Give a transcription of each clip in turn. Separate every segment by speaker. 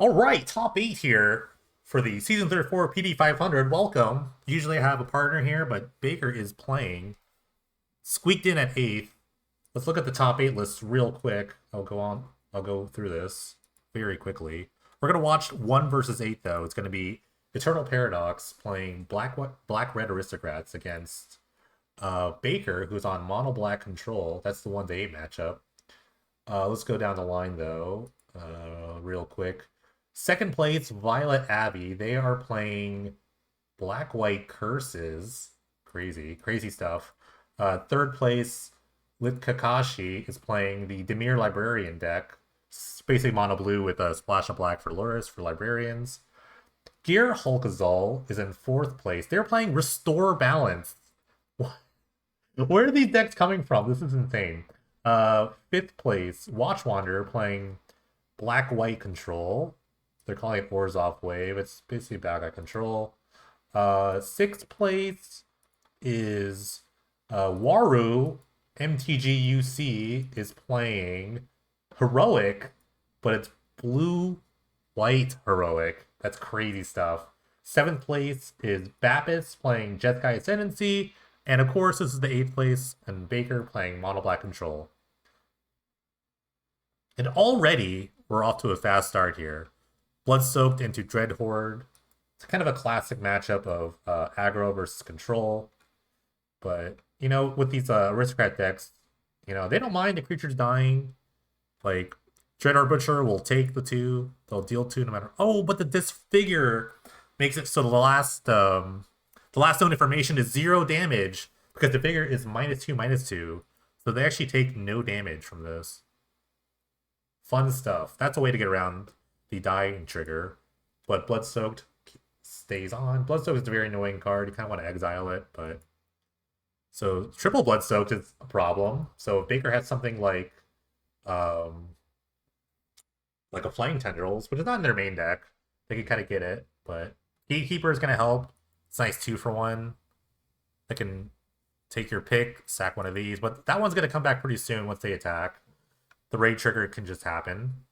Speaker 1: All right, top eight here for the season 34 PD500. Welcome. Usually I have a partner here, but Baker is playing. Squeaked in at eighth. Let's look at the top eight list real quick. I'll go through this very quickly. We're gonna watch one versus eight though. It's gonna be Eternal Paradox playing Black Red Aristocrats against Baker, who's on Mono Black Control. That's the 1-8 matchup. Let's go down the line though, real quick. Second place, Violet Abbey. They are playing Black White Curses. Crazy, crazy stuff. Third place, Lit Kakashi is playing the Demir Librarian deck. It's basically mono blue with a splash of black for Loris for librarians. Gear Hulkazal is in fourth place. They're playing Restore Balance. Where are these decks coming from? This is insane. Fifth place, Watchwander playing Black White Control. They're calling it Orzhov Wave. It's basically Bad Guy Control. Sixth place is Waru MTGUC is playing Heroic, but it's blue white Heroic. That's crazy stuff. Seventh place is Bapis playing Jeskai Ascendancy. And of course, this is the eighth place, and Baker playing Mono Black Control. And already, we're off to a fast start here. Blood Soaked into Dread Horde. It's kind of a classic matchup of aggro versus control. But, with these aristocrat decks, they don't mind the creatures dying. Like, Dreadhorde Butcher will take the 2. They'll deal 2 no matter... Oh, but the Disfigure makes it so the last known information is 0 damage because the figure is -2/-2. So they actually take no damage from this. Fun stuff. That's a way to get around the dying trigger. But Blood Soaked stays on. Blood Soaked is a very annoying card. You kind of want to exile it, but... So triple Blood Soaked is a problem. So if Baker has something like a Flying Tendrils, which is not in their main deck, they can kind of get it. But Gatekeeper is going to help. It's nice 2-for-1. I can take your pick, sack one of these, but that one's going to come back pretty soon once they attack. The raid trigger can just happen.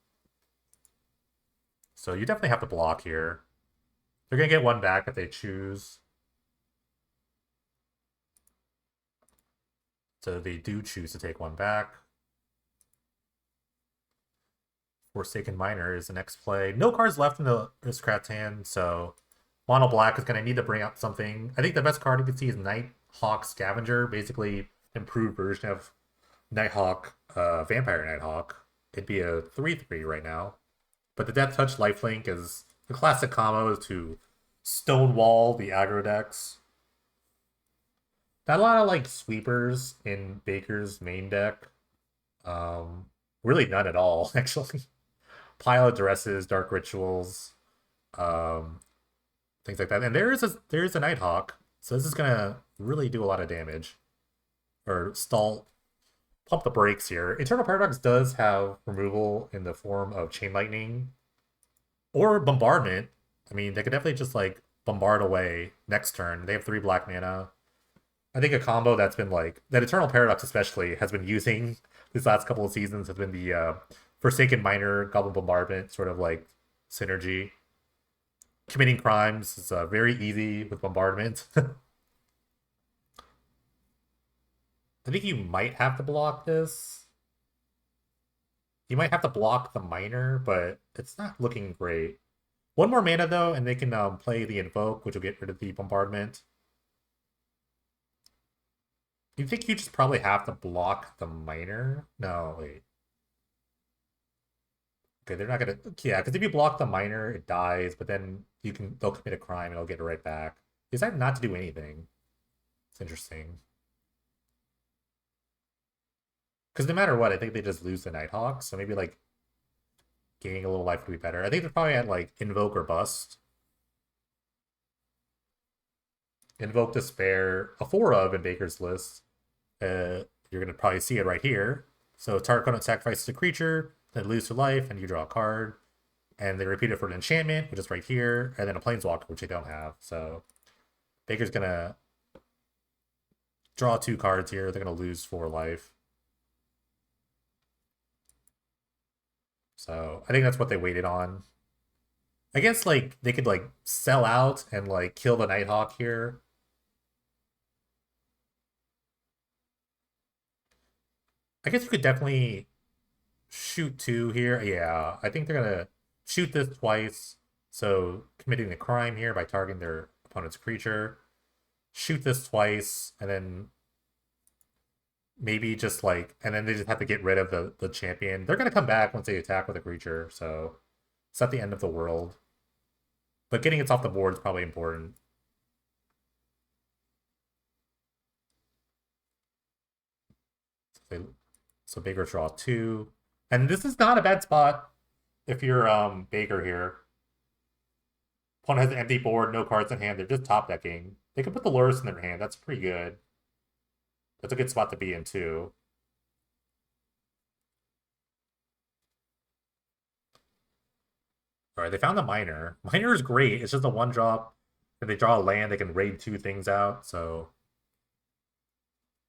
Speaker 1: So you definitely have to block here. They're going to get one back if they choose. So they do choose to take one back. Forsaken Miner is the next play. No cards left in the Aristocrat's hand, so Mono Black is going to need to bring up something. I think the best card you can see is Nighthawk Scavenger, basically improved version of Nighthawk, Vampire Nighthawk. It'd be a 3/3 right now. But the Death Touch Lifelink is the classic combo to stonewall the aggro decks. Not a lot of like sweepers in Baker's main deck. Really none at all, actually. Pile of Duresses, Dark Rituals, things like that. And there is a Nighthawk, so this is gonna really do a lot of damage. Or pump the brakes here. Eternal Paradox does have removal in the form of Chain Lightning or Bombardment. I mean, they could definitely just like bombard away next turn. They have 3 black mana. I think a combo that's been like that Eternal Paradox especially has been using these last couple of seasons has been the Forsaken Miner Goblin Bombardment sort of like synergy. Committing crimes is very easy with bombardment. I think you might have to block this. You might have to block the miner, but it's not looking great. One more mana though, and they can play the Invoke, which will get rid of the bombardment. You think you just probably have to block the miner? No, wait. Okay, they're not gonna. Yeah, because if you block the miner, it dies, but then they'll commit a crime and it'll get it right back. They decide not to do anything. It's interesting. Because no matter what, I think they just lose the Nighthawk, so maybe like gaining a little life would be better. I think they're probably at like Invoke or Bust. Invoke Despair, a 4 of in Baker's list. You're going to probably see it right here. So target opponent sacrifices a creature, then lose to life, and you draw a card. And they repeat it for an enchantment, which is right here, and then a planeswalker, which they don't have. So Baker's going to draw 2 cards here. They're going to lose 4 life. So I think that's what they waited on. I guess like they could like sell out and like kill the Nighthawk here. I guess you could definitely shoot two here. Yeah, I think they're gonna shoot this twice. So committing the crime here by targeting their opponent's creature. Shoot this twice, and then maybe just like, and then they just have to get rid of the champion. They're gonna come back once they attack with a creature, so it's not the end of the world. But getting it off the board is probably important. So Baker draw two. And this is not a bad spot if you're Baker here. Opponent has an empty board, no cards in hand. They're just top decking. They can put the Lurrus in their hand. That's pretty good. That's a good spot to be in too. All right, they found the Miner. Miner is great. It's just a one drop. If they draw a land, they can raid two things out. So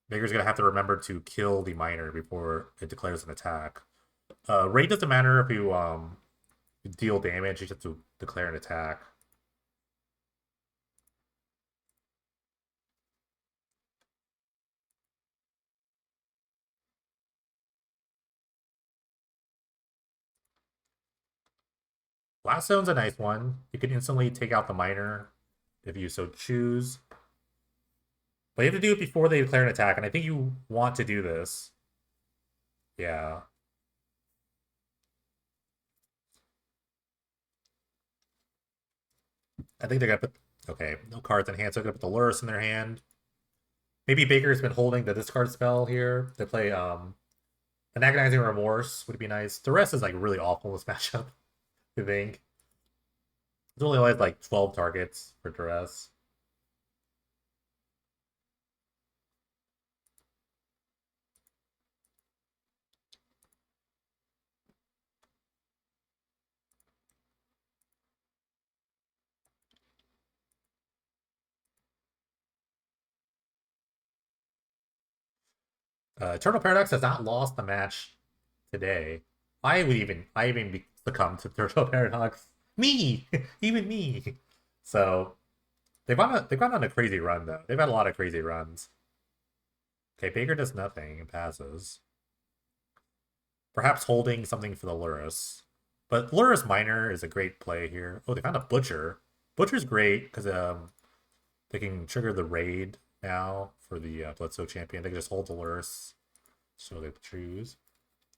Speaker 1: Baker's gonna have to remember to kill the Miner before it declares an attack. Raid doesn't matter if you deal damage. You just have to declare an attack. Blast Zone's a nice one. You can instantly take out the Miner if you so choose. But you have to do it before they declare an attack, and I think you want to do this. Yeah. I think they're gonna put okay, no cards in hand, so they're gonna put the Lurrus in their hand. Maybe Baker's been holding the discard spell here. They play an agonizing remorse would be nice. The rest is like really awful in this matchup, I think. It's only like 12 targets for duress. Eternal Paradox has not lost the match today. I even succumb to Eternal Paradox. Me, even me. So they've gone on a crazy run though. They've had a lot of crazy runs. Okay, Baker does nothing and passes. Perhaps holding something for the Lurrus. But Lurrus Miner is a great play here. Oh, they found a Butcher. Butcher's great because they can trigger the raid now for the Bledsoe champion. They can just hold the Lurrus. So they choose.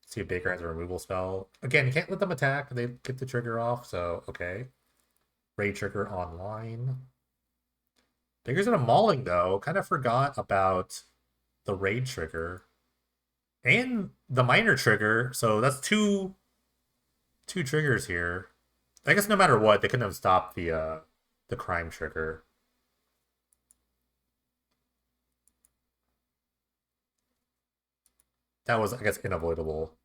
Speaker 1: See if Baker has a removal spell. Again, you can't let them attack. They get the trigger off, so okay. Raid trigger online. Baker's in a mauling though. Kind of forgot about the raid trigger. And the Miner trigger. So that's two triggers here. I guess no matter what, they couldn't have stopped the crime trigger. That was, I guess, unavoidable.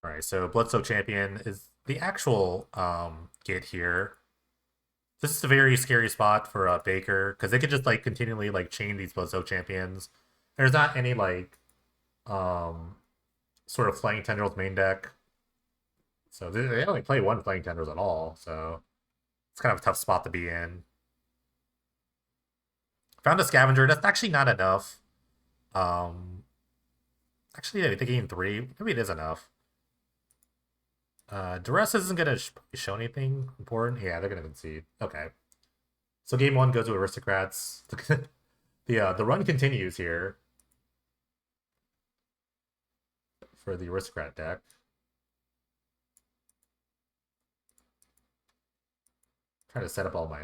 Speaker 1: All right, so Bledsoe champion is the actual get here. This is a very scary spot for Baker because they could just like continually like chain these Bledsoe champions. There's not any like um sort of Flying Tendrils main deck, so they only play one Flying Tendrils at all. So it's kind of a tough spot to be in. Found a Scavenger. That's actually not enough. Um, actually, I think in three, maybe it is enough. Duress isn't gonna show anything important. Yeah, they're gonna concede. Okay. So game one goes to Aristocrats. The run continues here for the Aristocrat deck. Trying to set up all my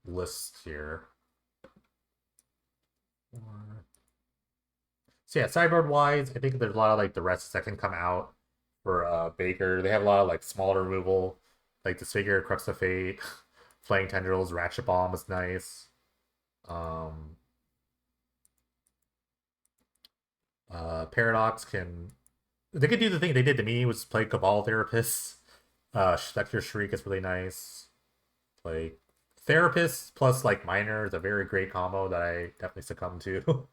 Speaker 1: lists here. So yeah, sideboard wise, I think there's a lot of like the rests that can come out for Baker. They have a lot of like smaller removal, like Disfigure, Crux of Fate, Flaying Tendrils, Ratchet Bomb is nice. Um, Paradox can they could do the thing they did to me was play Cabal Therapist. Spectre Shriek is really nice. Like Therapist plus like Miner is a very great combo that I definitely succumb to.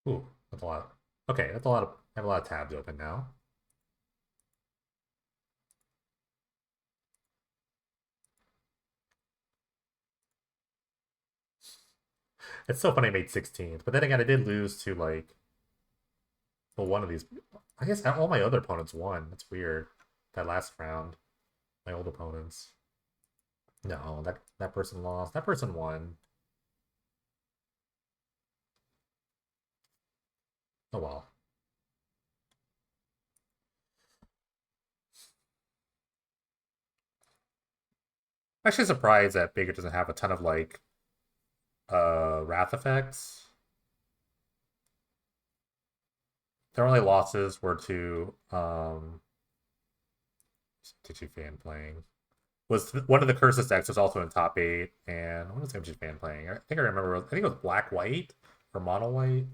Speaker 1: Ooh, that's a lot. Okay, that's a lot of I have a lot of tabs open now. It's so funny I made 16th, but then again I did lose to like well one of these I guess all my other opponents won. That's weird. That last round. My old opponents. No, that person lost. That person won. Oh well. I'm actually surprised that Baker doesn't have a ton of like wrath effects. Their only losses were to Titchy fan playing. Was one of the curses decks was also in top eight, and what was Titchy fan playing? I think I remember. I think it was black white or mono white.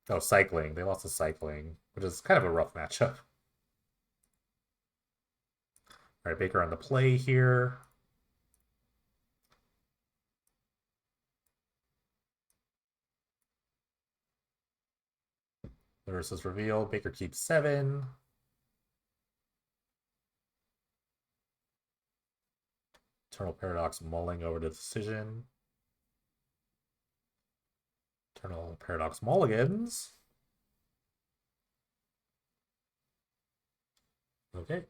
Speaker 1: Oh, cycling. They lost to cycling, which is kind of a rough matchup. All right, Baker on the play here. The versus reveal. Baker keeps 7. Eternal Paradox mulling over the decision. Eternal Paradox mulligans. Okay.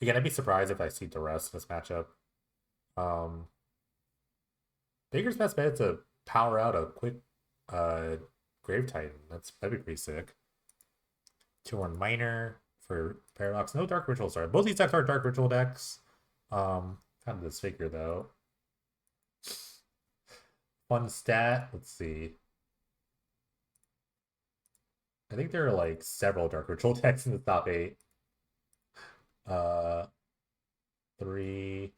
Speaker 1: Again, I'd be surprised if I see Duress in this matchup. Um, Baker's best bet is to power out a quick uh, Grave Titan. That'd be pretty sick. 2-1 Miner for Paradox. No Dark Ritual. Sorry, both these decks are Dark Ritual decks. Kind of this figure though. Fun stat. Let's see. I think there are like several Dark Ritual decks in the top 8. Uh, 3,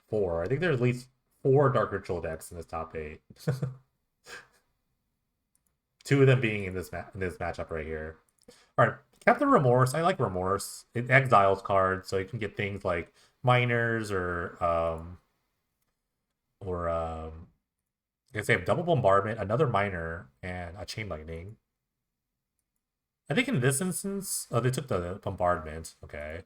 Speaker 1: 4. I think there's at least 4 Dark Ritual decks in this top 8. Two of them being in this matchup right here. All right, Captain Remorse. I like Remorse. It exiles cards, so you can get things like miners or I guess they have double bombardment, another miner, and a chain lightning. I think in this instance, they took the bombardment. Okay.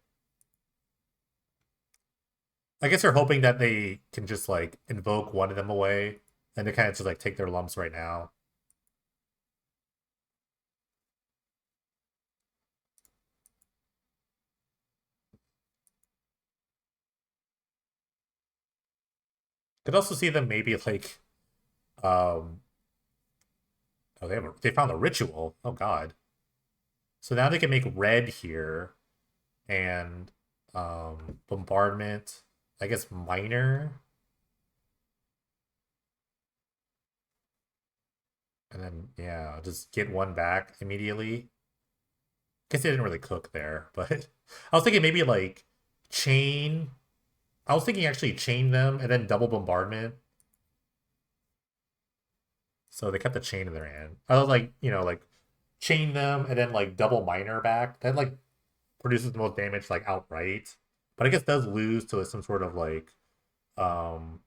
Speaker 1: I guess they're hoping that they can just like invoke one of them away, and they kind of just like take their lumps right now. Could also see them maybe like um oh they found a ritual. Oh god. So now they can make red here and bombardment. I guess minor. And then yeah, just get one back immediately. Guess they didn't really cook there, but I was thinking maybe like chain. I was thinking actually chain them and then double bombardment. So they kept the chain in their hand. I was like, like chain them and then like double minor back. That like produces the most damage like outright. But I guess does lose to some sort of like um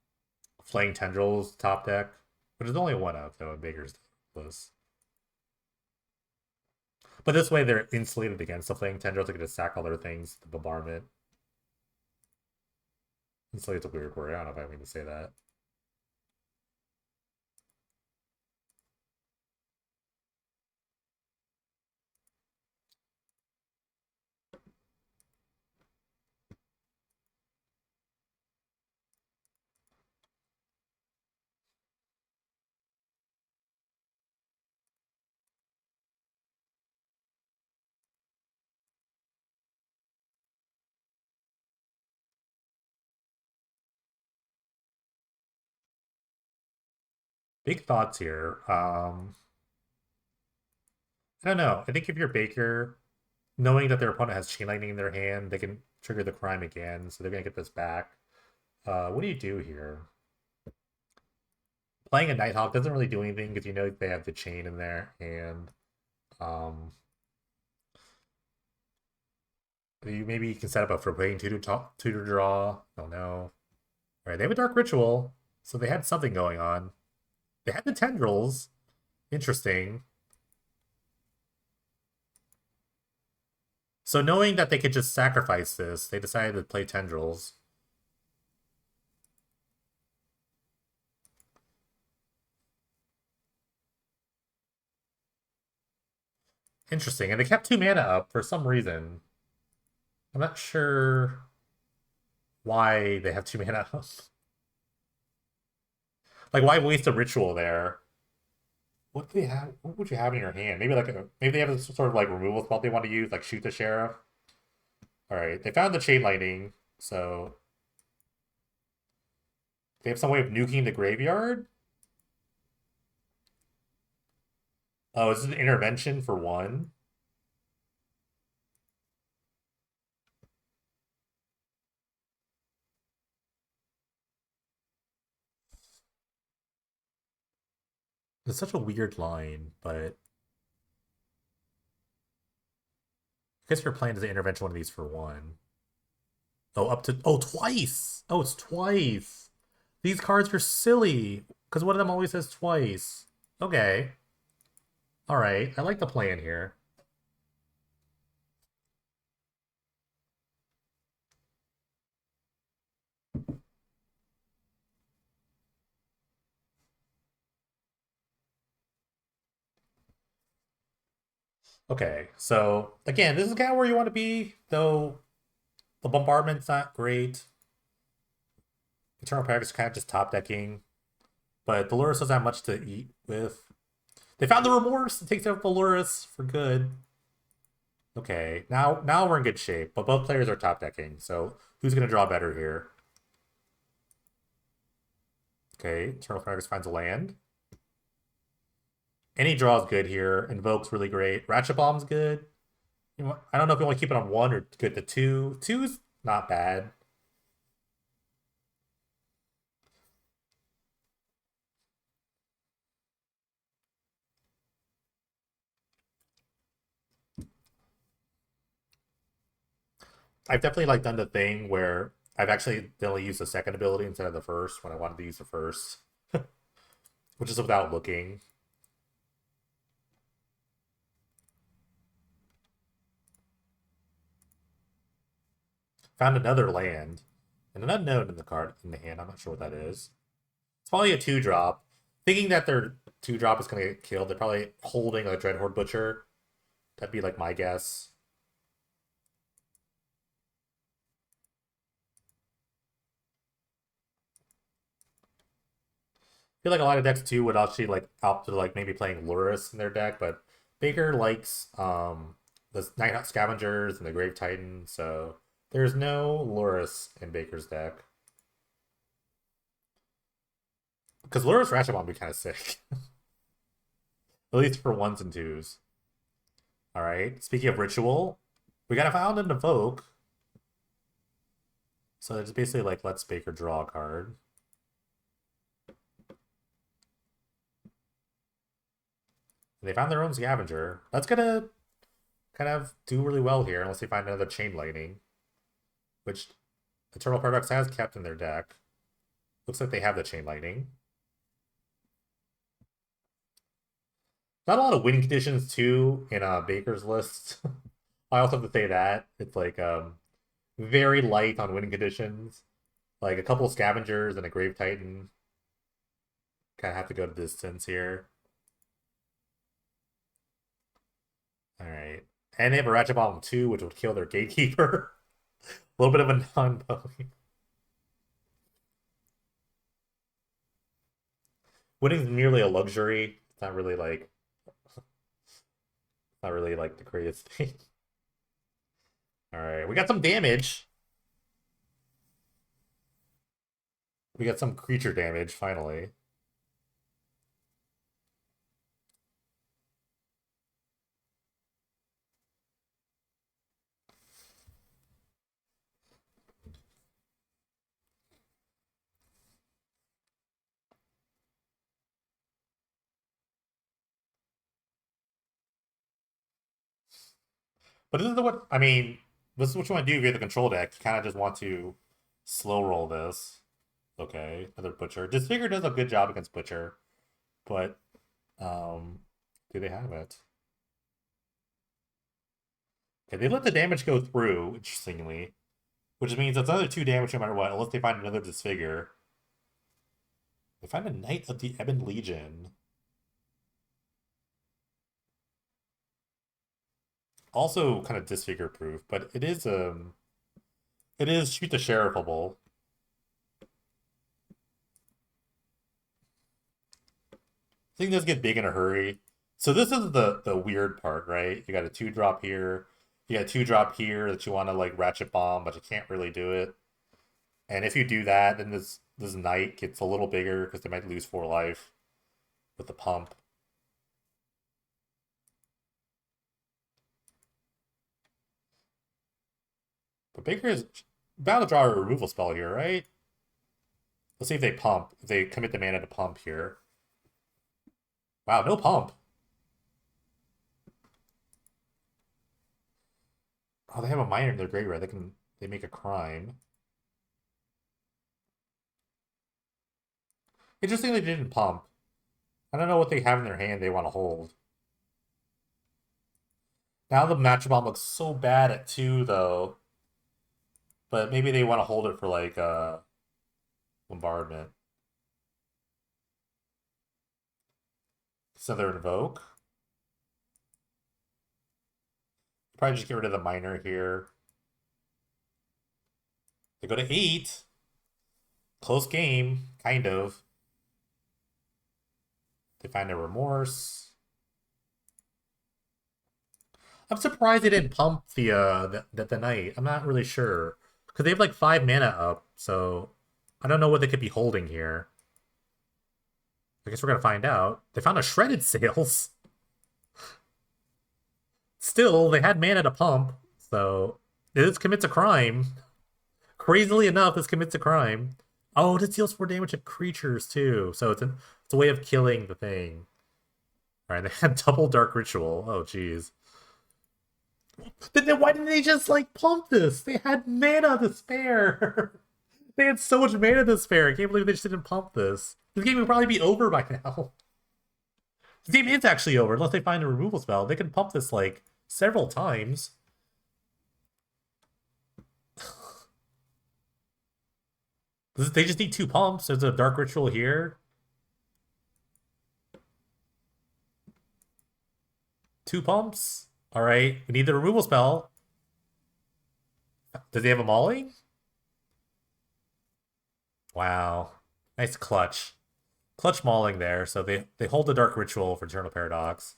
Speaker 1: flaying tendrils top deck, which is only one of though in Baker's list. But this way they're insulated against the flaying tendrils. They can just sack all their things, the bombardment. It's like it's a weird word. I don't know if I mean to say that. Big thoughts here. I don't know. I think if you're Baker, knowing that their opponent has chain lightning in their hand, they can trigger the crime again, so they're gonna get this back. What do you do here? Playing a Nighthawk doesn't really do anything because you know they have the chain in there, and um, maybe you can set up a forbidden tutor draw. Don't know. All right, they have a dark ritual, so they had something going on. They had the tendrils. Interesting. So knowing that they could just sacrifice this, they decided to play tendrils. Interesting. And they kept 2 mana up for some reason. I'm not sure why they have 2 mana up. Like, why waste a ritual there? What do they have? What would you have in your hand? Maybe they have a sort of like removal spell they want to use, like shoot the sheriff. All right, they found the chain lightning, so they have some way of nuking the graveyard. Oh, is it an intervention for one? It's such a weird line, but I guess you're playing as an intervention one of these for one. Oh, twice. Oh, it's twice. These cards are silly because one of them always says twice. Okay. All right. I like the plan here. Okay. So again, this is kind of where you want to be, though the bombardment's not great. Eternal Practice kind of just top decking, but Dolores doesn't have much to eat with. They found the remorse. It takes out Dolores for good. Okay, now we're in good shape, but both players are top decking. So who's gonna draw better here? Okay, Eternal Practice finds a land. Any draw is good here. Invoke's really great. Ratchet Bomb's good. I don't know if you want to keep it on one or get the two. Two's not bad. I've definitely like done the thing where I've actually only used the second ability instead of the first when I wanted to use the first, which is without looking. Found another land and an unknown in the card in the hand. I'm not sure what that is. It's probably a 2 drop. Thinking that their 2 drop is going to get killed, they're probably holding a Dreadhorde Butcher. That'd be like my guess. I feel like a lot of decks too would actually like opt to like maybe playing Lurrus in their deck, but Baker likes the Night Scavengers and the Grave Titan, so there's no Lurrus in Baker's deck. Because Lurrus Ratchet Bomb would be kind of sick. At least for ones and twos. Alright. Speaking of ritual, we got a found and evoke. So it's basically like lets Baker draw a card. And they found their own scavenger. That's gonna kind of do really well here, unless they find another chain lightning. Which Eternal Paradox has kept in their deck. Looks like they have the chain lightning. Not a lot of winning conditions too in Baker's list. I also have to say that it's like very light on winning conditions. Like a couple scavengers and a Grave Titan. Kind of have to go to distance here. All right. And they have a Ratchet Bomb too, which would kill their Gatekeeper. A little bit of a non-bowing. Winning is merely a luxury. It's not really like the greatest thing. All right, we got some damage. We got some creature damage finally. But this is what I mean. This is what you want to do if you have the control deck. You kind of just want to slow roll this. Okay, another Butcher. Disfigure does a good job against Butcher, but do they have it? Okay, they let the damage go through, interestingly, which means it's another 2 damage no matter what, unless they find another Disfigure. They find a Knight of the Ebon Legion. Also kind of Disfigure proof, but it is shoot the sheriffable. Thing does get big in a hurry. So this is the weird part, right? You got a 2-drop here. You got a 2-drop here that you want to like Ratchet Bomb, but you can't really do it. And if you do that, then this knight gets a little bigger because they might lose 4 life with the pump. But Baker is about to draw a removal spell here, right? Let's see if they pump. If they commit the mana to pump here. Wow, no pump. Oh, they have a miner in their graveyard. They make a crime. Interesting they didn't pump. I don't know what they have in their hand they want to hold. Now the Match Bomb looks so bad at 2 though. But maybe they want to hold it for like bombardment. Southern Invoke. Probably just get rid of the miner here. They go to 8. Close game, kind of. They find a remorse. I'm surprised they didn't pump the knight. I'm not really sure. Because they have like 5 mana up, so I don't know what they could be holding here. I guess we're gonna find out. They found a shredded sails. Still, they had mana to pump, so this commits a crime. Crazily enough, this commits a crime. Oh, this deals 4 damage to creatures too, so it's a way of killing the thing. All right, they had double Dark Ritual. Oh, jeez. Then why didn't they just like pump this? They had mana to spare. They had so much mana to spare. I can't believe they just didn't pump this. This game would probably be over by now. This game is actually over unless they find a removal spell. They can pump this like several times. They just need 2 pumps. There's a Dark Ritual here. 2 pumps. All right, we need the removal spell. Does he have a mauling? Wow, nice clutch. Clutch mauling there. So they hold the Dark Ritual for Eternal Paradox.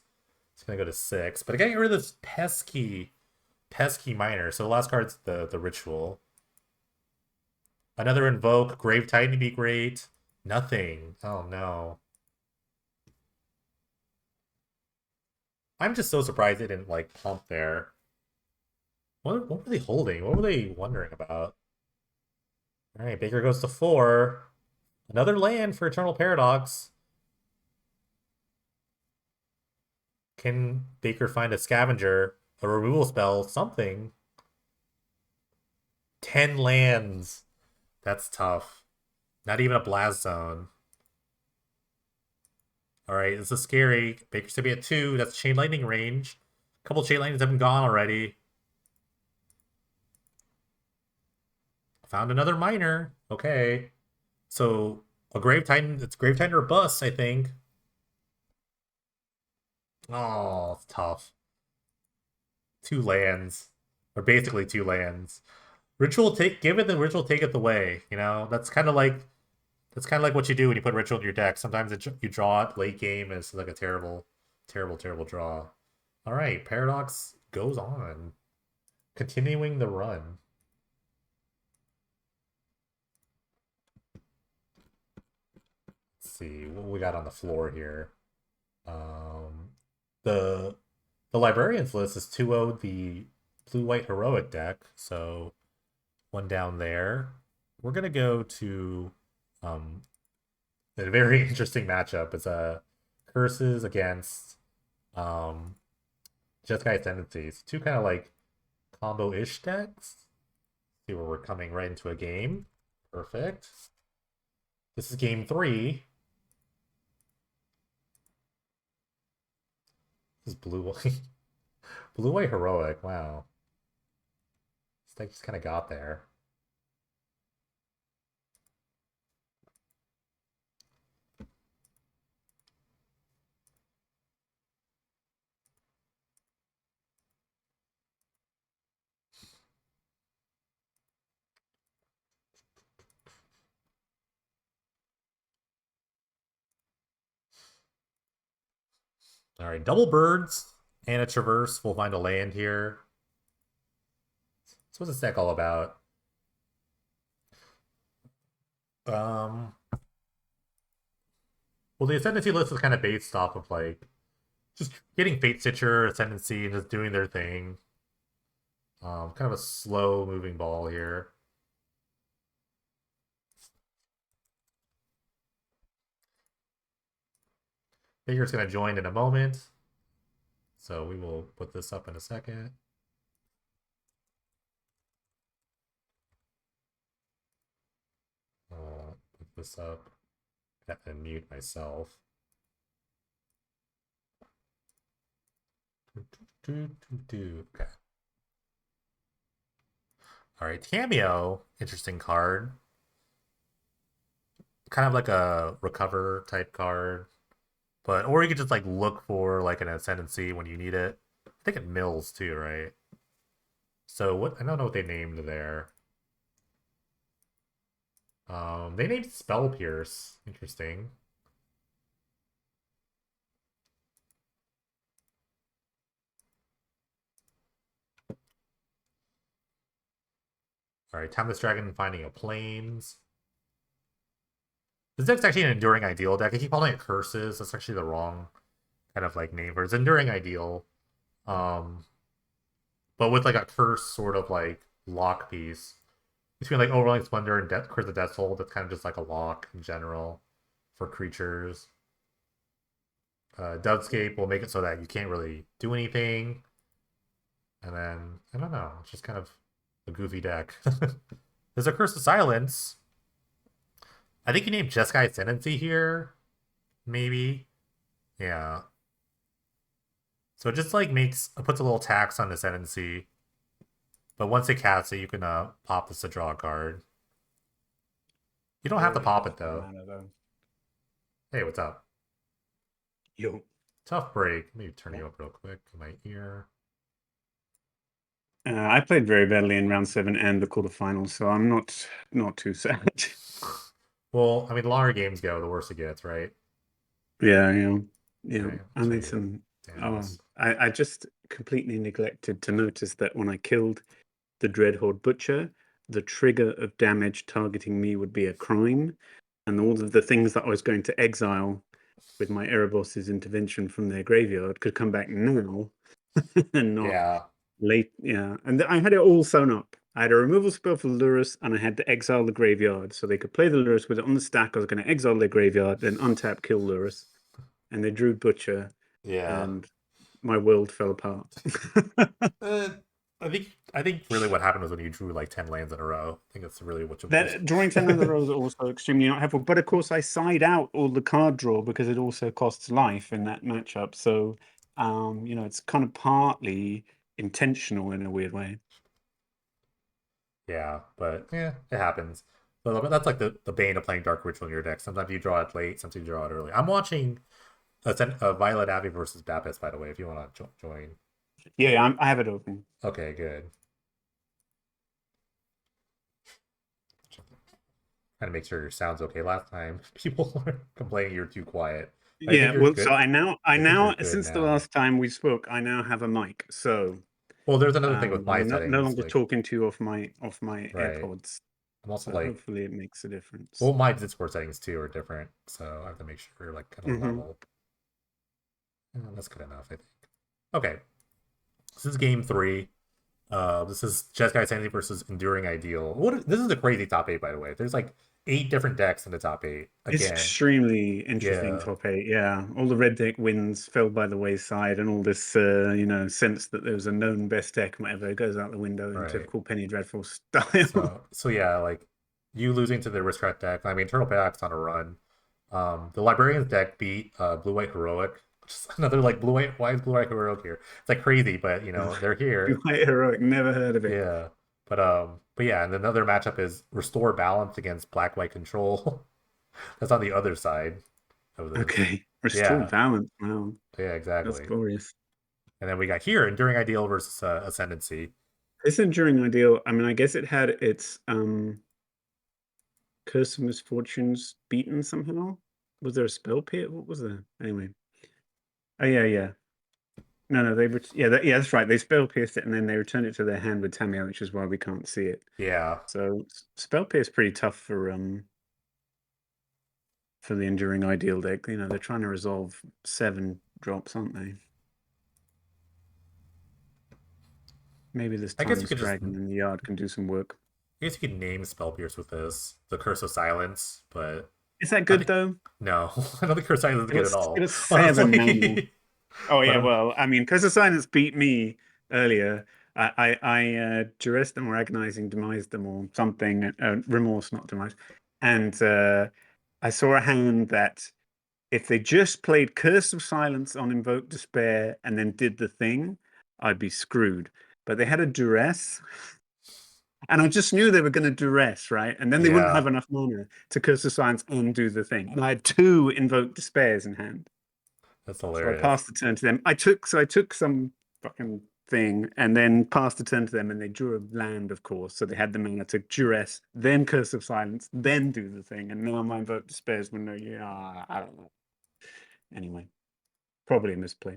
Speaker 1: It's gonna go to 6, but I gotta get rid of this pesky miner. So the last card's the Ritual. Another Invoke. Grave Titan would be great. Nothing. Oh no. I'm just so surprised they didn't like pump there. What were they holding? What were they wondering about? All right, Baker goes to 4. Another land for Eternal Paradox. Can Baker find a scavenger, a removal spell, something? 10 lands. That's tough. Not even a blast zone. All right, this is scary. Baker's gonna be at 2. That's Chain Lightning range. A couple Chain Lightnings have been gone already. Found another miner. Okay. So a Grave Titan, it's Grave Titan or bust, I think. Oh, it's tough. Two lands. Or basically two lands. Ritual take give it the ritual taketh away, you know? That's kind of like what you do when you put ritual in your deck. Sometimes you draw it late game as like a terrible, terrible, terrible draw. All right, Paradox goes on, continuing the run. Let's see what we got on the floor here. Um, the the librarians list is 2-0 the blue white heroic deck, so one down there. We're gonna go to um a very interesting matchup. It's a curses against um just guy tendencies. Two kind of like combo-ish decks. See where we're coming right into a game. Perfect. This is game three. This is blue white. Blue white heroic. Wow. This deck just kind of got there. All right, double birds and a traverse. We'll find a land here. So what's this deck all about? Um, well, the Ascendancy list is kind of based off of like just getting Fate Stitcher, Ascendancy, and just doing their thing. Kind of a slow moving ball here. Figure's going to join in a moment. So we will put this up in a second. Put this up and mute myself. Okay. All right, Cameo, interesting card. Kind of like a recover type card, but or you could just like look for like an ascendancy when you need it. I think it mills too, right? So what? I don't know what they named there. They named Spell Pierce. Interesting. All right, Timeless Dragon finding a planes. This deck's actually an Enduring Ideal deck. I keep calling it Curses. That's actually the wrong kind of like name for it. It's Enduring Ideal. Um, but with like a curse sort of like lock piece between like Overwhelming Splendor and Curse of Death's Hold. That's kind of just like a lock in general for creatures. Dubscape will make it so that you can't really do anything. And then, I don't know, it's just kind of a goofy deck. There's a Curse of Silence. I think you named Jeskai Ascendancy here, maybe. Yeah. So it just like puts a little tax on Ascendancy. But once it casts it, you can pop this to draw a card. You don't have to
Speaker 2: Really
Speaker 1: pop it
Speaker 2: hard
Speaker 1: though.
Speaker 2: mana though.
Speaker 1: Hey, what's up?
Speaker 2: Yo.
Speaker 1: Tough break. Let me turn
Speaker 2: Yeah.
Speaker 1: you up real quick in my ear.
Speaker 2: I played very badly in round 7 and the quarterfinals, so I'm not too sad.
Speaker 1: Well, I mean, the longer games go, the worse it gets, right?
Speaker 2: Yeah.
Speaker 1: Okay,
Speaker 2: I
Speaker 1: show
Speaker 2: made
Speaker 1: you
Speaker 2: some. Oh,
Speaker 1: damage.
Speaker 2: I just completely neglected to notice that when I killed the Dreadhorde Butcher, the trigger of damage targeting me would be a crime, and all of the things that I was going to exile with my Erebos's intervention from their graveyard could come back now and not
Speaker 1: Yeah,
Speaker 2: late. Yeah, and I had it all sewn up. I had a removal spell for Lurus, and I had to exile the graveyard, so they could play the Lurus with it on the stack. I was going to exile their graveyard, then untap, kill Lurus, and they drew Butcher,
Speaker 1: yeah.
Speaker 2: and my world fell apart.
Speaker 1: Uh, I think really what happened was when you drew like 10 lands in a row. I think that's really what was.
Speaker 2: That drawing 10 in the row is also extremely not helpful. But of course, I side out all the card draw because it also costs life in that matchup. So, it's kind of partly intentional in a weird way.
Speaker 1: Yeah, but yeah, it happens. So that's like the bane of playing Dark Ritual in your deck. Sometimes you draw it late, sometimes you draw it early. I'm watching a Violet Abbey versus Baptist, by the way, if you want to join.
Speaker 2: Yeah, yeah, I have it open.
Speaker 1: Okay, good. Trying to make sure your sound's okay. Last time, people were complaining you're too quiet. I think
Speaker 2: Yeah,
Speaker 1: you're
Speaker 2: well, so
Speaker 1: good.
Speaker 2: I
Speaker 1: I think you're
Speaker 2: now
Speaker 1: good
Speaker 2: since the
Speaker 1: now.
Speaker 2: last time we spoke, I now have a mic, so
Speaker 1: Well, there's another thing with my
Speaker 2: I'm no
Speaker 1: settings.
Speaker 2: longer
Speaker 1: Like,
Speaker 2: talking to you off my
Speaker 1: right.
Speaker 2: AirPods.
Speaker 1: I'm also
Speaker 2: So
Speaker 1: like,
Speaker 2: hopefully it makes a difference.
Speaker 1: well, my Discord settings too are different, so I have to make sure you're like kind of
Speaker 2: Hmm.
Speaker 1: level. Yeah, that's good enough, I think. Okay, this is game three. This is Jeskai Sanity versus Enduring Ideal. This is a crazy top eight, by the way. There's like 8 different decks in the top eight.
Speaker 2: It's
Speaker 1: Again,
Speaker 2: extremely interesting
Speaker 1: yeah,
Speaker 2: top eight. Yeah, all the red deck wins fell by the wayside, and all this sense that there was a known best deck and whatever, it goes out the window in
Speaker 1: right.
Speaker 2: typical Penny Dreadful style.
Speaker 1: So yeah, like you losing to the Aristocrat deck. I mean, Turtle Pack's on a run. The Librarian's deck beat Blue White Heroic, which is another like Blue White. Why is Blue White Heroic here? It's like crazy, but they're here.
Speaker 2: White Heroic, never heard of it.
Speaker 1: Yeah, but yeah, and another matchup is Restore Balance against Black White Control. That's on the other side of this.
Speaker 2: Okay, restore
Speaker 1: Yeah,
Speaker 2: balance. Wow,
Speaker 1: yeah,
Speaker 2: that's
Speaker 1: exactly.
Speaker 2: glorious.
Speaker 1: And then we got here Enduring Ideal versus Ascendancy.
Speaker 2: This Enduring Ideal, I mean, I guess it had its Curse of Misfortunes beaten somehow. Was there a spell pit? What was there? Anyway. Oh yeah, yeah. No, no, yeah, that's right. They spell pierced it and then they returned it to their hand with Tamio, which is why we can't see it.
Speaker 1: Yeah,
Speaker 2: So spell pierce pretty tough for the Enduring Ideal deck. They're trying to resolve 7 drops, aren't they? Maybe this
Speaker 1: I guess you
Speaker 2: Timeless
Speaker 1: could just
Speaker 2: Dragon in the yard can do some work.
Speaker 1: I guess you could name Spell Pierce with this, the Curse of Silence, but
Speaker 2: Is that
Speaker 1: I
Speaker 2: good
Speaker 1: think
Speaker 2: though?
Speaker 1: no, I don't think Curse of Silence is
Speaker 2: It
Speaker 1: good at
Speaker 2: was it
Speaker 1: all,
Speaker 2: was 7 mana.
Speaker 1: honestly.
Speaker 2: Oh
Speaker 1: but
Speaker 2: yeah, well, I mean, because the silence beat me earlier. I duressed them or agonizing demised them or something. Remorse, not demise. And I saw a hand that if they just played Curse of Silence on Invoke Despair and then did the thing, I'd be screwed. But they had a duress, and I just knew they were going to duress, right? And then they wouldn't
Speaker 1: yeah,
Speaker 2: have enough mana to Curse of Silence and do the thing. And I had 2 Invoke Despairs in hand.
Speaker 1: that's
Speaker 2: So I
Speaker 1: hilarious.
Speaker 2: passed the turn to them. I took some fucking thing and then passed the turn to them, and they drew a land, of course. So they had the mana to duress, then Curse of Silence, then do the thing. And now my vote despairs when no, yeah, I don't know. Anyway, probably a misplay.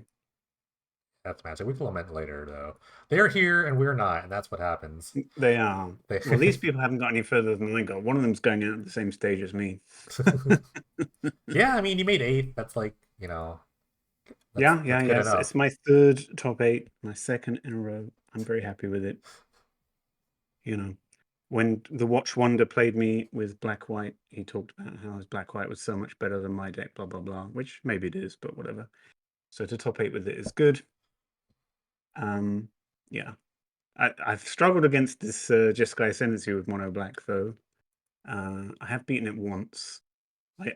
Speaker 1: That's magic. We can lament later, though. They're here and we're not, and that's what happens.
Speaker 2: They are.
Speaker 1: They...
Speaker 2: Well, these people haven't got any further than I got. One of them's going out at the same stage as me.
Speaker 1: yeah, I mean, you made eighth. That's like
Speaker 2: Yeah, yeah,
Speaker 1: that's good
Speaker 2: yes. It's
Speaker 1: enough.
Speaker 2: my third top eight, my second in a row. I'm very happy with it. You know, when the Watch Wonder played me with Black White, he talked about how his Black White was so much better than my deck, blah blah blah. Which maybe it is, but whatever. So to top eight with it is good. Yeah, I've struggled against this Jeskai Ascendancy with Mono Black though. I have beaten it once.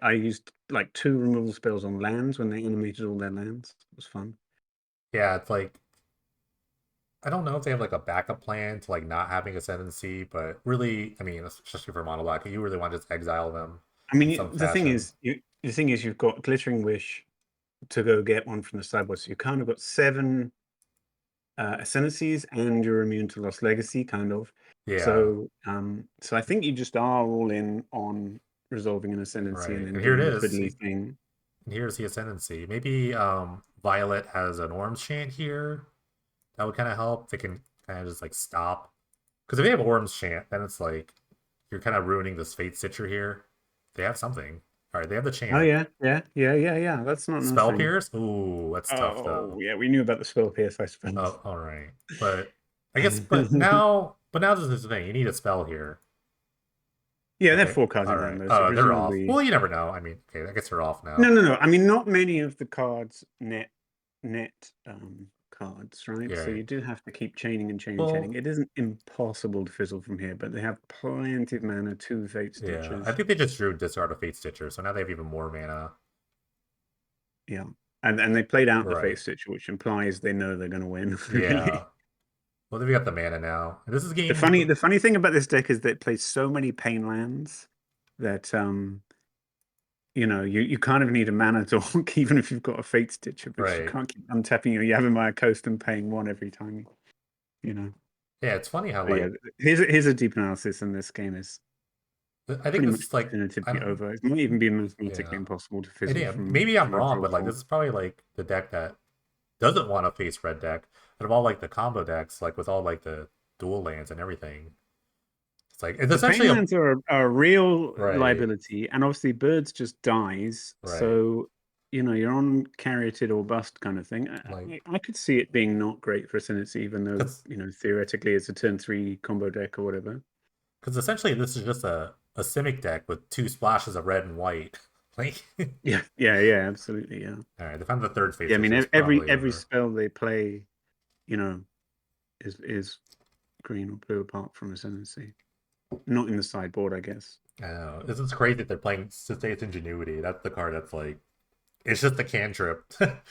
Speaker 2: I used like 2 removal spells on lands when they animated all their lands. It was fun.
Speaker 1: Yeah, it's like I don't know if they have like a backup plan to like not having ascendancy, but really, I mean, especially for mono black, you really want to just exile them
Speaker 2: I
Speaker 1: in
Speaker 2: mean,
Speaker 1: some fashion.
Speaker 2: the thing is, you've got Glittering Wish to go get one from the sideboard, so you kind of got 7 ascendancies, and you're immune to Lost Legacy, kind of.
Speaker 1: Yeah,
Speaker 2: So I think you just are all in on resolving an ascendancy and
Speaker 1: right.
Speaker 2: then
Speaker 1: And here it
Speaker 2: doing the
Speaker 1: is.
Speaker 2: fiddly thing.
Speaker 1: And here's the ascendancy. Maybe Violet has an Orm's Chant here. That would kind of help. They can kind of just like stop. Because if they have Orm's Chant, then it's like you're kind of ruining this Fate Stitcher here. They have something. All right, they have the
Speaker 2: Oh
Speaker 1: chant.
Speaker 2: yeah, yeah, yeah, yeah, yeah. That's not
Speaker 1: Spell
Speaker 2: nothing.
Speaker 1: Pierce? Ooh, that's tough
Speaker 2: Oh
Speaker 1: though.
Speaker 2: yeah, we knew about the spell pierce, I suppose.
Speaker 1: Oh, all right. But I guess, but now this is the thing. You need a spell here.
Speaker 2: Yeah, they're
Speaker 1: Okay.
Speaker 2: 4 cards
Speaker 1: All
Speaker 2: in hand
Speaker 1: right.
Speaker 2: though, so
Speaker 1: They're off.
Speaker 2: presumably
Speaker 1: Well, you never know. I mean, okay, I guess they're off
Speaker 2: no,
Speaker 1: now.
Speaker 2: no, no. I mean, not many of the cards net cards, right?
Speaker 1: Yeah.
Speaker 2: So
Speaker 1: Right.
Speaker 2: you do have to keep chaining and chaining, chaining.
Speaker 1: Well,
Speaker 2: It isn't impossible to fizzle from here, but they have plenty of mana, 2 Fate
Speaker 1: yeah. I
Speaker 2: Stitches.
Speaker 1: think they just drew discard a Fate Stitcher, so now they have even more mana.
Speaker 2: Yeah, and they played out the Fate
Speaker 1: Right.
Speaker 2: Stitcher, which implies they know they're going to win.
Speaker 1: Yeah.
Speaker 2: Really.
Speaker 1: Well, they've got the mana now. And this is
Speaker 2: The
Speaker 1: game.
Speaker 2: funny thing about this deck is that it plays so many pain lands that you kind of need a mana dork even if you've got a Fate Stitcher because you
Speaker 1: Right.
Speaker 2: can't keep untapping your Yavimaya Coast and paying one every time. You know.
Speaker 1: Yeah, it's funny how
Speaker 2: But yeah,
Speaker 1: like
Speaker 2: here's a deep analysis, and this game is
Speaker 1: I think
Speaker 2: pretty
Speaker 1: this
Speaker 2: much
Speaker 1: is like I
Speaker 2: definitively
Speaker 1: don't.
Speaker 2: over. It might even be mathematically
Speaker 1: Yeah.
Speaker 2: impossible to
Speaker 1: And
Speaker 2: fizzle
Speaker 1: yeah,
Speaker 2: from
Speaker 1: maybe I'm
Speaker 2: a
Speaker 1: wrong,
Speaker 2: draw
Speaker 1: but like
Speaker 2: four.
Speaker 1: this is probably like the deck that doesn't want to face red deck out of all like the combo decks, like with all like the dual lands and everything. It's like it's
Speaker 2: The
Speaker 1: essentially a
Speaker 2: Painlands are a real
Speaker 1: right,
Speaker 2: liability, and obviously Birds just dies,
Speaker 1: right.
Speaker 2: so you're on Caryatid or bust kind of thing.
Speaker 1: Like
Speaker 2: I could see it being not great for Ascendancy, even though
Speaker 1: because
Speaker 2: theoretically it's a turn three combo deck or whatever.
Speaker 1: essentially this is just a Simic deck with two splashes of red and white. Like
Speaker 2: Yeah, yeah, yeah, absolutely, yeah.
Speaker 1: all right, if I'm the third
Speaker 2: Yeah,
Speaker 1: phase,
Speaker 2: I
Speaker 1: which
Speaker 2: mean
Speaker 1: is
Speaker 2: every
Speaker 1: probably
Speaker 2: every
Speaker 1: over.
Speaker 2: spell they play, you know, is green or blue apart from Ascendancy. Not in the sideboard, I guess.
Speaker 1: I know. This is crazy that they're playing Sustain's Ingenuity. That's the card that's like it's just a cantrip.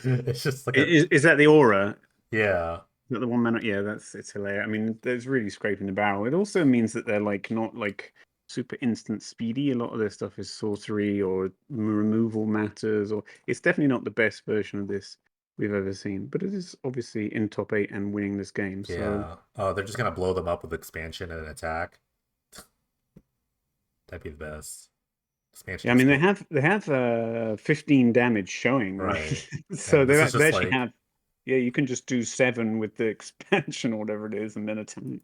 Speaker 1: It's just like a
Speaker 2: Is that the aura?
Speaker 1: yeah.
Speaker 2: Is that the 1 minute? Yeah, it's hilarious. I mean, there's really scraping the barrel. It also means that they're like not like super instant speedy. A lot of their stuff is sorcery or removal matters, or it's definitely not the best version of this we've ever seen. But it is obviously in top eight and winning this game. So
Speaker 1: Yeah. Oh, they're just gonna blow them up with expansion and an attack. That'd be the best. Expansion
Speaker 2: yeah, I mean
Speaker 1: expand.
Speaker 2: they have 15 damage showing, right?
Speaker 1: Right.
Speaker 2: So
Speaker 1: And this is
Speaker 2: they
Speaker 1: just
Speaker 2: actually
Speaker 1: like
Speaker 2: have, yeah, you can just do 7 with the expansion or whatever it is, and then attack.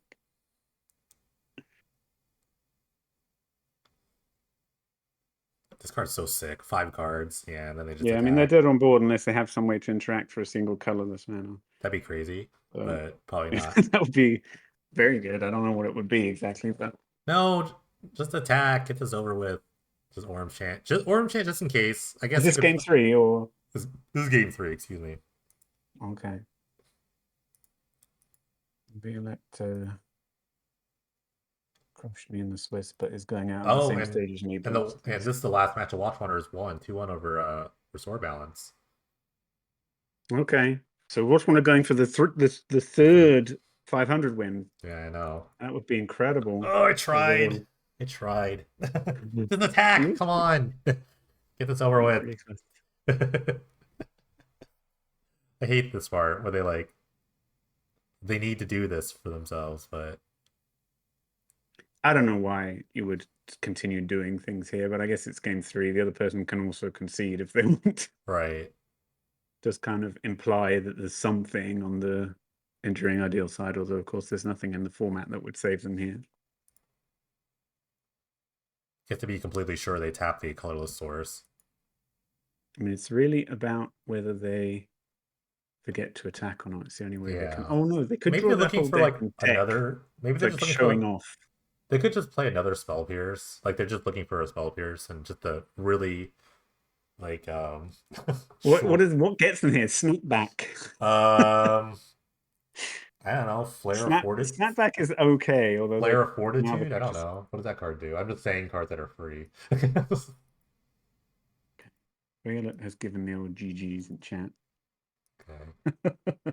Speaker 1: this card's so sick. 5 cards. Yeah, and then they just
Speaker 2: Yeah, I mean they're
Speaker 1: attack.
Speaker 2: dead on board unless they have some way to interact for a single colorless mana.
Speaker 1: That'd be crazy,
Speaker 2: So
Speaker 1: but probably not.
Speaker 2: that would be very good. I don't know what it would be exactly, but
Speaker 1: No, just attack. Get this over with. Just Orm Chant. Just Orm Chant just in case. I
Speaker 2: is
Speaker 1: guess you
Speaker 2: this
Speaker 1: could
Speaker 2: game three or
Speaker 1: this is game three, excuse me.
Speaker 2: okay? Violet crushed me in the Swiss, but is going out at the
Speaker 1: Oh,
Speaker 2: same stage as me.
Speaker 1: and
Speaker 2: But
Speaker 1: the and this is the last match of Watch Wonders 2-1 over Restore Balance.
Speaker 2: okay. So what's one going for the
Speaker 1: The third.
Speaker 2: third 500 win?
Speaker 1: Yeah, I know.
Speaker 2: That would be incredible.
Speaker 1: Oh, I tried.
Speaker 2: Although
Speaker 1: I tried.
Speaker 2: Mhm.
Speaker 1: Just an attack.
Speaker 2: It
Speaker 1: Come on. Get this over
Speaker 2: looks
Speaker 1: with.
Speaker 2: pretty close.
Speaker 1: I hate this part where they need to do this for themselves, but
Speaker 2: I don't know why you would continue doing things here, but I guess it's game three. The other person can also concede if they want.
Speaker 1: right.
Speaker 2: Just kind of imply that there's something on the enduring ideal side, although of course there's nothing in the format that would save them here.
Speaker 1: You have to be completely sure they tap the colorless source.
Speaker 2: I mean, it's really about whether they forget to attack or not. It's the only way they can.
Speaker 1: Yeah.
Speaker 2: Oh no, they could
Speaker 1: Maybe
Speaker 2: draw
Speaker 1: they're
Speaker 2: their
Speaker 1: looking
Speaker 2: whole
Speaker 1: for
Speaker 2: deck
Speaker 1: like
Speaker 2: and tech.
Speaker 1: another. Maybe
Speaker 2: It's
Speaker 1: they're
Speaker 2: like
Speaker 1: just looking for
Speaker 2: showing
Speaker 1: like.
Speaker 2: off.
Speaker 1: They could just play another spell pierce. Like they're just looking for a spell pierce and just a really like short.
Speaker 2: What gets them here? Snapback.
Speaker 1: Um, I don't know.
Speaker 2: Snapback is okay, although
Speaker 1: Flare
Speaker 2: they
Speaker 1: of
Speaker 2: now the
Speaker 1: Fortitude. I don't
Speaker 2: pictures.
Speaker 1: know. What does that card do? I'm just saying cards that are free.
Speaker 2: Violet has given the old GGs in chat.
Speaker 1: Okay.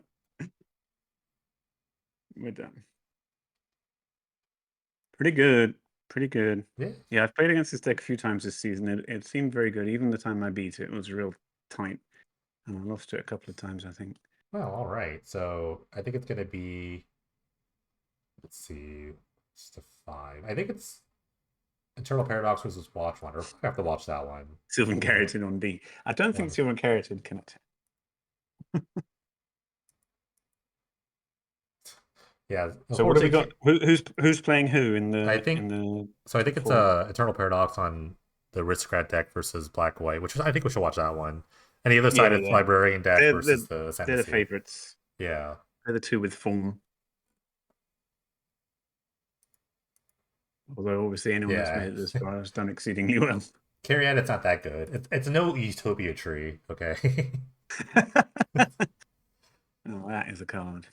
Speaker 2: We're done. Pretty good. Pretty good.
Speaker 1: Yeah.
Speaker 2: Yeah, I've played against this deck a few times this season. It seemed very good. Even the time I beat it, it was real tight. And I lost it a couple of times, I think.
Speaker 1: Well, all right. So I think it's gonna be. Let's see. Just a 5. I think it's Eternal Paradox versus Watch Wonder. I have to watch that one.
Speaker 2: Sylvan
Speaker 1: Yeah.
Speaker 2: Carroted on D. I don't think
Speaker 1: One.
Speaker 2: Sylvan Carroted can attack.
Speaker 1: Yeah.
Speaker 2: So what have we got?
Speaker 1: Unfortunately,
Speaker 2: Who's playing who in
Speaker 1: I
Speaker 2: the
Speaker 1: think so. I think it's
Speaker 2: four?
Speaker 1: Eternal Paradox on the Aristocrat deck versus Black White, which I think we should watch that one. And the other side,
Speaker 2: Yeah,
Speaker 1: it's
Speaker 2: yeah.
Speaker 1: Librarian deck
Speaker 2: They're
Speaker 1: versus
Speaker 2: they're,
Speaker 1: the
Speaker 2: they're the
Speaker 1: Ascendancy.
Speaker 2: favorites.
Speaker 1: Yeah.
Speaker 2: They're the two with form. Although obviously anyone that's
Speaker 1: Yeah.
Speaker 2: made it this far has done exceedingly well.
Speaker 1: Carrion, it's not that good. It's no Utopia tree, okay?
Speaker 2: Oh, that is a card.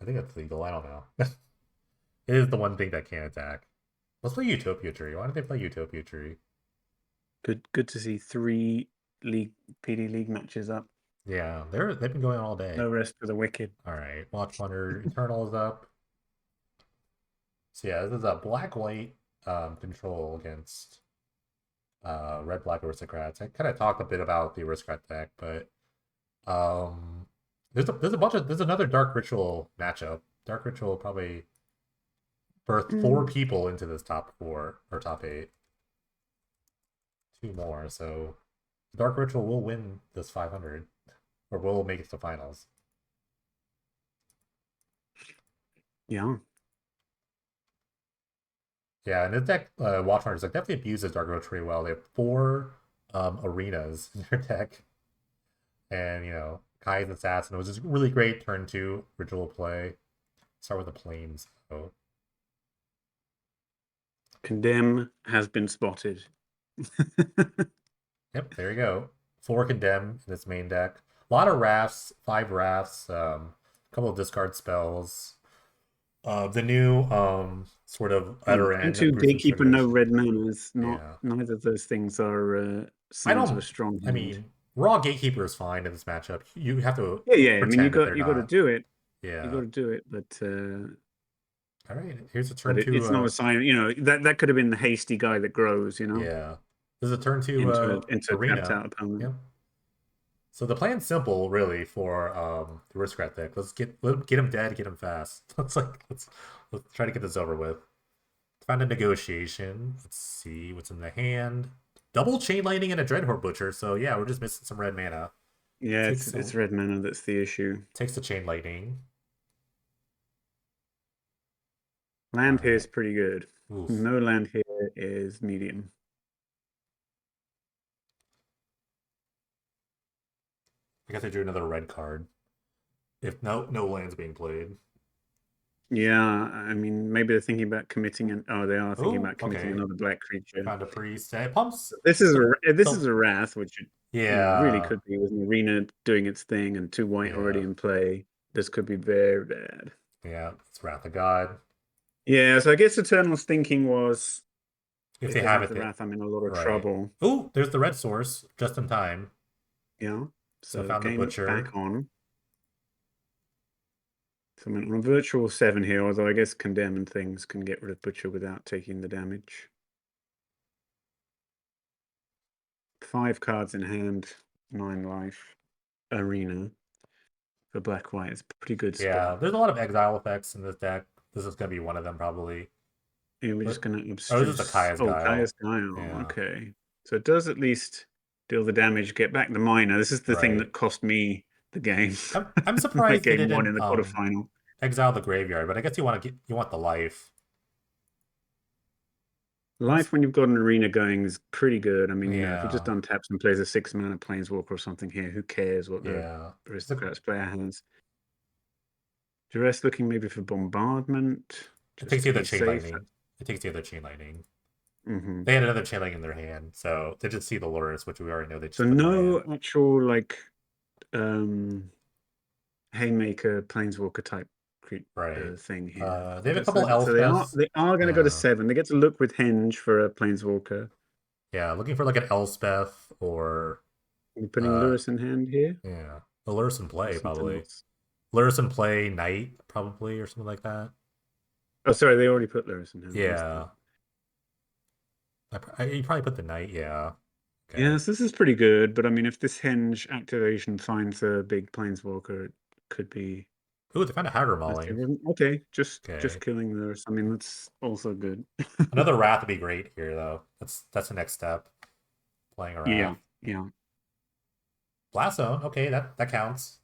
Speaker 1: I think that's legal. I don't know. It is the one thing that can't attack. Let's play Utopia tree. Why don't they play Utopia tree?
Speaker 2: Good to see 3 league PD league matches up.
Speaker 1: Yeah, they've been going all day.
Speaker 2: No rest for the wicked.
Speaker 1: All right, Watch Wonder Eternal is up. So yeah, this is a black white control against red black aristocrats. I kind of talked a bit about the aristocrat deck, but um, there's another dark ritual matchup. Dark ritual probably birthed four
Speaker 2: Mm.
Speaker 1: people into this top four or top eight. Two more, so dark ritual will win this 500 or will make it to finals.
Speaker 2: Yeah.
Speaker 1: Yeah, and this deck, Watchrunners, like definitely abuses Dark Ritual pretty well. They have four arenas in their deck, and Kai's Assassin. It was just really great turn two ritual play. Start with the planes. So,
Speaker 2: Condemn has been spotted.
Speaker 1: yep, there you go. Four Condemn in this main deck. A lot of rafts, five rafts, a couple of discard spells. The new sort of
Speaker 2: And
Speaker 1: veteran
Speaker 2: two
Speaker 1: Bruce's
Speaker 2: gatekeeper, no
Speaker 1: Tribulation.
Speaker 2: red manas. Not
Speaker 1: Yeah,
Speaker 2: neither of those things are
Speaker 1: I
Speaker 2: signs of a
Speaker 1: don't.
Speaker 2: strong
Speaker 1: I
Speaker 2: hand.
Speaker 1: mean, Raw Gatekeeper is fine in this matchup. You have to
Speaker 2: Yeah, yeah. I mean,
Speaker 1: pretend that they're
Speaker 2: you got to
Speaker 1: not.
Speaker 2: do it. You got
Speaker 1: Yeah.
Speaker 2: to do it,
Speaker 1: All right. Here's a
Speaker 2: but
Speaker 1: turn two.
Speaker 2: it's not a sign. You know that could have been the hasty guy that grows. You know,
Speaker 1: Yeah. This is a turn two
Speaker 2: into a tapped
Speaker 1: arena.
Speaker 2: out opponent.
Speaker 1: Yep. So the plan's simple, really, for the aristocrat deck. Let get him dead, get him fast. Let's try to get this over with. Find a negotiation. Let's see what's in the hand. Double chain lightning and a dreadhorde butcher. So yeah, we're just missing some red mana.
Speaker 2: Yeah,
Speaker 1: Takes
Speaker 2: it's red mana that's the issue.
Speaker 1: takes the chain lightning. All
Speaker 2: Land here
Speaker 1: right.
Speaker 2: is pretty good.
Speaker 1: Oof.
Speaker 2: No land here is medium.
Speaker 1: I guess I drew another red card. If no lands being played.
Speaker 2: Yeah, I mean, maybe they're thinking about committing an. Oh, they are thinking
Speaker 1: Oh,
Speaker 2: about committing
Speaker 1: okay.
Speaker 2: another black creature.
Speaker 1: Found a priest. And it pumps
Speaker 2: This
Speaker 1: the
Speaker 2: is a wrath, which really
Speaker 1: yeah.
Speaker 2: could be with an arena doing its thing and two white already
Speaker 1: Yeah.
Speaker 2: in play. This could be very bad.
Speaker 1: Yeah. It's Wrath of God.
Speaker 2: Yeah, so I guess Eternal's thinking was
Speaker 1: If
Speaker 2: if
Speaker 1: they
Speaker 2: they
Speaker 1: have
Speaker 2: have
Speaker 1: it,
Speaker 2: the wrath, I'm in a lot of
Speaker 1: right.
Speaker 2: trouble.
Speaker 1: Oh, there's the red source just in time.
Speaker 2: Yeah,
Speaker 1: So
Speaker 2: so
Speaker 1: found the
Speaker 2: game's back
Speaker 1: butcher.
Speaker 2: on. So I'm on a virtual 7 here, although I guess Condemn and things can get rid of Butcher without taking the damage. 5 cards in hand, 9 life. Arena for black white is a pretty good
Speaker 1: Yeah,
Speaker 2: spot.
Speaker 1: there's a lot of exile effects in this deck. This is gonna be one of them probably.
Speaker 2: Yeah, we're just
Speaker 1: But
Speaker 2: going to
Speaker 1: oh, this is the
Speaker 2: abstruse.
Speaker 1: Kaya's
Speaker 2: Oh, Kaya's
Speaker 1: Guile.
Speaker 2: Guile.
Speaker 1: Yeah.
Speaker 2: Okay. So it does at least deal the damage, get back the minor. This is the thing
Speaker 1: Right.
Speaker 2: that cost me the game.
Speaker 1: I'm
Speaker 2: Like
Speaker 1: surprised they
Speaker 2: game 1
Speaker 1: didn't
Speaker 2: in the quarterfinal.
Speaker 1: exile the graveyard, but I guess you want the life. That's
Speaker 2: Life when you've got an arena going is pretty good. I mean, you know, if he just
Speaker 1: yeah.
Speaker 2: untaps and plays a 6 mana planeswalker or something here, who cares what the
Speaker 1: Yeah.
Speaker 2: aristocrats player has? Duress looking maybe for bombardment,
Speaker 1: It
Speaker 2: just
Speaker 1: takes
Speaker 2: to
Speaker 1: the other
Speaker 2: be
Speaker 1: chain
Speaker 2: safe.
Speaker 1: lightning. It takes the other chain lightning.
Speaker 2: Hmm.
Speaker 1: They had another chain lightning in their hand, so they just see the lures, which we already know they
Speaker 2: So
Speaker 1: just put in their
Speaker 2: no
Speaker 1: hand.
Speaker 2: actual like um haymaker planeswalker type
Speaker 1: Right.
Speaker 2: thing here.
Speaker 1: They have a
Speaker 2: Okay,
Speaker 1: couple
Speaker 2: so
Speaker 1: Elspeths.
Speaker 2: they are going to go to
Speaker 1: Yeah.
Speaker 2: 7. They get to look with Henge for a planeswalker.
Speaker 1: Yeah, looking for like an Elspeth or
Speaker 2: You're putting
Speaker 1: uh
Speaker 2: Lewis in hand here.
Speaker 1: yeah. A Lurus in play,
Speaker 2: Something
Speaker 1: probably.
Speaker 2: else.
Speaker 1: Lurus in play, Knight, probably, or something like that.
Speaker 2: Oh, sorry, they already put Lewis in hand. I missed that.
Speaker 1: Yeah. You probably put the Knight, yeah. Okay.
Speaker 2: Yes, this is pretty good, but I mean, if this Henge activation finds a big planeswalker, it could be.
Speaker 1: Ooh, they found a Hatter
Speaker 2: I see.
Speaker 1: Mauling.
Speaker 2: Okay, just
Speaker 1: Okay.
Speaker 2: killing Lewis. I mean, that's also good.
Speaker 1: Another Wrath would be great here, though. That's the next step. Playing a
Speaker 2: Yeah,
Speaker 1: Wrath.
Speaker 2: yeah,
Speaker 1: Blast Zone, okay, that counts.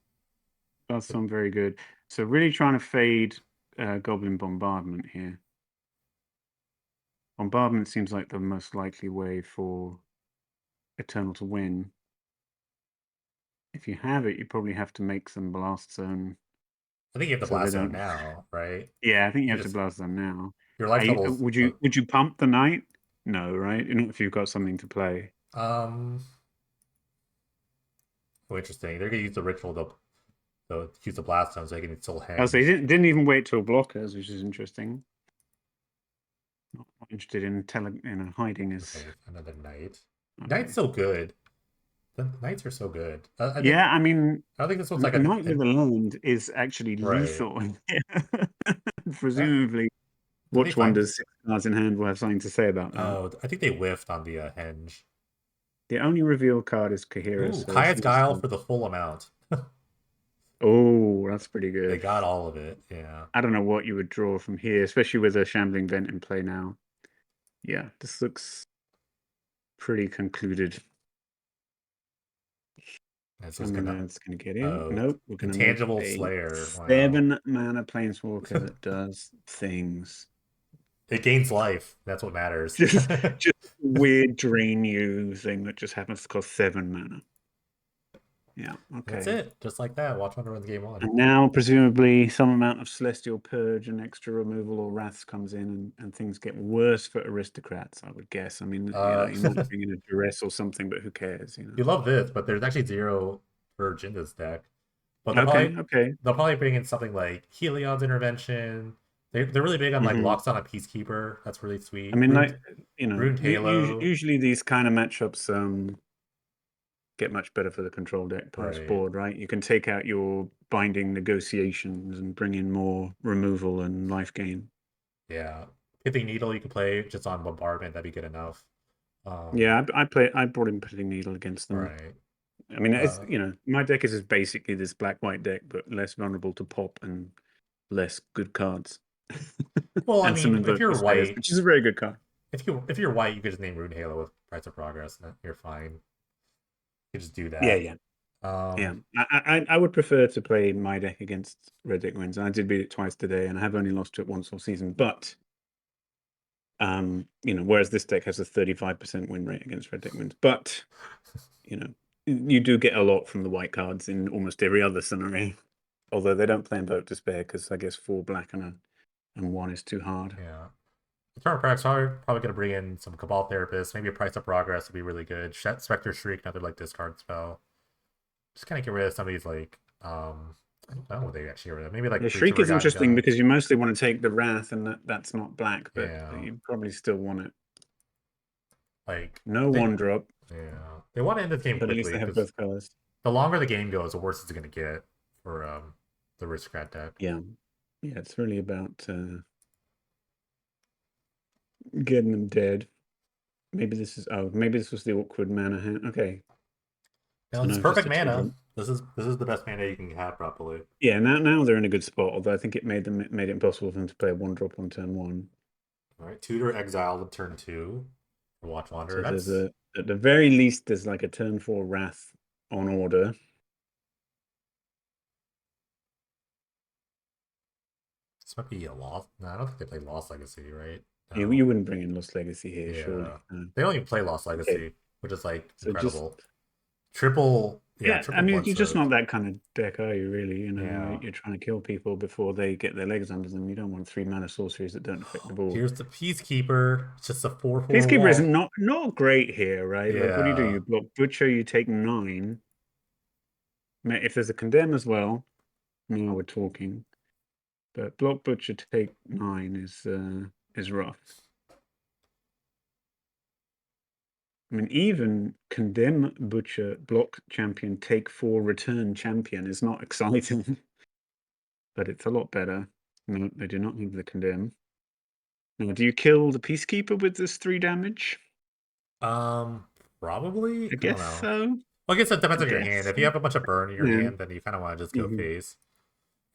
Speaker 2: that's some very good. So really trying to fade Goblin Bombardment here. Bombardment seems like the most likely way for Eternal to win. If you have it, you probably have to make some Blast Zone
Speaker 1: I think you have the
Speaker 2: so they
Speaker 1: Blast Zone
Speaker 2: don't.
Speaker 1: now, right?
Speaker 2: Yeah, I think you
Speaker 1: You
Speaker 2: have to
Speaker 1: just
Speaker 2: Blast them now.
Speaker 1: your life total is
Speaker 2: Would you pump the Knight? No, right? Not if you've got something to play.
Speaker 1: um oh, interesting. They're gonna use the ritual to use the Blast Zone so they can still
Speaker 2: Oh, so he
Speaker 1: henge.
Speaker 2: didn't even wait till blockers, which is interesting. Not interested in hiding his.
Speaker 1: Okay, another Knight.
Speaker 2: Okay.
Speaker 1: Knight's so good. The knights are so good. I think
Speaker 2: Yeah, I mean,
Speaker 1: I don't think this one's like
Speaker 2: Knight with the Land is actually
Speaker 1: right.
Speaker 2: lethal.
Speaker 1: Uh,
Speaker 2: Presumably,
Speaker 1: did they
Speaker 2: Watch
Speaker 1: find?
Speaker 2: Wonders 6 cards in hand will have something to say about that.
Speaker 1: Oh, I think they whiffed on the henge.
Speaker 2: The only reveal card is Kahira,
Speaker 1: Ooh,
Speaker 2: so
Speaker 1: Kaya's
Speaker 2: she's.
Speaker 1: Guile for the full amount.
Speaker 2: Oh, that's pretty
Speaker 1: They
Speaker 2: good.
Speaker 1: got all of it. Yeah,
Speaker 2: I don't know what you would draw from here, especially with a Shambling Vent in play now. Yeah, this looks pretty concluded.
Speaker 1: this was
Speaker 2: Shambling
Speaker 1: gonna.
Speaker 2: Vent's going to get in.
Speaker 1: Oh,
Speaker 2: Nope, we're going to make
Speaker 1: intangible
Speaker 2: a
Speaker 1: Slayer. Wow,
Speaker 2: 7-mana Planeswalker that does things.
Speaker 1: it gains life. That's what matters.
Speaker 2: Just weird drain you thing that just happens to cost 7 mana. Yeah,
Speaker 1: That's
Speaker 2: okay.
Speaker 1: it. Just like that. Watch Wonder wins game one.
Speaker 2: And now, presumably, some amount of Celestial Purge and extra removal or Wraths comes in, and things get worse for aristocrats, I would guess. I mean,
Speaker 1: Uh,
Speaker 2: you might bring in a duress or something, but who cares,
Speaker 1: you love this, but there's actually zero Purge in this deck. But
Speaker 2: Okay, okay.
Speaker 1: they'll probably bring in something like Helion's intervention. They're really big on like
Speaker 2: Hmm.
Speaker 1: locks on a peacekeeper. That's really
Speaker 2: I
Speaker 1: sweet.
Speaker 2: mean, like,
Speaker 1: Ruined Halo.
Speaker 2: usually these kind of matchups get much better for the control deck post
Speaker 1: Right.
Speaker 2: board, right? You can take out your binding negotiations and bring in more removal and life gain.
Speaker 1: Yeah. Pithing Needle you could play just on bombardment, that'd be good enough.
Speaker 2: Yeah, I brought in Putting Needle against them.
Speaker 1: Right.
Speaker 2: I mean, it's
Speaker 1: Uh
Speaker 2: my deck is just basically this black-white deck, but less vulnerable to pop and less good cards.
Speaker 1: well, I
Speaker 2: And some
Speaker 1: mean, if
Speaker 2: Invoke
Speaker 1: you're
Speaker 2: Desires,
Speaker 1: white,
Speaker 2: which is a very good card.
Speaker 1: if you're white, you could just name Ruined Halo with Price of Progress, and you're fine. You could just do
Speaker 2: Yeah,
Speaker 1: that.
Speaker 2: yeah, yeah.
Speaker 1: Um
Speaker 2: I would prefer to play my deck against Red Deck Wins. I did beat it twice today, and I have only lost to it once all season. But whereas this deck has a 35% win rate against Red Deck Wins. But you know, you do get a lot from the white cards in almost every other scenario. Although they don't play Invoke Despair because I guess 4 black and 1 is too hard.
Speaker 1: yeah. Return Prax probably gonna bring in some Cabal Therapist, maybe a Price of Progress would be really good. Spectre Shriek, another like discard spell. Just kind of get rid of some of these like I don't know what they actually get rid of. Maybe like
Speaker 2: Yeah,
Speaker 1: Creature
Speaker 2: Shriek is
Speaker 1: Forgotten
Speaker 2: interesting
Speaker 1: Gods.
Speaker 2: because you mostly want to take the Wrath, and that's not black, but
Speaker 1: Yeah.
Speaker 2: you probably still want it.
Speaker 1: Like
Speaker 2: No
Speaker 1: they
Speaker 2: 1-drop,
Speaker 1: yeah. They want to end the game
Speaker 2: but at least
Speaker 1: quickly
Speaker 2: they have
Speaker 1: because
Speaker 2: both colors.
Speaker 1: the longer the game goes, the worse it's gonna get for the Aristocrat deck.
Speaker 2: Yeah, yeah, it's really about getting them dead. Maybe this was the awkward mana hand. Okay,
Speaker 1: Now
Speaker 2: so
Speaker 1: this is
Speaker 2: no, just
Speaker 1: perfect
Speaker 2: a
Speaker 1: mana.
Speaker 2: 2-drop.
Speaker 1: This is the best mana you can have probably.
Speaker 2: Yeah, now they're in a good spot. Although I think it made it impossible for them to play a 1-drop on turn 1.
Speaker 1: Alright, Tutor Exile to turn two. Watch Wander.
Speaker 2: So there's
Speaker 1: That's
Speaker 2: at the very least there's like a turn 4 Wrath on order.
Speaker 1: this might be a lost. No, I don't think they play Lost Legacy, right?
Speaker 2: You
Speaker 1: No.
Speaker 2: wouldn't bring in Lost Legacy here,
Speaker 1: Yeah.
Speaker 2: surely. No.
Speaker 1: They only play Lost
Speaker 2: Okay,
Speaker 1: Legacy, which is like
Speaker 2: so just
Speaker 1: incredible. Triple yeah,
Speaker 2: yeah. I
Speaker 1: triple
Speaker 2: mean,
Speaker 1: blood
Speaker 2: you're just
Speaker 1: soak.
Speaker 2: not that kind of deck, are you? Really,
Speaker 1: Yeah.
Speaker 2: you're trying to kill people before they get their legs under them. You don't want 3-mana sorceries that don't affect the board.
Speaker 1: Here's the Peacekeeper. It's just a 4/4
Speaker 2: Peacekeeper is
Speaker 1: wall.
Speaker 2: not great here, right? Like, what do?
Speaker 1: Yeah.
Speaker 2: You block Butcher, you take 9. If there's a Condemn as well, now we're talking. But block Butcher, take 9 is rough. I mean, even Condemn Butcher, block champion, take 4, return champion is not exciting, but it's a lot better. No, they do not have the Condemn. Now, do you kill the Peacekeeper with this 3 damage?
Speaker 1: Um, probably.
Speaker 2: I
Speaker 1: I don't
Speaker 2: guess
Speaker 1: know.
Speaker 2: so.
Speaker 1: Well, I guess it
Speaker 2: I
Speaker 1: depends on your hand.
Speaker 2: guess
Speaker 1: If
Speaker 2: so.
Speaker 1: you have a bunch of burn in your
Speaker 2: Yeah.
Speaker 1: hand, then you kind of want to just go
Speaker 2: Hmm.
Speaker 1: face.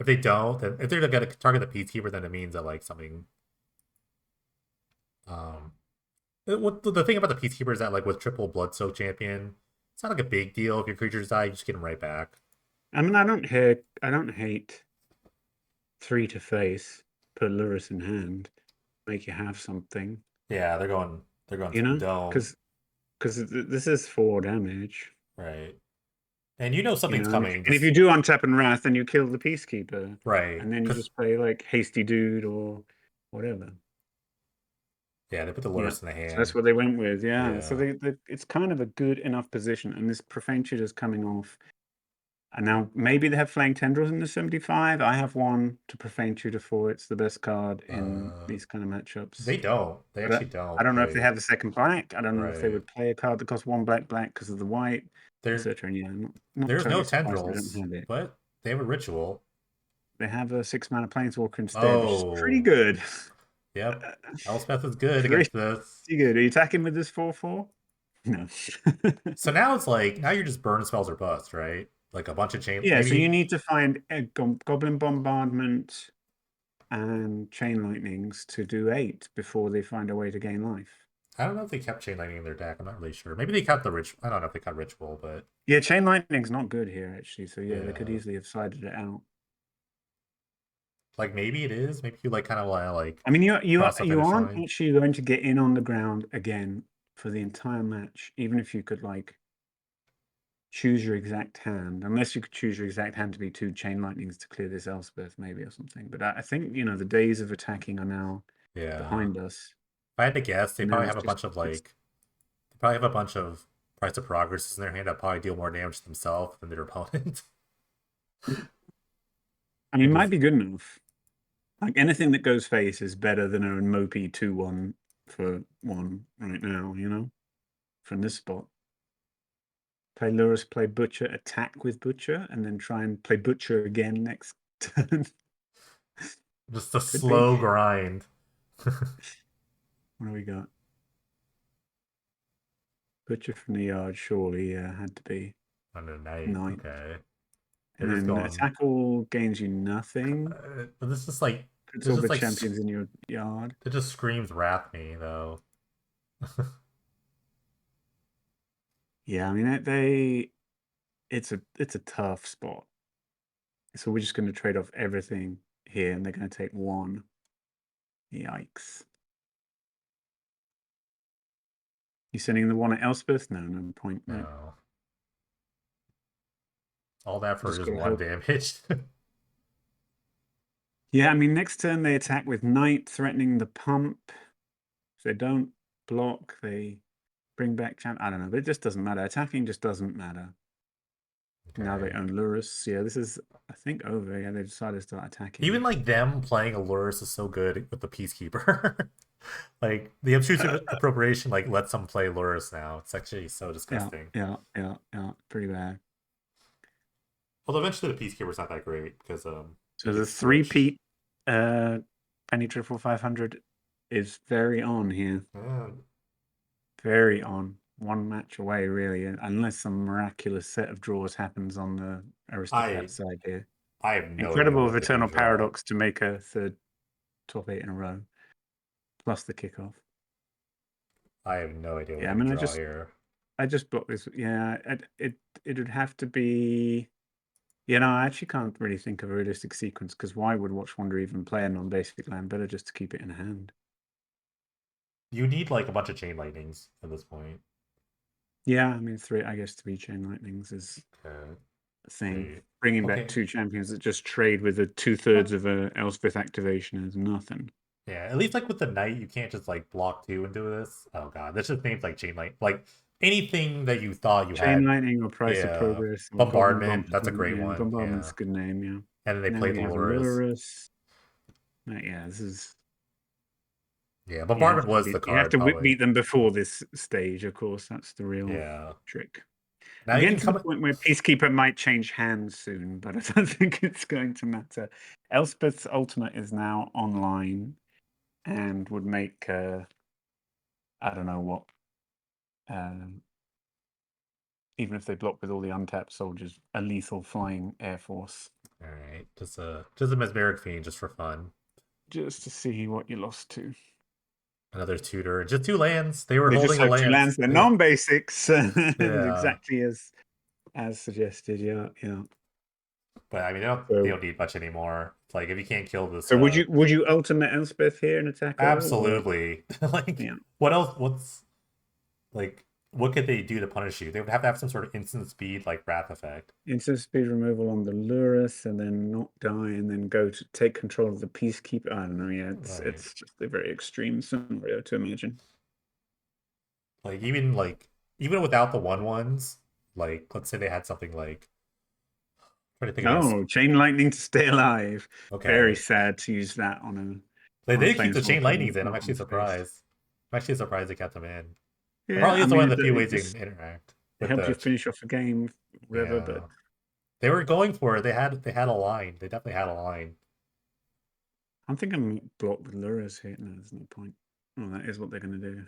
Speaker 1: If they don't, then if they're gonna target the Peacekeeper, then it means that like something. Um, what the thing about the Peacekeeper is that like with triple Blood Soak Champion, it's not like a big deal. If your creatures die, you just get them right back.
Speaker 2: I mean, I don't hate 3 to face, put Lurus in hand, make you have something,
Speaker 1: Yeah, they're going
Speaker 2: you know?
Speaker 1: dome,
Speaker 2: Because this is 4 damage.
Speaker 1: right? And you know something's
Speaker 2: And
Speaker 1: coming.
Speaker 2: if
Speaker 1: Just
Speaker 2: you do untap and wrath, then you kill the Peacekeeper,
Speaker 1: right,
Speaker 2: and then you
Speaker 1: because
Speaker 2: just play like Hasty Dude or whatever.
Speaker 1: yeah, they put the
Speaker 2: Yeah,
Speaker 1: lures in the
Speaker 2: so that's
Speaker 1: hand.
Speaker 2: what they went with. Yeah, so
Speaker 1: Yeah,
Speaker 2: it's kind of a good enough position, and this Profane Tutor's coming off And now maybe they have Flaying Tendrils in the 75. I have one to Profane Tutor 4. It's the best card in
Speaker 1: Uh,
Speaker 2: these kind of matchups.
Speaker 1: they don't. They
Speaker 2: But
Speaker 1: actually
Speaker 2: I
Speaker 1: don't
Speaker 2: don't know if they
Speaker 1: play
Speaker 2: have the second black. I don't know if they
Speaker 1: right.
Speaker 2: would play a card that costs one black because of the white,
Speaker 1: There,
Speaker 2: etc. And yeah, I'm not
Speaker 1: there's no
Speaker 2: totally surprised they don't
Speaker 1: tendrils,
Speaker 2: have it.
Speaker 1: but they have a ritual.
Speaker 2: They have a 6 mana Planeswalker instead, which is pretty
Speaker 1: Oh,
Speaker 2: good.
Speaker 1: yep. Elspeth is good
Speaker 2: Pretty
Speaker 1: against this.
Speaker 2: good. Are you attacking with this 4/4? No.
Speaker 1: So now it's like now you're just burn spells or bust, right? Like a bunch of chain.
Speaker 2: Yeah, so you
Speaker 1: Maybe
Speaker 2: need to find a Goblin Bombardment and Chain Lightnings to do 8 before they find a way to gain life.
Speaker 1: I don't know if they kept chain lightning in their deck. I'm not really sure. Maybe they cut the rich. I don't know if they cut ritual, but
Speaker 2: Yeah, Chain Lightning's not good here, actually. So yeah, they could
Speaker 1: yeah,
Speaker 2: easily have sided it out.
Speaker 1: like maybe it is. Maybe you like kind of want to like
Speaker 2: I mean,
Speaker 1: cross the
Speaker 2: you
Speaker 1: finish
Speaker 2: aren't
Speaker 1: line.
Speaker 2: actually going to get in on the ground again for the entire match, even if you could like choose your exact hand, unless you could choose your exact hand to be 2 Chain Lightnings to clear this Elspeth, maybe or something. But I think the days of attacking are now
Speaker 1: Yeah.
Speaker 2: behind us.
Speaker 1: If I had to guess, they
Speaker 2: Now
Speaker 1: probably
Speaker 2: it's
Speaker 1: have a
Speaker 2: just
Speaker 1: bunch of
Speaker 2: it's.
Speaker 1: like they probably have a bunch of price of progresses in their hand that probably deal more damage to themselves than their opponent.
Speaker 2: I mean, it might
Speaker 1: Because
Speaker 2: be good enough. Like anything that goes face is better than a mopey 2/1 for 1 right now. From this spot. Play Lurus, play Butcher, attack with Butcher, and then try and play Butcher again next turn.
Speaker 1: just a
Speaker 2: Could be.
Speaker 1: slow grind.
Speaker 2: What do we got? Butcher from the yard, surely, had to be
Speaker 1: On the night,
Speaker 2: ninth.
Speaker 1: okay. They're
Speaker 2: And
Speaker 1: just
Speaker 2: then
Speaker 1: going.
Speaker 2: attack all gains you nothing.
Speaker 1: But this is like
Speaker 2: Puts
Speaker 1: this
Speaker 2: all
Speaker 1: is
Speaker 2: the
Speaker 1: like
Speaker 2: champions in your yard.
Speaker 1: it just screams wrath me though.
Speaker 2: Yeah, I mean it's a tough spot. So we're just going to trade off everything here, and they're going to take 1. Yikes! You sending the one at Elspeth? No, no point, right?
Speaker 1: No, all that for
Speaker 2: Just
Speaker 1: just
Speaker 2: gotta
Speaker 1: one
Speaker 2: hope.
Speaker 1: damage.
Speaker 2: Yeah, I mean, next turn they attack with Knight, threatening the pump. If they don't block, they bring back champ. I don't know, but it just doesn't matter. Attacking just doesn't matter. Now they
Speaker 1: Okay.
Speaker 2: own Lurus. Yeah, this is, I think, over. Yeah, they decided to start
Speaker 1: Even
Speaker 2: attacking.
Speaker 1: like them playing Allurus is so good with the Peacekeeper. Like the obtrusive appropriation like lets them play Allurus now. It's actually so
Speaker 2: Yeah,
Speaker 1: disgusting.
Speaker 2: yeah, yeah, yeah. Pretty bad.
Speaker 1: Although eventually the Peacekeeper's not that great because
Speaker 2: So
Speaker 1: you
Speaker 2: the
Speaker 1: get switched.
Speaker 2: three-peat penny triple 500 is very on here.
Speaker 1: Yeah,
Speaker 2: Very on. One match away, really, unless some miraculous set of draws happens on the aristocrat
Speaker 1: I
Speaker 2: side here.
Speaker 1: I have no idea
Speaker 2: Incredible of
Speaker 1: what they're gonna
Speaker 2: Eternal
Speaker 1: draw.
Speaker 2: Paradox to make a third top 8 in a row, plus the kickoff.
Speaker 1: I have no idea what
Speaker 2: Yeah,
Speaker 1: they're
Speaker 2: I
Speaker 1: gonna
Speaker 2: mean,
Speaker 1: draw here.
Speaker 2: I just blocked this. Yeah, it would have to be. I actually can't really think of a realistic sequence because why would Watch Wonder even play a non-basic land? Better just to keep it in hand.
Speaker 1: You need like a bunch of chain lightnings at this point.
Speaker 2: Yeah, I mean, I guess 3 Chain Lightnings is
Speaker 1: Okay.
Speaker 2: a thing.
Speaker 1: Wait.
Speaker 2: Bringing back
Speaker 1: Okay.
Speaker 2: 2 champions that just trade with a 2/3 of a Elspeth activation is nothing.
Speaker 1: Yeah, at least like with the knight, you can't just like block two and do this. Oh god, this just names like chain light, like anything that you thought you
Speaker 2: Chain
Speaker 1: had.
Speaker 2: Lightning or Price of
Speaker 1: Yeah,
Speaker 2: Progress or Goblin
Speaker 1: bombardment. That's a
Speaker 2: Bombardment.
Speaker 1: great
Speaker 2: Yeah,
Speaker 1: one.
Speaker 2: Bombardment's
Speaker 1: Yeah,
Speaker 2: a good name. Yeah.
Speaker 1: and then they
Speaker 2: Now
Speaker 1: played
Speaker 2: we
Speaker 1: the
Speaker 2: have
Speaker 1: Lurus.
Speaker 2: Lurus. Yeah, this is.
Speaker 1: Yeah,
Speaker 2: You have
Speaker 1: bombardment
Speaker 2: to
Speaker 1: was the
Speaker 2: you have
Speaker 1: card
Speaker 2: to
Speaker 1: probably.
Speaker 2: beat them before this stage, of course. That's the real
Speaker 1: Yeah.
Speaker 2: trick.
Speaker 1: Now
Speaker 2: I'm
Speaker 1: you
Speaker 2: getting
Speaker 1: can
Speaker 2: to the
Speaker 1: come.
Speaker 2: point where Peacekeeper might change hands soon, but I don't think it's going to matter. Elspeth's Ultimate is now online and would make I don't know what, um, even if they block with all the untapped soldiers, a lethal flying air force.
Speaker 1: All right, just a mesmeric fiend just for fun.
Speaker 2: Just to see what you lost to.
Speaker 1: Another tutor, just two lands. They were
Speaker 2: They just
Speaker 1: holding a
Speaker 2: have 2
Speaker 1: land.
Speaker 2: lands. They're
Speaker 1: Yeah,
Speaker 2: non-basics.
Speaker 1: yeah.
Speaker 2: Exactly as suggested. Yeah, yeah.
Speaker 1: But I mean, they
Speaker 2: So,
Speaker 1: don't need much anymore. It's like if you can't kill this,
Speaker 2: so would you ultimate Elspeth here and attack all, or
Speaker 1: absolutely. Like
Speaker 2: yeah,
Speaker 1: what else? What's like what could they do to punish you? They would have to have some sort of instant speed like wrath effect.
Speaker 2: instant speed removal on the Lurus, and then not die, and then go to take control of the Peacekeeper. I don't know. Yeah,
Speaker 1: Right.
Speaker 2: it's just a very extreme scenario to imagine.
Speaker 1: Like even without the one ones, like let's say they had something like trying to think of any.
Speaker 2: Oh, chain lightning to stay alive. Very
Speaker 1: Okay,
Speaker 2: sad to use that
Speaker 1: they
Speaker 2: on a
Speaker 1: did keep the chain
Speaker 2: planeswalker
Speaker 1: lightnings
Speaker 2: that's
Speaker 1: in. I'm
Speaker 2: not
Speaker 1: actually
Speaker 2: on face.
Speaker 1: surprised. I'm actually surprised they kept them in. It
Speaker 2: Yeah,
Speaker 1: probably
Speaker 2: I
Speaker 1: is one
Speaker 2: mean,
Speaker 1: of the few ways
Speaker 2: it
Speaker 1: you can
Speaker 2: just
Speaker 1: interact
Speaker 2: it
Speaker 1: with
Speaker 2: helps you
Speaker 1: the.
Speaker 2: finish off a game, whatever. But
Speaker 1: Yeah, they were going for it. They had a line. They definitely had a line.
Speaker 2: I'm thinking I'm blocked with Luras here. No, there's no point. Well, that is what they're going to do.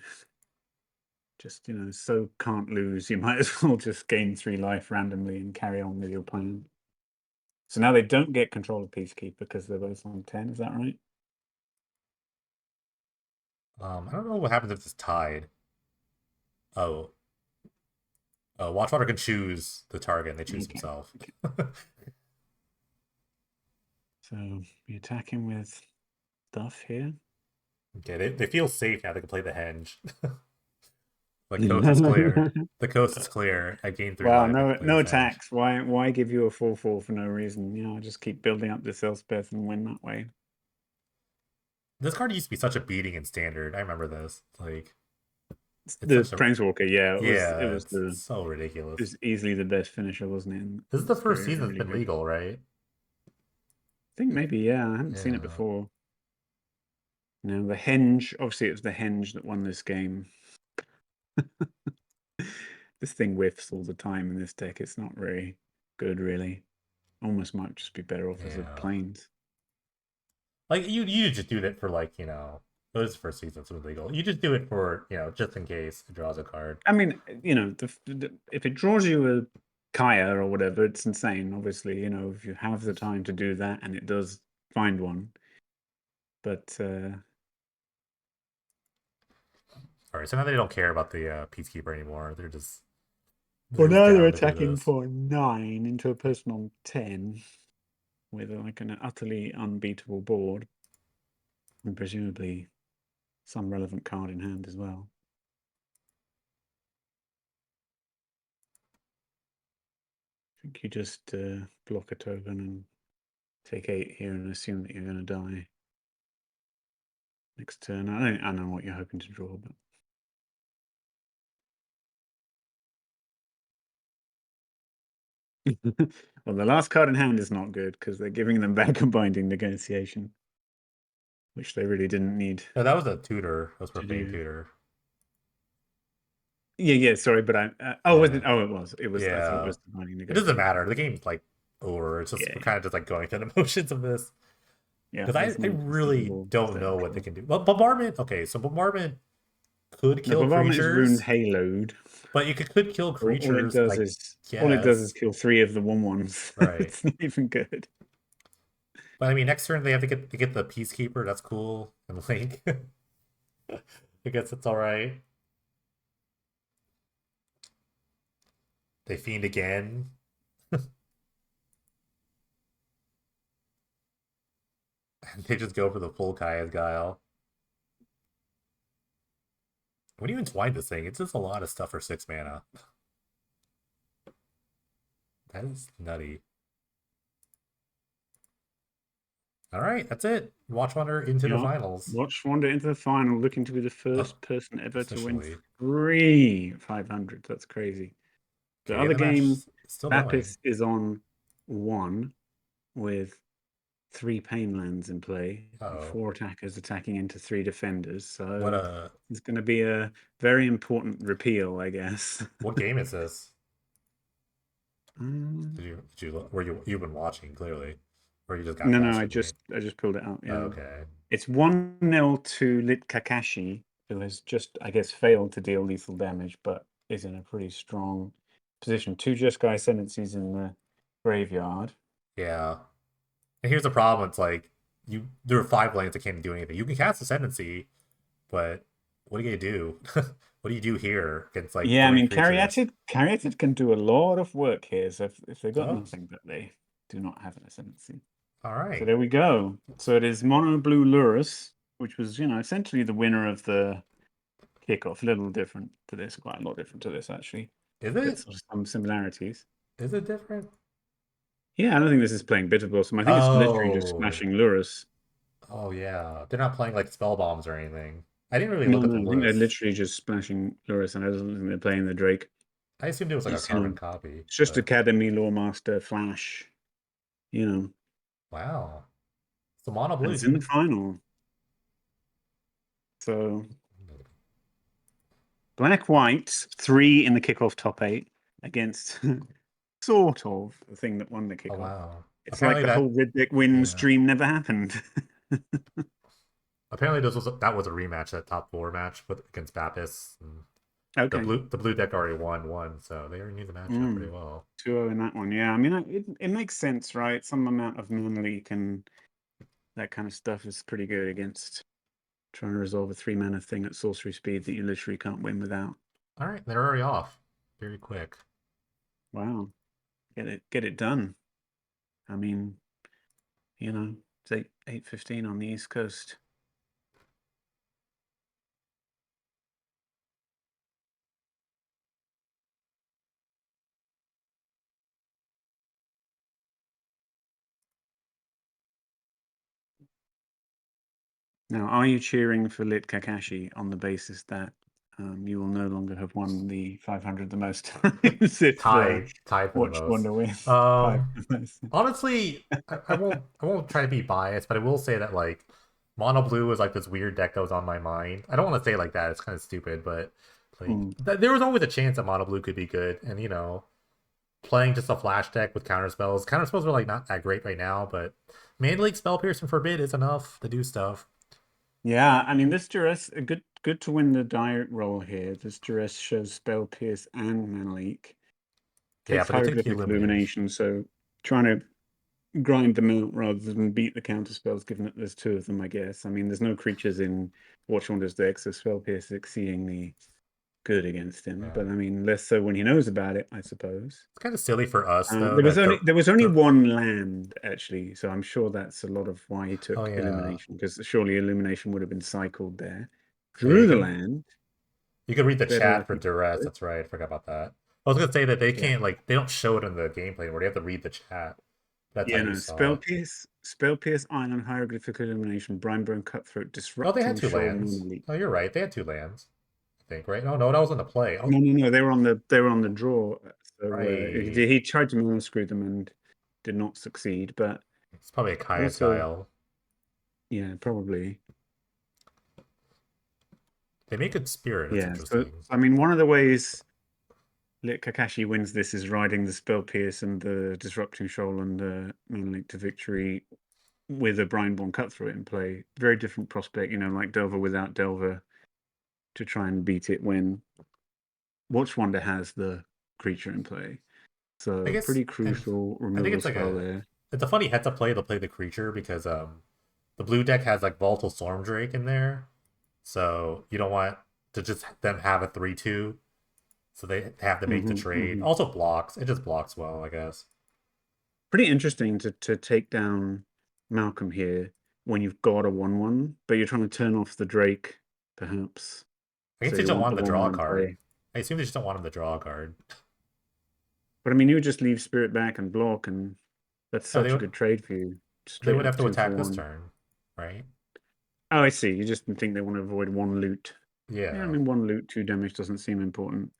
Speaker 2: Just, so can't lose. You might as well just gain 3 life randomly and carry on with your plan. So now they don't get control of Peacekeeper because they're both on 10. Is that right?
Speaker 1: I don't know what happens if it's tied. Oh, Watchwater can choose the target, and they choose
Speaker 2: Okay.
Speaker 1: himself.
Speaker 2: Okay. So be attacking with stuff here.
Speaker 1: Okay, they feel safe now. They can play the henge. Like coast is clear. The coast is clear. I gain 3
Speaker 2: Wow,
Speaker 1: life. I can play
Speaker 2: no
Speaker 1: this henge.
Speaker 2: attacks. Why give you a 4/4 for no reason? I'll just keep building up this Elspeth and win that way.
Speaker 1: This card used to be such a beating in standard. I remember this. Like it's
Speaker 2: The
Speaker 1: such a
Speaker 2: Planeswalker, yeah,
Speaker 1: yeah. It's so
Speaker 2: it
Speaker 1: ridiculous.
Speaker 2: was easily the best finisher, wasn't it? And
Speaker 1: This is the
Speaker 2: it's
Speaker 1: first
Speaker 2: very
Speaker 1: season that's
Speaker 2: really
Speaker 1: been
Speaker 2: good.
Speaker 1: legal, right?
Speaker 2: I think maybe, yeah, I haven't seen it
Speaker 1: Yeah.
Speaker 2: before. No, the Henge, obviously it was the Henge that won this game. This thing whiffs all the time in this deck. It's not very good, really. Almost might just be better off as a
Speaker 1: Yeah.
Speaker 2: planes.
Speaker 1: Like you just do that for like those first seasons was legal. You just do it for just in case it draws a card.
Speaker 2: I mean, if it draws you a Kaya or whatever, it's insane. Obviously, if you have the time to do that, and it does find one. But
Speaker 1: All right, so now they don't care about the Peacekeeper anymore.
Speaker 2: well,
Speaker 1: they're just
Speaker 2: now they're
Speaker 1: down to do
Speaker 2: attacking
Speaker 1: this.
Speaker 2: for 9 into a person on 10 with like an utterly unbeatable board, and presumably some relevant card in hand as well. I think you just block a token and take 8 here and assume that you're going to die next turn. I don't know what you're hoping to draw, but well, the last card in hand is not good because they're giving them back a binding negotiation, which they really didn't need
Speaker 1: No, that was a tutor. That was
Speaker 2: to
Speaker 1: profane
Speaker 2: do.
Speaker 1: tutor.
Speaker 2: Yeah. Sorry, but oh, was
Speaker 1: Yeah,
Speaker 2: it? Oh, it was. It was. I thought it
Speaker 1: yeah.
Speaker 2: was the binding
Speaker 1: It doesn't
Speaker 2: negotiation.
Speaker 1: matter. The game's like over. It's just we're
Speaker 2: Yeah.
Speaker 1: kind of just like going through the motions of this
Speaker 2: Yeah.
Speaker 1: because
Speaker 2: There's
Speaker 1: I
Speaker 2: no
Speaker 1: really
Speaker 2: conceivable
Speaker 1: don't
Speaker 2: set
Speaker 1: know what they
Speaker 2: control.
Speaker 1: can do. Well, bombardment. Okay, so bombardment could
Speaker 2: No,
Speaker 1: kill
Speaker 2: bombardment is ruined
Speaker 1: creatures,
Speaker 2: haloed.
Speaker 1: but you could kill
Speaker 2: All it
Speaker 1: creatures.
Speaker 2: does
Speaker 1: I
Speaker 2: is
Speaker 1: guess.
Speaker 2: kill 3 of the 1/1s.
Speaker 1: Right.
Speaker 2: It's not even good.
Speaker 1: But I mean, next turn they have to get the Peacekeeper. That's cool. And Link, I guess it's all right. They fiend again. And they just go for the full Kaya's Guile. When you entwine this thing, it's just a lot of stuff for 6 mana. That is nutty. All right, that's it. Watch Wonder into the
Speaker 2: Yeah.
Speaker 1: finals.
Speaker 2: Watch Wander into the final, looking to be the
Speaker 1: Oh,
Speaker 2: first person ever to win
Speaker 1: officially.
Speaker 2: 3 500. That's crazy. The
Speaker 1: Okay,
Speaker 2: other
Speaker 1: the match
Speaker 2: game,
Speaker 1: is still going.
Speaker 2: Lapis is on 1 with 3 Painlands in play and
Speaker 1: Oh,
Speaker 2: 4 attackers attacking into 3 defenders.
Speaker 1: what
Speaker 2: So
Speaker 1: a
Speaker 2: it's going to be a very important repeal, I guess.
Speaker 1: what game is this?
Speaker 2: Um,
Speaker 1: Were you've been watching clearly, or you just got
Speaker 2: no,
Speaker 1: flashed
Speaker 2: I
Speaker 1: to me?
Speaker 2: just pulled it out.
Speaker 1: Oh,
Speaker 2: Yeah,
Speaker 1: okay.
Speaker 2: it's 1-0 to Lit Kakashi, who has just, I guess, failed to deal lethal damage, but is in a pretty strong position. 2 Jeskai Ascendancies in the graveyard.
Speaker 1: Yeah. And here's the problem: it's like there are 5 lanes that can't do anything. You can cast Ascendancy, but what do you do? What do you do here against like
Speaker 2: Yeah, I
Speaker 1: three
Speaker 2: mean,
Speaker 1: creatures?
Speaker 2: Caryatid can do a lot of work here. So if they've got
Speaker 1: Oh,
Speaker 2: nothing, but they do not have an Ascendancy.
Speaker 1: all
Speaker 2: So
Speaker 1: right.
Speaker 2: there we go. So it is Mono Blue Lurus, which was, essentially the winner of the kickoff. A little different to this, quite a lot different to this, actually.
Speaker 1: Is
Speaker 2: But
Speaker 1: it?
Speaker 2: sort of some similarities.
Speaker 1: Is it different?
Speaker 2: Yeah, I don't think this is playing Bitter Blossom. I think it's literally just
Speaker 1: Oh,
Speaker 2: splashing Lurus.
Speaker 1: oh yeah. They're not playing like spell bombs or anything. I didn't really look at the
Speaker 2: No, I think they're
Speaker 1: list.
Speaker 2: literally just splashing Lurus, and I don't think they're playing the Drake.
Speaker 1: I assumed it was like a
Speaker 2: It's,
Speaker 1: carbon copy,
Speaker 2: it's just
Speaker 1: but
Speaker 2: Academy, Lawmaster, Flash. You know,
Speaker 1: Wow. So mono
Speaker 2: and
Speaker 1: blue,
Speaker 2: it's in the
Speaker 1: dude.
Speaker 2: final. So black white 3 in the kickoff top 8 against sort of the thing that won the
Speaker 1: Oh
Speaker 2: kickoff.
Speaker 1: wow.
Speaker 2: It's like
Speaker 1: Apparently
Speaker 2: the whole
Speaker 1: that
Speaker 2: Red Deck wins
Speaker 1: yeah.
Speaker 2: dream never happened.
Speaker 1: Apparently that was a rematch, that top four match with against Baptist. And
Speaker 2: Okay.
Speaker 1: the blue deck already won one, so they already knew the matchup pretty
Speaker 2: Mm.
Speaker 1: well.
Speaker 2: 2-0 in that one. Yeah, I mean, it makes sense, right? Some amount of mana leak and that kind of stuff is pretty good against trying to resolve a 3 mana thing at sorcery speed that you literally can't win without.
Speaker 1: All right, they're already off. Very quick.
Speaker 2: Wow. Get it done. I mean, it's 8:15 on the East Coast. Now, are you cheering for Lit Kakashi on the basis that you will no longer have won the 500 the most times if
Speaker 1: Tied for the
Speaker 2: Watch
Speaker 1: most.
Speaker 2: Wonder win five
Speaker 1: Um,
Speaker 2: the most?
Speaker 1: honestly, I won't try to be biased, but I will say that like mono blue is like this weird deck that was on my mind. I don't want to say it like that; it's kind of stupid, but like
Speaker 2: Hmm.
Speaker 1: there was always a chance that mono blue could be good, and playing just a flash deck with counter spells. Counter spells are like not that great right now, but Mana Leak, Spell Pierce, and Forbid is enough to do stuff.
Speaker 2: Yeah, I mean, this duress good to win the direct roll here. This duress shows Spell Pierce and Mana Leak.
Speaker 1: Yeah,
Speaker 2: Takes
Speaker 1: but they take the
Speaker 2: Hieroglyphic
Speaker 1: Illumination.
Speaker 2: Illumination, so trying to grind them out rather than beat the counter spells, given that there's two of them, I guess. I mean, there's no creatures in Watch Wonders deck, so Spell Pierce is exceedingly good against him.
Speaker 1: Yeah,
Speaker 2: But I mean, less so when he knows about it, I suppose.
Speaker 1: it's kind of silly for us though
Speaker 2: There was
Speaker 1: that
Speaker 2: only there was only
Speaker 1: the
Speaker 2: one land actually, so I'm sure that's a lot of why he
Speaker 1: oh
Speaker 2: took
Speaker 1: yeah,
Speaker 2: Illumination, because surely Illumination would have been cycled there.
Speaker 1: yeah
Speaker 2: Drew the land.
Speaker 1: you can read the
Speaker 2: Better
Speaker 1: chat
Speaker 2: if
Speaker 1: for
Speaker 2: he
Speaker 1: duress.
Speaker 2: could.
Speaker 1: That's right. I forgot about that. I was gonna say that they
Speaker 2: Yeah.
Speaker 1: can't like they don't show it in the gameplay where they have to read the chat. That's how
Speaker 2: Yeah,
Speaker 1: you
Speaker 2: no.
Speaker 1: saw it.
Speaker 2: Spell Pierce, Island, Hieroglyphic Illumination, Brimebone Cutthroat,
Speaker 1: Oh, they had
Speaker 2: Disrupting
Speaker 1: two
Speaker 2: Shoal,
Speaker 1: lands.
Speaker 2: Moonleap.
Speaker 1: Oh, you're right. They had two lands. I think right. No, no, that was in the play. Oh,
Speaker 2: No. They were on the draw. So
Speaker 1: right.
Speaker 2: he tried to mono screw them and did not succeed. But
Speaker 1: It's probably a Kaya
Speaker 2: also,
Speaker 1: tile.
Speaker 2: yeah, probably.
Speaker 1: They make good spirit. That's
Speaker 2: Yeah. So,
Speaker 1: interesting.
Speaker 2: I mean, one of the ways Lit Kakashi wins this is riding the Spell Pierce and the Disrupting Shoal and the Moon Link to victory with a Brineborn Cutthroat in play. Very different prospect, like Delver without Delver to try and beat it when Watch Wonder has the creature in play.
Speaker 1: I
Speaker 2: So
Speaker 1: guess,
Speaker 2: pretty
Speaker 1: and
Speaker 2: crucial
Speaker 1: I think
Speaker 2: removal spell there.
Speaker 1: it's a funny heads up play to play the creature because the blue deck has like Volatile Storm Drake in there, so you don't want to just them have a 3/2, so they have to make the trade.
Speaker 2: Hmm.
Speaker 1: Also blocks. It just blocks well, I guess.
Speaker 2: Pretty interesting to take down Malcolm here when you've got a 1/1, but you're trying to turn off the Drake, perhaps.
Speaker 1: I guess
Speaker 2: So
Speaker 1: they
Speaker 2: you
Speaker 1: just don't
Speaker 2: want
Speaker 1: want
Speaker 2: the
Speaker 1: him to
Speaker 2: 1/1
Speaker 1: draw a
Speaker 2: in
Speaker 1: card.
Speaker 2: play.
Speaker 1: I assume they just don't want him to draw a card.
Speaker 2: But I mean, you would just leave Spirit back and block, and that's
Speaker 1: No,
Speaker 2: such a good trade for you.
Speaker 1: they
Speaker 2: Straight
Speaker 1: would
Speaker 2: up
Speaker 1: have to
Speaker 2: two for
Speaker 1: attack this
Speaker 2: one.
Speaker 1: turn, right?
Speaker 2: Oh, I see. You just think they want to avoid one loot. Yeah, I
Speaker 1: Yeah.
Speaker 2: mean, one loot, 2 damage doesn't seem important.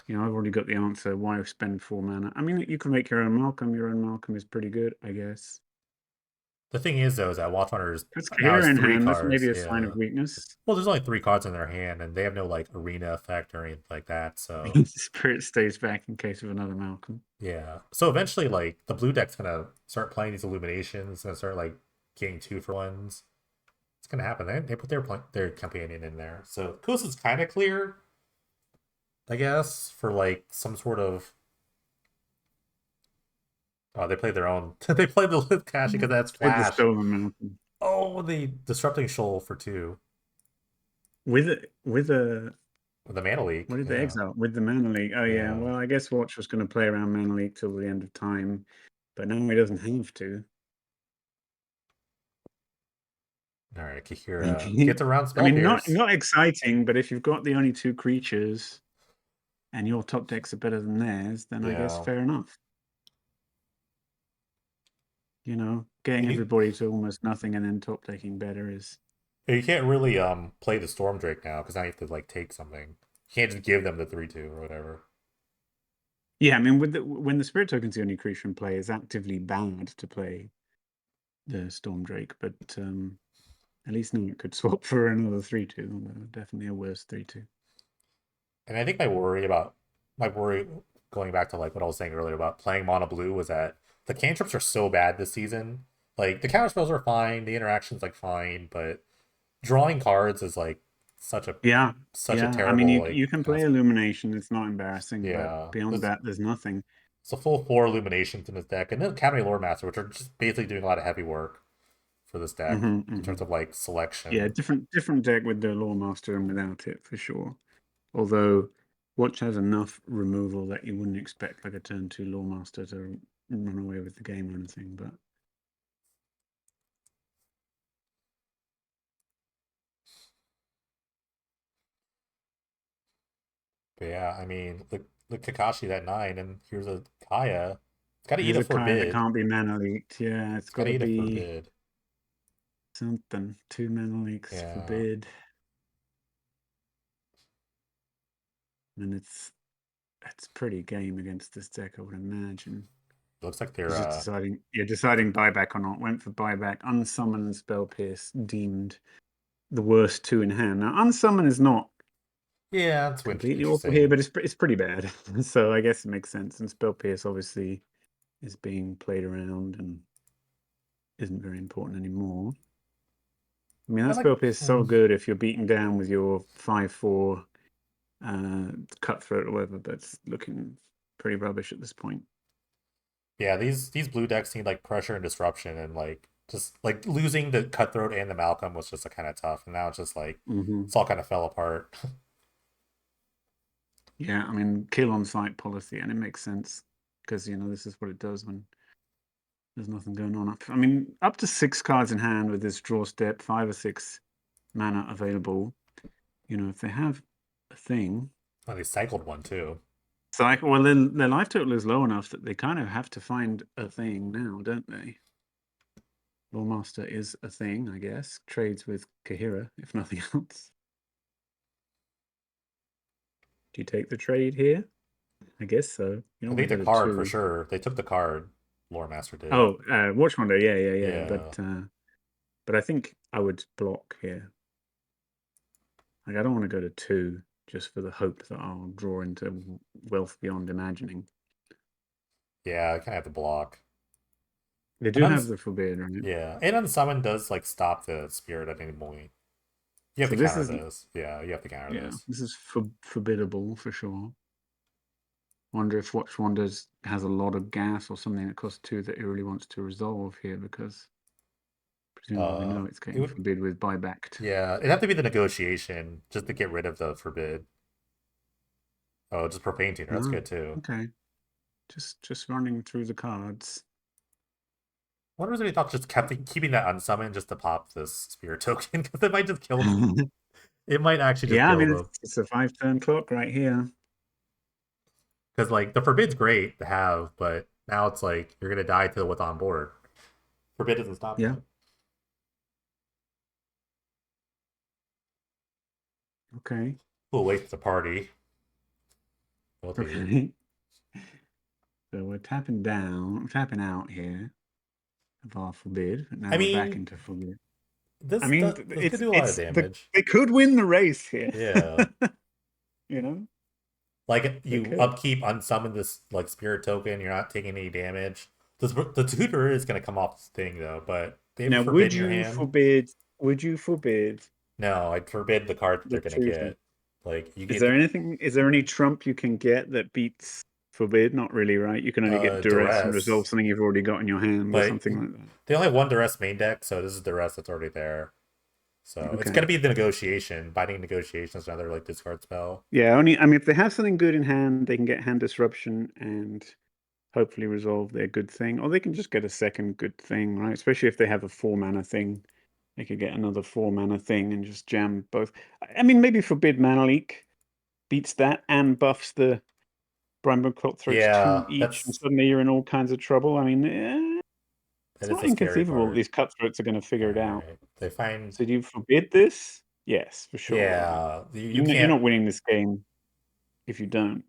Speaker 2: I've already got the answer. Why spend 4 mana? I mean, you can make your own Malcolm. Your own Malcolm is pretty good, I guess.
Speaker 1: The thing is, though, is that Watchrunners
Speaker 2: Puts
Speaker 1: now
Speaker 2: Kahira
Speaker 1: has
Speaker 2: in
Speaker 1: three
Speaker 2: hand. That's
Speaker 1: cards.
Speaker 2: maybe a sign of
Speaker 1: Yeah.
Speaker 2: weakness.
Speaker 1: Well, there's only three cards in their hand, and they have no like arena effect or anything like that. So
Speaker 2: Spirit stays back in case of another Malcolm.
Speaker 1: yeah. So eventually, like the blue deck's gonna start playing these illuminations and start like getting 2-for-1s. It's gonna happen. They put their companion in there. So coast is kind of clear, I guess, for like some sort of. Oh, they play their own. They play the live cache because that's
Speaker 2: With the
Speaker 1: flash.
Speaker 2: stolen Malcolm.
Speaker 1: Oh, the disrupting shoal for two
Speaker 2: With a
Speaker 1: with the mana
Speaker 2: what
Speaker 1: leak.
Speaker 2: did they
Speaker 1: Yeah,
Speaker 2: exile? With the Mana Leak. Oh yeah,
Speaker 1: yeah.
Speaker 2: well I guess Watch was going to play around Mana Leak till the end of time, but now he doesn't have to.
Speaker 1: All right, Kihira
Speaker 2: I
Speaker 1: gets around spell
Speaker 2: mean, not
Speaker 1: pierce.
Speaker 2: not exciting, but if you've got the only two creatures and your top decks are better than theirs, then I guess
Speaker 1: Yeah,
Speaker 2: fair enough. Getting
Speaker 1: and
Speaker 2: everybody to almost nothing and then top decking better is.
Speaker 1: you can't really play the storm drake now because now you have to like take something. You can't just give them the 3/2 or whatever.
Speaker 2: Yeah, I mean, when the spirit token's the only creature in play, it's actively bad to play the Storm Drake, but at least now it could swap for another 3/2, although definitely a worse 3/2.
Speaker 1: And I think my worry going back to like what I was saying earlier about playing mono blue was that the cantrips are so bad this season. Like the counter spells are fine, the interactions like fine, but drawing cards is like such a
Speaker 2: Yeah,
Speaker 1: such a
Speaker 2: yeah. I mean,
Speaker 1: terrible
Speaker 2: you can play
Speaker 1: aspect.
Speaker 2: Illumination. It's not embarrassing, but
Speaker 1: Yeah,
Speaker 2: beyond that, there's nothing.
Speaker 1: it's a full four illuminations in this deck, and then Academy Lore Master, which are just basically doing a lot of heavy work for this deck
Speaker 2: Hmm,
Speaker 1: in terms
Speaker 2: hmm.
Speaker 1: of like
Speaker 2: Yeah,
Speaker 1: selection.
Speaker 2: different deck with the Lore Master and without it for sure. Although Watch has enough removal that you wouldn't expect like a turn 2 Lore Master to run away with the game or anything. But
Speaker 1: But yeah, I mean, look Kakashi that 9, and here's a Kaya. It's got to eat
Speaker 2: here's
Speaker 1: a
Speaker 2: a Kaya that
Speaker 1: forbid.
Speaker 2: can't be mana leaked. Yeah, it's
Speaker 1: It's got
Speaker 2: got
Speaker 1: to
Speaker 2: to
Speaker 1: eat a
Speaker 2: be
Speaker 1: forbid.
Speaker 2: something. 2 mana leaks,
Speaker 1: Yeah,
Speaker 2: forbid, and it's pretty game against this deck, I would imagine.
Speaker 1: looks like
Speaker 2: He's
Speaker 1: they're
Speaker 2: just deciding buyback or not. Went for buyback. Unsummon Spell Pierce deemed the worst two in hand. Now, unsummon is not
Speaker 1: yeah, it's
Speaker 2: completely awful here,
Speaker 1: interesting.
Speaker 2: but it's pretty bad. So I guess it makes sense. And Spell Pierce obviously is being played around and isn't very important anymore. I mean,
Speaker 1: I
Speaker 2: that
Speaker 1: like.
Speaker 2: Spell Pierce is so good if you're beaten down with your 5/4 cutthroat or whatever, but it's looking pretty rubbish at this point.
Speaker 1: Yeah, these blue decks need like pressure and disruption, and like just like losing the cutthroat and the Malcolm was just kind of tough, and now it's just like
Speaker 2: Hmm.
Speaker 1: it's all kind of fell apart.
Speaker 2: Yeah, I mean, kill on site policy, and it makes sense because this is what it does when there's nothing going on. I mean, up to 6 cards in hand with this draw step, 5 or 6 mana available. If they have a thing,
Speaker 1: Oh, they cycled one too.
Speaker 2: it's like, well, then their life total is low enough that they kind of have to find a thing now, don't they? Lawmaster is a thing, I guess. Trades with Kahira, if nothing else. Do you take the trade here? I guess so. You don't
Speaker 1: I
Speaker 2: want
Speaker 1: think
Speaker 2: to
Speaker 1: the
Speaker 2: go to
Speaker 1: card for
Speaker 2: 2.
Speaker 1: sure. They took the card. Lore Master did.
Speaker 2: Oh, Watch Wonder, yeah, yeah, yeah.
Speaker 1: Yeah.
Speaker 2: But I think I would block here. Like, I don't want to go to 2 just for the hope that I'll draw into wealth beyond imagining.
Speaker 1: Yeah, I kind of have to block.
Speaker 2: They
Speaker 1: And
Speaker 2: do
Speaker 1: then,
Speaker 2: have the forbid, right?
Speaker 1: yeah, and unsummon does like stop the spirit at any point. You have
Speaker 2: So
Speaker 1: to
Speaker 2: this
Speaker 1: counter
Speaker 2: is,
Speaker 1: this. Yeah, you have to counter
Speaker 2: yeah,
Speaker 1: this.
Speaker 2: this is forbiddable for sure. Wonder if Watch Wonders has a lot of gas or something that costs 2 that it really wants to resolve here because presumably we know it's
Speaker 1: It
Speaker 2: getting
Speaker 1: would.
Speaker 2: forbid with buybacked.
Speaker 1: Yeah, it'd have to be the negotiation just to get rid of the forbid. Oh, just pro painting. That's
Speaker 2: No,
Speaker 1: good too.
Speaker 2: okay. Just running through the cards.
Speaker 1: I wonder if they thought just kept keeping that unsummoned just to pop this spirit token because it might just kill them. It might actually just
Speaker 2: Yeah, I
Speaker 1: kill
Speaker 2: mean
Speaker 1: them
Speaker 2: it's a 5-turn clock right here.
Speaker 1: because like the forbid's great to have, but now it's like you're gonna die to what's on board. Forbid doesn't stop
Speaker 2: Yeah.
Speaker 1: that.
Speaker 2: Okay.
Speaker 1: We'll wait the party. We'll take.
Speaker 2: Okay. So we're tapping out here of our forbid, but
Speaker 1: I
Speaker 2: now we're back
Speaker 1: mean,
Speaker 2: into forbid. I
Speaker 1: this
Speaker 2: mean,
Speaker 1: this could do a lot of damage.
Speaker 2: they could win the race here.
Speaker 1: Yeah.
Speaker 2: You know,
Speaker 1: Like
Speaker 2: they
Speaker 1: you
Speaker 2: could.
Speaker 1: upkeep unsummon this like spirit token, you're not taking any damage. The tutor is gonna come off this thing though, but they have
Speaker 2: Now,
Speaker 1: forbid in your hand.
Speaker 2: would you forbid
Speaker 1: No, I forbid the card that
Speaker 2: the
Speaker 1: they're gonna
Speaker 2: tutor?
Speaker 1: get. Like you
Speaker 2: Is
Speaker 1: get
Speaker 2: there anything? Is there any trump you can get that beats forbid? Not really, right? You can only get duress and resolve
Speaker 1: duress,
Speaker 2: something you've already got in your hand or
Speaker 1: but
Speaker 2: something like that.
Speaker 1: they only have one duress main deck, so this is duress that's already there. So it's
Speaker 2: Okay.
Speaker 1: gonna be the negotiation. Binding negotiation is another like discard spell.
Speaker 2: Yeah, I mean, if they have something good in hand, they can get hand disruption and hopefully resolve their good thing, or they can just get a second good thing, right? Especially if they have a 4 mana thing, they could get another 4 mana thing and just jam both. I mean, maybe Forbid Mana Leak beats that and buffs the Brimble Cutthroats 2
Speaker 1: Yeah,
Speaker 2: each, and suddenly you're in all kinds of trouble. I mean,
Speaker 1: that
Speaker 2: it's
Speaker 1: is
Speaker 2: not
Speaker 1: the scary
Speaker 2: inconceivable that
Speaker 1: part.
Speaker 2: these cutthroats are going to
Speaker 1: All
Speaker 2: figure it out.
Speaker 1: right, they find.
Speaker 2: So do you forbid this? Yes, for sure.
Speaker 1: Yeah, you
Speaker 2: You're
Speaker 1: can't.
Speaker 2: not winning this game if you don't.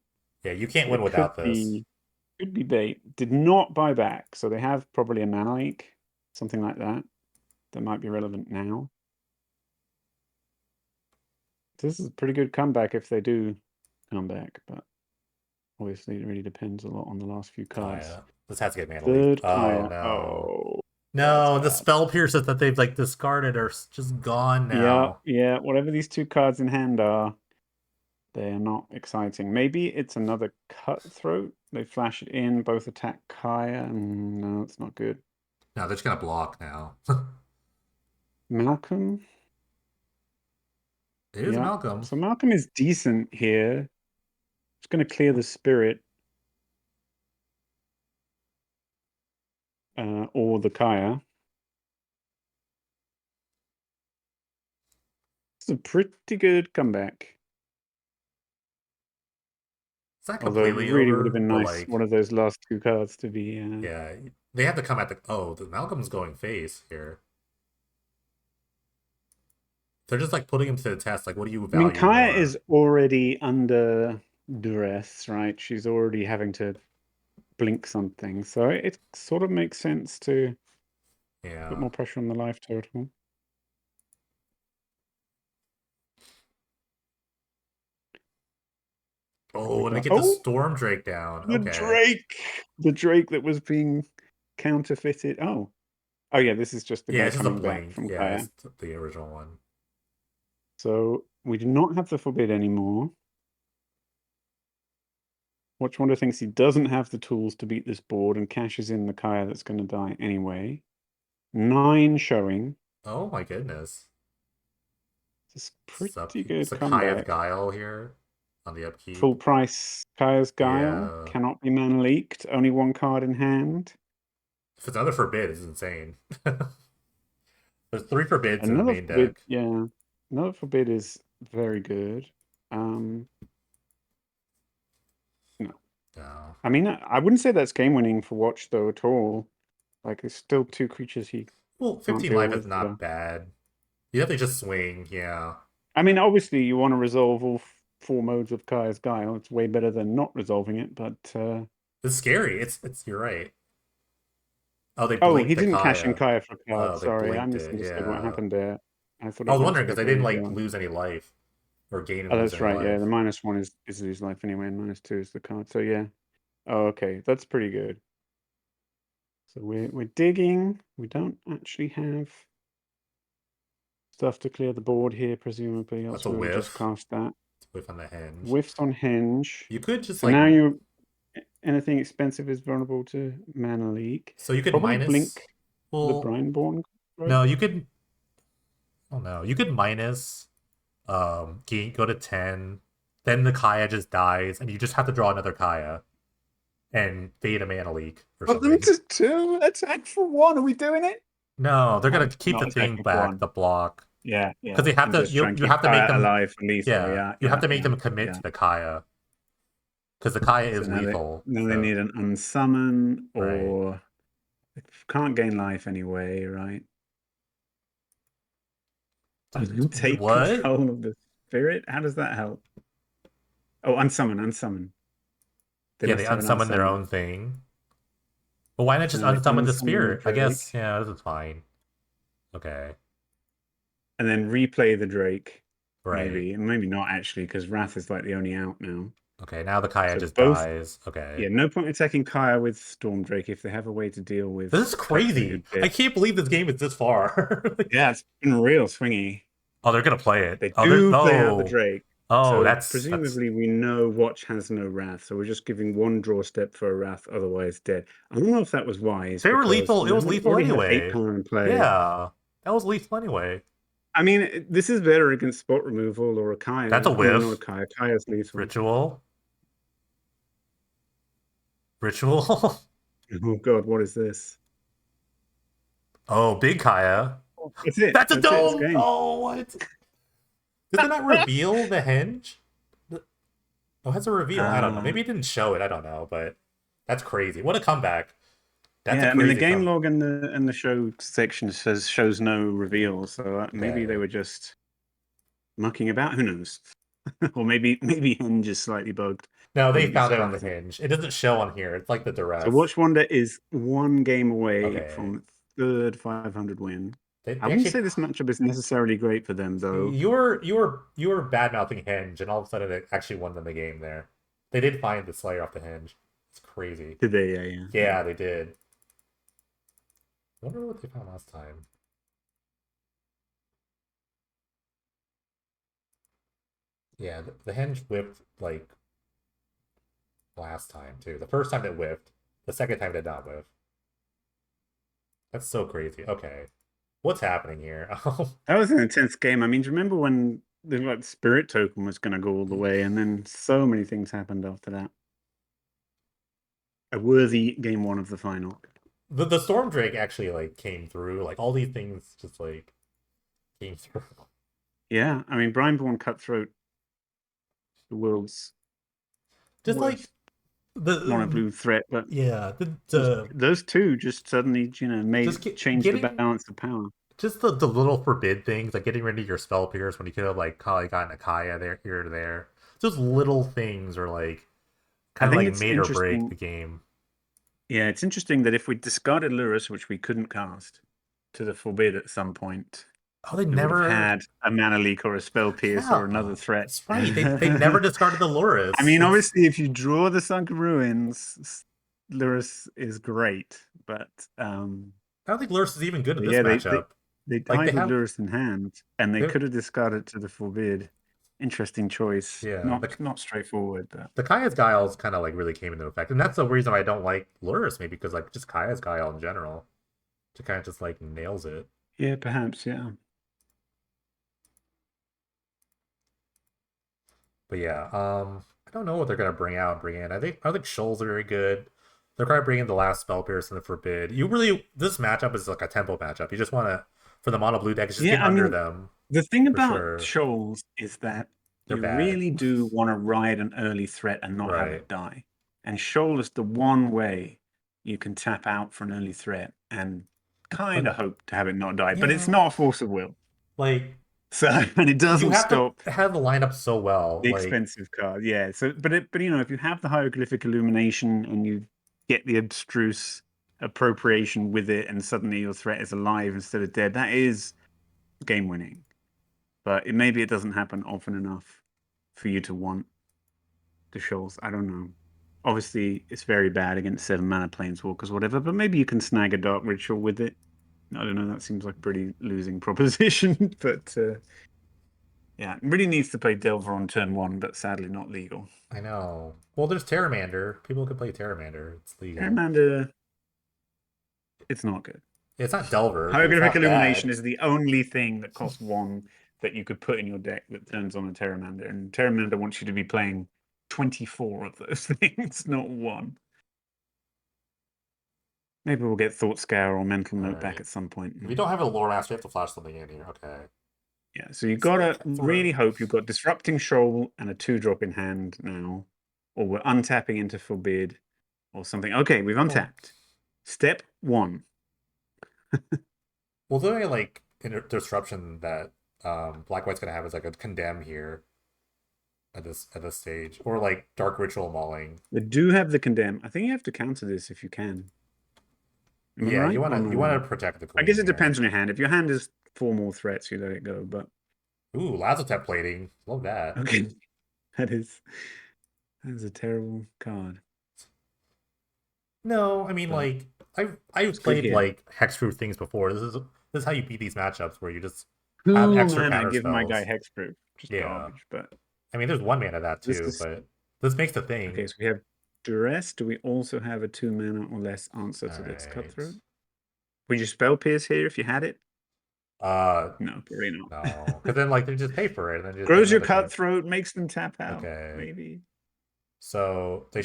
Speaker 1: Yeah, you can't
Speaker 2: So
Speaker 1: win
Speaker 2: it
Speaker 1: without this.
Speaker 2: could be bait. Did not buy back, so they have probably a mana leak, something like that. That might be relevant now. This is a pretty good comeback if they do come back, but obviously it really depends a lot on the last few cards.
Speaker 1: Kaya. This has to get mana leak.
Speaker 2: Third
Speaker 1: Oh
Speaker 2: Kaya.
Speaker 1: no.
Speaker 2: Oh, that's
Speaker 1: No, the
Speaker 2: bad.
Speaker 1: spell pierces that they've like discarded are just gone
Speaker 2: Yeah,
Speaker 1: now.
Speaker 2: yeah. Whatever these two cards in hand are, they are not exciting. Maybe it's another cutthroat. They flash it in, both attack Kaya. No, it's not good.
Speaker 1: No, they're just gonna block now.
Speaker 2: Malcolm?
Speaker 1: It is
Speaker 2: Yeah.
Speaker 1: Malcolm.
Speaker 2: So Malcolm is decent here. It's going to clear the spirit or the Kaya. It's a pretty good comeback.
Speaker 1: It's not
Speaker 2: Although it
Speaker 1: completely
Speaker 2: really would have
Speaker 1: over,
Speaker 2: been
Speaker 1: but
Speaker 2: nice
Speaker 1: like,
Speaker 2: one of those last two cards to be.
Speaker 1: yeah, they have to come at the. Oh, the Malcolm's going face here. They're just like putting him to the test. Like, what do you
Speaker 2: I mean,
Speaker 1: value
Speaker 2: Kaya
Speaker 1: more?
Speaker 2: is already under duress, right? She's already having to blink something, so it sort of makes sense to put
Speaker 1: Yeah.
Speaker 2: more pressure on the life total.
Speaker 1: Oh, and they get the
Speaker 2: Oh,
Speaker 1: Storm Drake down.
Speaker 2: the
Speaker 1: Okay.
Speaker 2: Drake, the Drake that was being counterfeited. Oh yeah, this is just the
Speaker 1: Yeah,
Speaker 2: guy
Speaker 1: it's just a
Speaker 2: coming back
Speaker 1: blink.
Speaker 2: from
Speaker 1: Yeah,
Speaker 2: Kaya.
Speaker 1: it's the original one.
Speaker 2: So we do not have the forbid anymore. Watchwonder thinks he doesn't have the tools to beat this board and cashes in the Kaya that's going to die anyway. 9 showing.
Speaker 1: Oh my goodness.
Speaker 2: It's a pretty good
Speaker 1: Sakaya's
Speaker 2: comeback.
Speaker 1: Guile here on the
Speaker 2: Full
Speaker 1: upkeep.
Speaker 2: price Kaya's Guile.
Speaker 1: Yeah.
Speaker 2: Cannot be mana leaked. Only one card in hand.
Speaker 1: If it's another forbid, it's insane. There's 3 forbids in the
Speaker 2: Another
Speaker 1: main
Speaker 2: forbid,
Speaker 1: deck.
Speaker 2: yeah. Another forbid is very good. Um, no.
Speaker 1: No.
Speaker 2: I mean, I wouldn't say that's game winning for Watch though at all. Like, there's still 2 creatures he
Speaker 1: Well,
Speaker 2: can't
Speaker 1: 15
Speaker 2: deal
Speaker 1: life is
Speaker 2: with that
Speaker 1: not
Speaker 2: are.
Speaker 1: bad. You definitely just swing, yeah.
Speaker 2: I mean, obviously, you want to resolve all 4 modes of Kaya's Guile. It's way better than not resolving it, but
Speaker 1: It's scary. It's you're right. Oh, they
Speaker 2: oh, he
Speaker 1: blinked the
Speaker 2: didn't cash in
Speaker 1: Kaya.
Speaker 2: Kaya for
Speaker 1: Oh,
Speaker 2: cards.
Speaker 1: they
Speaker 2: Sorry, I
Speaker 1: blinked it.
Speaker 2: misunderstood what
Speaker 1: Yeah.
Speaker 2: happened there. I thought
Speaker 1: I
Speaker 2: it
Speaker 1: was
Speaker 2: meant
Speaker 1: wondering because they didn't
Speaker 2: straight-away
Speaker 1: like
Speaker 2: go.
Speaker 1: lose any life or gain and
Speaker 2: Oh,
Speaker 1: lose
Speaker 2: that's
Speaker 1: any
Speaker 2: right. Yeah, the
Speaker 1: life.
Speaker 2: -1 is lose life anyway, and -2 is the card. So yeah. Oh, okay, that's pretty good. So we're digging. We don't actually have stuff to clear the board here, presumably,
Speaker 1: That's
Speaker 2: else
Speaker 1: a
Speaker 2: we would have just
Speaker 1: whiff.
Speaker 2: cast that.
Speaker 1: It's a whiff on the hinge.
Speaker 2: Whiffs on hinge.
Speaker 1: You could just
Speaker 2: So
Speaker 1: like
Speaker 2: now you anything expensive is vulnerable to mana leak.
Speaker 1: so you could
Speaker 2: Probably blink
Speaker 1: minus.
Speaker 2: the
Speaker 1: Well,
Speaker 2: Brineborn
Speaker 1: no,
Speaker 2: Drake.
Speaker 1: you could. Oh no, you could minus. Go to 10. Then the Kaya just dies, and you just have to draw another Kaya and fade a mana leak or
Speaker 2: Put them
Speaker 1: something.
Speaker 2: to 2. Attack for 1. Are we doing it?
Speaker 1: No, they're gonna
Speaker 2: No,
Speaker 1: keep
Speaker 2: not
Speaker 1: the thing
Speaker 2: attacking for
Speaker 1: back,
Speaker 2: 1.
Speaker 1: the block,
Speaker 2: Yeah,
Speaker 1: because
Speaker 2: yeah.
Speaker 1: they have
Speaker 2: And
Speaker 1: to.
Speaker 2: just try and
Speaker 1: You
Speaker 2: keep
Speaker 1: have to make
Speaker 2: Kaya
Speaker 1: them.
Speaker 2: alive for lethal.
Speaker 1: Yeah,
Speaker 2: Yeah,
Speaker 1: you have
Speaker 2: yeah,
Speaker 1: to make
Speaker 2: yeah,
Speaker 1: them commit
Speaker 2: yeah.
Speaker 1: to the Kaya because the Kaya
Speaker 2: So
Speaker 1: is
Speaker 2: now
Speaker 1: lethal.
Speaker 2: they
Speaker 1: So
Speaker 2: need an unsummon
Speaker 1: right.
Speaker 2: or they can't gain life anyway, right? Take
Speaker 1: What?
Speaker 2: control of the spirit? How does that help? Oh, unsummon, unsummon. They
Speaker 1: Yeah, they
Speaker 2: must have an
Speaker 1: unsummon their
Speaker 2: unsummon.
Speaker 1: own thing. But why not
Speaker 2: So
Speaker 1: just
Speaker 2: now they
Speaker 1: unsummon the
Speaker 2: unsummon the
Speaker 1: spirit? I guess
Speaker 2: Drake
Speaker 1: yeah, this is fine. Okay,
Speaker 2: and then replay the Drake.
Speaker 1: right.
Speaker 2: Maybe, and maybe not actually, because Wrath is like the only out now.
Speaker 1: Okay, now the Kaya
Speaker 2: So
Speaker 1: just
Speaker 2: both,
Speaker 1: dies. Okay.
Speaker 2: yeah, no point attacking Kaya with Storm Drake if they have a way to deal
Speaker 1: This
Speaker 2: with
Speaker 1: is
Speaker 2: type-rated
Speaker 1: crazy. I
Speaker 2: bits.
Speaker 1: can't believe this game is this far.
Speaker 2: Yeah, it's been real swingy.
Speaker 1: Oh, they're gonna play it.
Speaker 2: They
Speaker 1: Oh, they're
Speaker 2: do play out the
Speaker 1: oh
Speaker 2: Drake.
Speaker 1: oh
Speaker 2: So
Speaker 1: that's
Speaker 2: presumably we know Watch has no Wrath, so we're just giving one draw step for a Wrath, otherwise dead. I don't know if that was wise
Speaker 1: they were
Speaker 2: because
Speaker 1: lethal. It
Speaker 2: you
Speaker 1: was lethal
Speaker 2: already have 8
Speaker 1: anyway.
Speaker 2: power in play.
Speaker 1: Yeah, that was lethal anyway.
Speaker 2: I mean, this is better against spot removal or a
Speaker 1: That's a
Speaker 2: Kaya. Oh no, not a
Speaker 1: whiff.
Speaker 2: Kaya. Kaya's lethal.
Speaker 1: Ritual. Ritual.
Speaker 2: Oh god, what is this?
Speaker 1: Oh, big Kaya.
Speaker 2: That's it.
Speaker 1: That's a
Speaker 2: That's it. It's
Speaker 1: dome.
Speaker 2: game.
Speaker 1: Oh, what? Did they not reveal the hinge? Oh, it has a reveal. I don't know.
Speaker 2: Uh,
Speaker 1: Maybe it didn't show it. I don't know, but that's crazy. What a comeback. That's a
Speaker 2: yeah, I mean the
Speaker 1: crazy
Speaker 2: game
Speaker 1: come.
Speaker 2: log and the show section shows no reveal, so maybe they
Speaker 1: Okay.
Speaker 2: were just mucking about. Who knows? Or maybe Hinge is slightly bugged.
Speaker 1: No,
Speaker 2: Wouldn't
Speaker 1: they
Speaker 2: be
Speaker 1: found it on the
Speaker 2: surprising.
Speaker 1: hinge. It doesn't show on here. It's like the
Speaker 2: So
Speaker 1: duress.
Speaker 2: Watch Wonder is one game away
Speaker 1: Okay.
Speaker 2: from third 500 win. I
Speaker 1: They
Speaker 2: wouldn't
Speaker 1: actually
Speaker 2: say this matchup is necessarily great for them, though.
Speaker 1: you were bad mouthing hinge, and all of a sudden it actually won them the game there. They did find the Slayer off the hinge. It's crazy.
Speaker 2: Today, yeah, yeah, yeah.
Speaker 1: Yeah, they did. I wonder what they found last time. Yeah, the hinge whipped like last time too. The first time it whipped. The second time it did not whiff. That's so crazy. Okay. What's happening here?
Speaker 2: That was an intense game. I mean, do you remember when the spirit token was going to go all the way, and then so many things happened after that? A worthy game one of the final.
Speaker 1: The Storm Drake actually like came through. Like all these things just like came through.
Speaker 2: Yeah, I mean, Brineborn Cutthroat, the world's
Speaker 1: Just like
Speaker 2: worst mono
Speaker 1: the
Speaker 2: blue threat, but
Speaker 1: yeah
Speaker 2: just
Speaker 1: the
Speaker 2: those two just suddenly,
Speaker 1: just
Speaker 2: made changed the
Speaker 1: getting
Speaker 2: balance of power.
Speaker 1: just the little forbid things like getting rid of your spell pierce when you could have like probably gotten a Kaya there here or there. Those little things are like
Speaker 2: I
Speaker 1: kind of
Speaker 2: think
Speaker 1: like
Speaker 2: it's
Speaker 1: made or break
Speaker 2: interesting.
Speaker 1: the game.
Speaker 2: Yeah, it's interesting that if we discarded Lurus, which we couldn't cast, to the forbid at some point,
Speaker 1: Oh, they
Speaker 2: we would have
Speaker 1: never.
Speaker 2: had a mana leak or a spell pierce or
Speaker 1: Yeah,
Speaker 2: another threat.
Speaker 1: that's right. They never discarded the
Speaker 2: I
Speaker 1: Loris.
Speaker 2: mean,
Speaker 1: It's
Speaker 2: obviously, if you draw the Sunken Ruins, Lurus is great, but
Speaker 1: I don't think Loris is even good at this
Speaker 2: yeah,
Speaker 1: matchup.
Speaker 2: they
Speaker 1: Like they
Speaker 2: died with
Speaker 1: have,
Speaker 2: Lurus in hand, and they
Speaker 1: they
Speaker 2: could have discarded to the forbid. Interesting choice.
Speaker 1: yeah.
Speaker 2: Not straightforward, but
Speaker 1: The Kaya's Guiles kind of like really came into effect, and that's the reason I don't like Loris maybe because like just Kaya's Guile in general, to kind of just like nails it.
Speaker 2: yeah, perhaps, yeah.
Speaker 1: But yeah, I don't know what they're gonna bring in. I think Shoals are very good. They're probably bringing the last spell pierce and the forbid. You really this matchup is like a tempo matchup. You just want to for the mono blue deck, just get
Speaker 2: Yeah, I
Speaker 1: under
Speaker 2: mean,
Speaker 1: them
Speaker 2: the thing
Speaker 1: for
Speaker 2: about
Speaker 1: sure.
Speaker 2: shoals is that
Speaker 1: They're
Speaker 2: you
Speaker 1: bad,
Speaker 2: really do want to ride an early threat and not have
Speaker 1: right?
Speaker 2: it die. And shoal is the one way you can tap out for an early threat and kind
Speaker 1: But
Speaker 2: of hope to have it not die. But it's
Speaker 1: yeah,
Speaker 2: not a force of will.
Speaker 1: like
Speaker 2: So, and it
Speaker 1: you
Speaker 2: doesn't
Speaker 1: have to
Speaker 2: stop
Speaker 1: have the lineup so well.
Speaker 2: the
Speaker 1: Like
Speaker 2: expensive card. Yeah. So, but if you have the hieroglyphic illumination and you get the abstruse appropriation with it, and suddenly your threat is alive instead of dead, that is game winning. But maybe it doesn't happen often enough for you to want the shoals. I don't know. Obviously, it's very bad against 7 mana planeswalkers, whatever. But maybe you can snag a dark ritual with it. I don't know. That seems like a pretty losing proposition. But yeah, it really needs to play Delver on turn one, but sadly not legal.
Speaker 1: I know. Well, there's Terramander. People can play Terramander. It's legal.
Speaker 2: Charmander, it's not good.
Speaker 1: It's not Delver, but it's
Speaker 2: Hieroglyphic
Speaker 1: not
Speaker 2: Illumination
Speaker 1: bad.
Speaker 2: is the only thing that costs one that you could put in your deck that turns on a Pteramander. And Pteramander wants you to be playing 24 of those things, not one. Maybe we'll get Thought Scour or Mental
Speaker 1: All
Speaker 2: Note back
Speaker 1: right.
Speaker 2: at some point.
Speaker 1: If you don't have a lore master, you have to flash something in here. Okay.
Speaker 2: Yeah, so you
Speaker 1: Spirit
Speaker 2: gotta
Speaker 1: Cutthroat.
Speaker 2: really hope you've got Disrupting Shoal and a 2-drop in hand now, or we're untapping into Forbid or something. Okay, we've
Speaker 1: Well,
Speaker 2: untapped. Step one.
Speaker 1: well, the only like disruption that Black White's gonna have is like a condemn here at this stage, or like Dark Ritual Mauling.
Speaker 2: They do have the Condemn. I think you have to counter this if you can. Am I
Speaker 1: Yeah,
Speaker 2: right or
Speaker 1: you
Speaker 2: not?
Speaker 1: wanna protect the
Speaker 2: I guess
Speaker 1: queen
Speaker 2: it
Speaker 1: here.
Speaker 2: depends on your hand. If your hand is 4 more threats, you let it go. But
Speaker 1: Ooh, Lazotep plating. Love that.
Speaker 2: okay, that is a terrible card.
Speaker 1: No, I mean
Speaker 2: But
Speaker 1: like I've
Speaker 2: it's good
Speaker 1: played
Speaker 2: here.
Speaker 1: like hexproof things before. This is how you beat these matchups where you just have
Speaker 2: 2
Speaker 1: extra
Speaker 2: mana,
Speaker 1: counter
Speaker 2: give my guy
Speaker 1: spells.
Speaker 2: hexproof. Just
Speaker 1: Yeah.
Speaker 2: garbage. But
Speaker 1: I mean there's one mana that
Speaker 2: this
Speaker 1: too,
Speaker 2: is
Speaker 1: but this makes the
Speaker 2: okay.
Speaker 1: thing.
Speaker 2: So we have duress. Do we also have a 2 mana or less answer to this
Speaker 1: Alright.
Speaker 2: cutthroat? Would you spell pierce here if you had it?
Speaker 1: Uh
Speaker 2: No, probably not.
Speaker 1: no. Because then like they just pay for it and then just get
Speaker 2: Grows your
Speaker 1: another threat.
Speaker 2: cutthroat, makes them tap out.
Speaker 1: Okay.
Speaker 2: Maybe.
Speaker 1: So they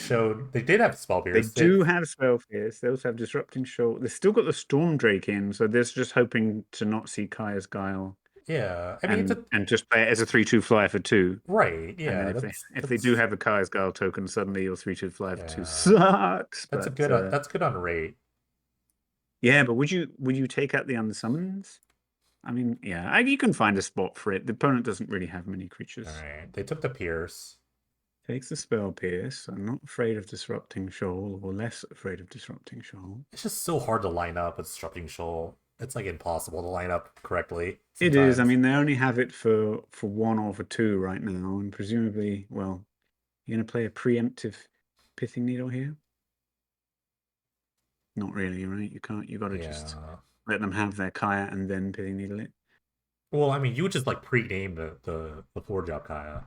Speaker 1: did have spell
Speaker 2: They
Speaker 1: pierce.
Speaker 2: do have spell pierce. They also have disrupting shoal. They've still got the storm drake in, so they're just hoping to not see Kaya's guile
Speaker 1: Yeah. I mean it's a
Speaker 2: and just play it as a 3/2 flyer for 2.
Speaker 1: right,
Speaker 2: And then
Speaker 1: yeah,
Speaker 2: if they do have a Kaya's guile token, suddenly your 3/2 flyer for 2
Speaker 1: yeah.
Speaker 2: sucks.
Speaker 1: That's a
Speaker 2: But
Speaker 1: good that's good on rate.
Speaker 2: yeah, but would you take out the unsummons? I mean, yeah, you can find a spot for it. The opponent doesn't really have many
Speaker 1: All
Speaker 2: creatures.
Speaker 1: right, they took the Pierce.
Speaker 2: Takes the spell pierce. I'm not afraid of disrupting shoal, or less afraid of disrupting shoal.
Speaker 1: It's just so hard to line up with Disrupting Shoal. It's like impossible to line up correctly
Speaker 2: It is. I
Speaker 1: sometimes.
Speaker 2: mean, they only have it for one or for two right now, and presumably, well, you're going to play a preemptive pithing needle here. Not really, right? You can't. You got to just
Speaker 1: Yeah.
Speaker 2: let them have their Kaya and then pithing needle it.
Speaker 1: Well, I mean, you would just like pre-name the four drop Kaya.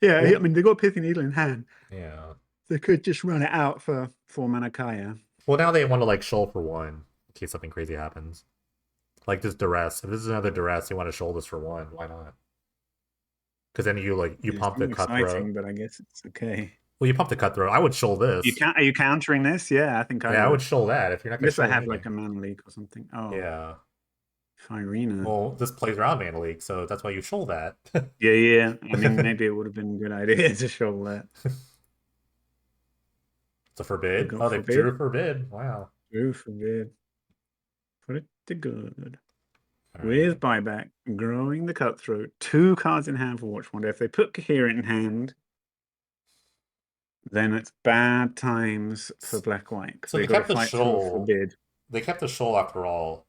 Speaker 2: Yeah, I
Speaker 1: Well,
Speaker 2: mean, they got pithing needle in hand.
Speaker 1: yeah.
Speaker 2: They could just run it out for 4 mana Kaya.
Speaker 1: Well, now they want to like shoal for one in case something crazy happens. Like this duress. If this is another duress, you want to shoal this for one. Why not? Because then you
Speaker 2: It's
Speaker 1: pump the
Speaker 2: not
Speaker 1: cutthroat.
Speaker 2: exciting, but I guess it's okay.
Speaker 1: Well, you pump the cutthroat. I would shoal
Speaker 2: You
Speaker 1: this.
Speaker 2: can't. Are you countering this? Yeah, I think I
Speaker 1: Yeah, I would
Speaker 2: would.
Speaker 1: shoal that if you're not gonna
Speaker 2: Unless I
Speaker 1: shoal
Speaker 2: have like a
Speaker 1: anything.
Speaker 2: mana leak or something. Oh,
Speaker 1: Yeah.
Speaker 2: Firina.
Speaker 1: Well, this plays around Mana League, so that's why you shoal that.
Speaker 2: Yeah, yeah. I mean, maybe it would have been a good idea to show that.
Speaker 1: It's a
Speaker 2: They
Speaker 1: forbid.
Speaker 2: got
Speaker 1: Oh, they
Speaker 2: forbid.
Speaker 1: drew forbid. Wow.
Speaker 2: Drew forbid. Put it to good.
Speaker 1: All right.
Speaker 2: With buyback, growing the cutthroat, 2 cards in hand for Watch Wonder. If they put Coherent in hand, then it's bad times for Black White because
Speaker 1: So
Speaker 2: they
Speaker 1: they
Speaker 2: got to
Speaker 1: kept the
Speaker 2: fight through
Speaker 1: shoal.
Speaker 2: forbid.
Speaker 1: They kept the shoal after all.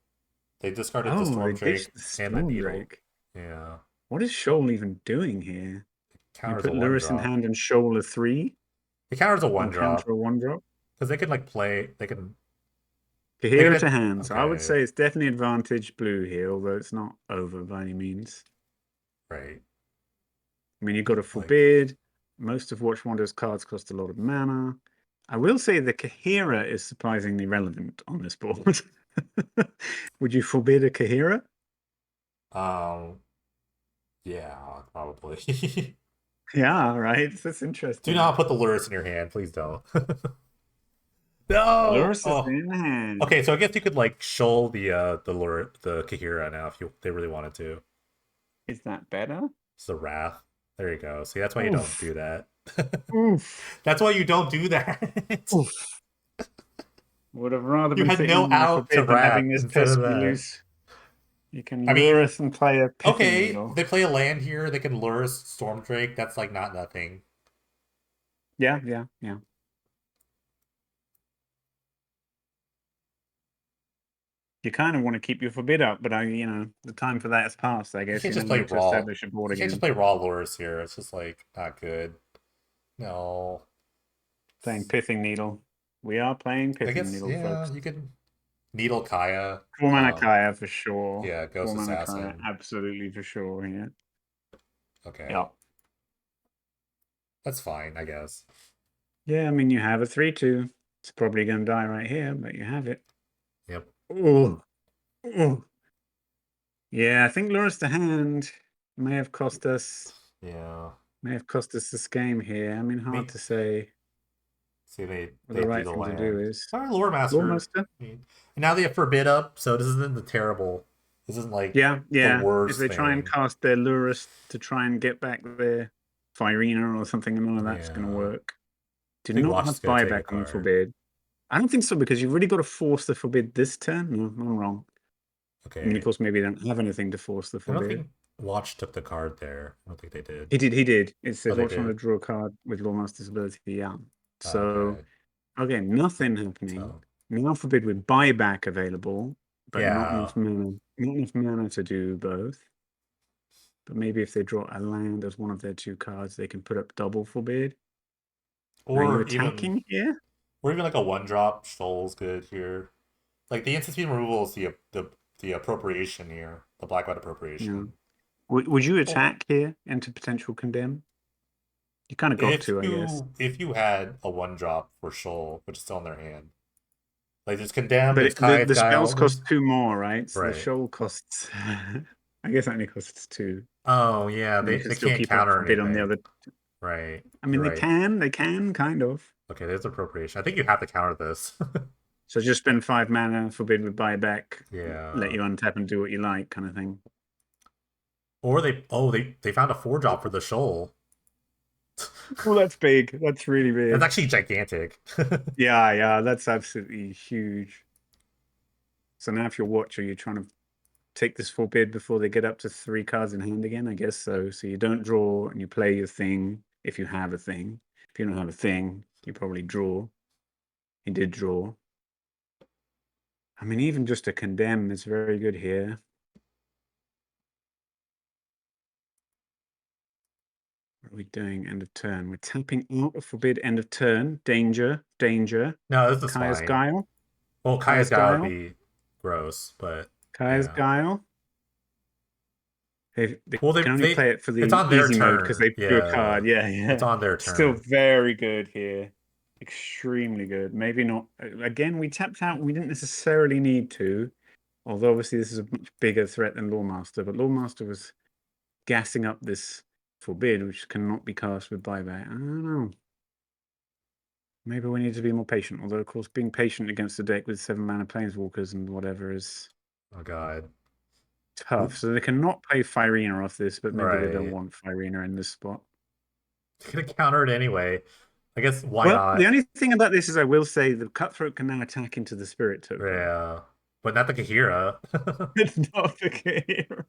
Speaker 1: They discarded the
Speaker 2: Oh, they
Speaker 1: Storm Drake
Speaker 2: ditched the
Speaker 1: and the
Speaker 2: Storm
Speaker 1: Needle.
Speaker 2: Drake.
Speaker 1: Yeah.
Speaker 2: What is Shoal even doing here? They
Speaker 1: Counters a
Speaker 2: put
Speaker 1: one
Speaker 2: Lurrus in
Speaker 1: drop.
Speaker 2: hand and Shoal a 3
Speaker 1: It counters a one
Speaker 2: or counter
Speaker 1: drop
Speaker 2: a 1-drop.
Speaker 1: because they can like play. They can
Speaker 2: Coherent to
Speaker 1: hit.
Speaker 2: hand. So I would
Speaker 1: Okay.
Speaker 2: say it's definitely advantage blue here, although it's not over by any means.
Speaker 1: Right.
Speaker 2: I mean, you've got a
Speaker 1: Like
Speaker 2: forbid. Most of Watch Wander's cards cost a lot of mana. I will say the Kahira is surprisingly relevant on this board. Would you forbid a Kahira?
Speaker 1: um. Yeah. Probably.
Speaker 2: Yeah, right. That's
Speaker 1: Do
Speaker 2: interesting.
Speaker 1: not put the lures in your hand, please don't. No.
Speaker 2: Lurrus is
Speaker 1: Oh.
Speaker 2: in hand.
Speaker 1: Okay, so I guess you could like shoal the lure the Kahira now if they really wanted to.
Speaker 2: Is that better?
Speaker 1: It's the Wrath. There you go. See, that's why you don't
Speaker 2: Oof.
Speaker 1: do that.
Speaker 2: Oof.
Speaker 1: That's why you don't do that.
Speaker 2: Oof. Would have rather
Speaker 1: You
Speaker 2: been
Speaker 1: had
Speaker 2: sitting
Speaker 1: no
Speaker 2: on my
Speaker 1: out to
Speaker 2: forbid than
Speaker 1: Wrath
Speaker 2: having this
Speaker 1: instead of
Speaker 2: pesky
Speaker 1: that.
Speaker 2: loose. You can
Speaker 1: I
Speaker 2: lure
Speaker 1: mean,
Speaker 2: us and play a pithing
Speaker 1: okay,
Speaker 2: needle.
Speaker 1: they play a land here. They can lure Storm Drake. That's like not nothing.
Speaker 2: Yeah, yeah, yeah. You kind of want to keep your forbid up, but the time for that has passed, I
Speaker 1: You
Speaker 2: guess.
Speaker 1: can't
Speaker 2: You
Speaker 1: just play
Speaker 2: need to
Speaker 1: raw.
Speaker 2: establish a board
Speaker 1: You can't just
Speaker 2: again.
Speaker 1: play raw lures here. It's just like not good. No.
Speaker 2: Playing Pithing Needle. We are playing
Speaker 1: I
Speaker 2: Pithing
Speaker 1: guess
Speaker 2: Needle,
Speaker 1: yeah.
Speaker 2: folks.
Speaker 1: You can needle Kaya.
Speaker 2: 4 mana Kaya for sure.
Speaker 1: Yeah, Ghost
Speaker 2: 4 mana Kaya,
Speaker 1: Assassin.
Speaker 2: absolutely for sure. Yeah.
Speaker 1: Okay,
Speaker 2: Yeah.
Speaker 1: that's fine, I guess.
Speaker 2: Yeah, I mean, you have a 3/2. It's probably going to die right here, but you have it.
Speaker 1: Yep.
Speaker 2: Oh, oh. Yeah, I think Lurus to hand may have cost us
Speaker 1: Yeah.
Speaker 2: this game here. I mean, hard
Speaker 1: Me.
Speaker 2: to say
Speaker 1: See,
Speaker 2: what
Speaker 1: they
Speaker 2: the
Speaker 1: do
Speaker 2: right
Speaker 1: the
Speaker 2: thing to do
Speaker 1: land.
Speaker 2: is.
Speaker 1: Sorry, Lore Master.
Speaker 2: Loremaster?
Speaker 1: I mean, and now they have Forbid up, so this isn't the terrible. This isn't like
Speaker 2: Yeah,
Speaker 1: the
Speaker 2: yeah. If
Speaker 1: worst
Speaker 2: they try and
Speaker 1: thing.
Speaker 2: cast their Lurus to try and get back their Firina or something, none of that's going to
Speaker 1: Yeah.
Speaker 2: work. Do
Speaker 1: I think
Speaker 2: not
Speaker 1: Watch is
Speaker 2: have
Speaker 1: gonna take a
Speaker 2: buyback on
Speaker 1: card.
Speaker 2: Forbid. I don't think so because you've really got to force the Forbid this turn. No, I'm wrong. I mean, of
Speaker 1: Okay.
Speaker 2: course, maybe they don't have anything to force the
Speaker 1: I don't
Speaker 2: Forbid.
Speaker 1: think Watch took the card there. I don't think they did.
Speaker 2: He did, he did. It
Speaker 1: Oh,
Speaker 2: says,
Speaker 1: they
Speaker 2: watch one to
Speaker 1: did.
Speaker 2: draw a card with Lawmaster's ability. Yeah.
Speaker 1: Oh,
Speaker 2: So,
Speaker 1: okay.
Speaker 2: okay, nothing happening.
Speaker 1: So
Speaker 2: Now Forbid with buyback available, but not
Speaker 1: yeah.
Speaker 2: enough mana. Not enough mana to do both. But maybe if they draw a land as one of their 2 cards, they can put up double Forbid. Are you
Speaker 1: Or even
Speaker 2: attacking here?
Speaker 1: like a one drop Shoal's good here. Like the instant speed removal is the appropriation here, the black white
Speaker 2: Yeah.
Speaker 1: appropriation.
Speaker 2: Would you
Speaker 1: Well,
Speaker 2: attack here into potential condemn? You kind of got to, I guess.
Speaker 1: if you had a one drop for Shoal, which is still in their hand, like there's condemn,
Speaker 2: But
Speaker 1: there's
Speaker 2: the
Speaker 1: Kayeth
Speaker 2: spells
Speaker 1: Guile,
Speaker 2: cost
Speaker 1: there's
Speaker 2: 2 more, right? So the
Speaker 1: right.
Speaker 2: shoal costs, I guess, it only costs 2.
Speaker 1: Oh yeah,
Speaker 2: And they can
Speaker 1: they
Speaker 2: still
Speaker 1: can't
Speaker 2: keep up
Speaker 1: counter
Speaker 2: Forbid on the
Speaker 1: anything.
Speaker 2: other.
Speaker 1: Right.
Speaker 2: I mean,
Speaker 1: You're
Speaker 2: they
Speaker 1: right.
Speaker 2: can, kind of.
Speaker 1: Okay, there's appropriation. I think you have to counter this.
Speaker 2: So just spend 5 mana, Forbid with buyback, let
Speaker 1: Yeah.
Speaker 2: you untap and do what you like, kind of thing.
Speaker 1: Or they found a four drop for the Shoal.
Speaker 2: Oh, that's big. That's really
Speaker 1: That's
Speaker 2: big.
Speaker 1: actually gigantic.
Speaker 2: Yeah, yeah, that's absolutely huge. So now if you're watcher, you're trying to take this forbid before they get up to 3 cards in hand again? I guess so. So you don't draw and you play your thing if you have a thing. If you don't have a thing, you probably draw. He did draw. I mean, even just a condemn is very good here. What are we doing? End of turn. We're tapping out a forbid end of turn. Danger, danger.
Speaker 1: No, this is
Speaker 2: Kaya's
Speaker 1: fine.
Speaker 2: Guile.
Speaker 1: Well, Kaya's
Speaker 2: Kaya's
Speaker 1: Guy would
Speaker 2: Guile.
Speaker 1: be gross, but
Speaker 2: Kaya's
Speaker 1: yeah.
Speaker 2: Guile. They
Speaker 1: Well,
Speaker 2: can only play it for
Speaker 1: it's
Speaker 2: the
Speaker 1: on their
Speaker 2: easy mode because
Speaker 1: turn.
Speaker 2: they drew a
Speaker 1: Yeah,
Speaker 2: card. Yeah,
Speaker 1: it's
Speaker 2: yeah.
Speaker 1: on their
Speaker 2: Still
Speaker 1: turn.
Speaker 2: very good here. Extremely good. Maybe not. Again, we tapped out. We didn't necessarily need to. Although obviously this is a much bigger threat than Lawmaster. But Lawmaster was gassing up this forbid, which cannot be cast with buyback. I don't know. Maybe we need to be more patient. Although, of course, being patient against a deck with 7-mana Planeswalkers and whatever is
Speaker 1: Oh god.
Speaker 2: tough. So they cannot play Firina off this, but maybe they don't
Speaker 1: Right.
Speaker 2: want Firina in this spot.
Speaker 1: Gonna counter it anyway. I guess why
Speaker 2: Well, the
Speaker 1: not?
Speaker 2: only thing about this is I will say the Cutthroat can now attack into the Spirit token.
Speaker 1: Yeah. But not the Kahira.
Speaker 2: It's not the Kahira.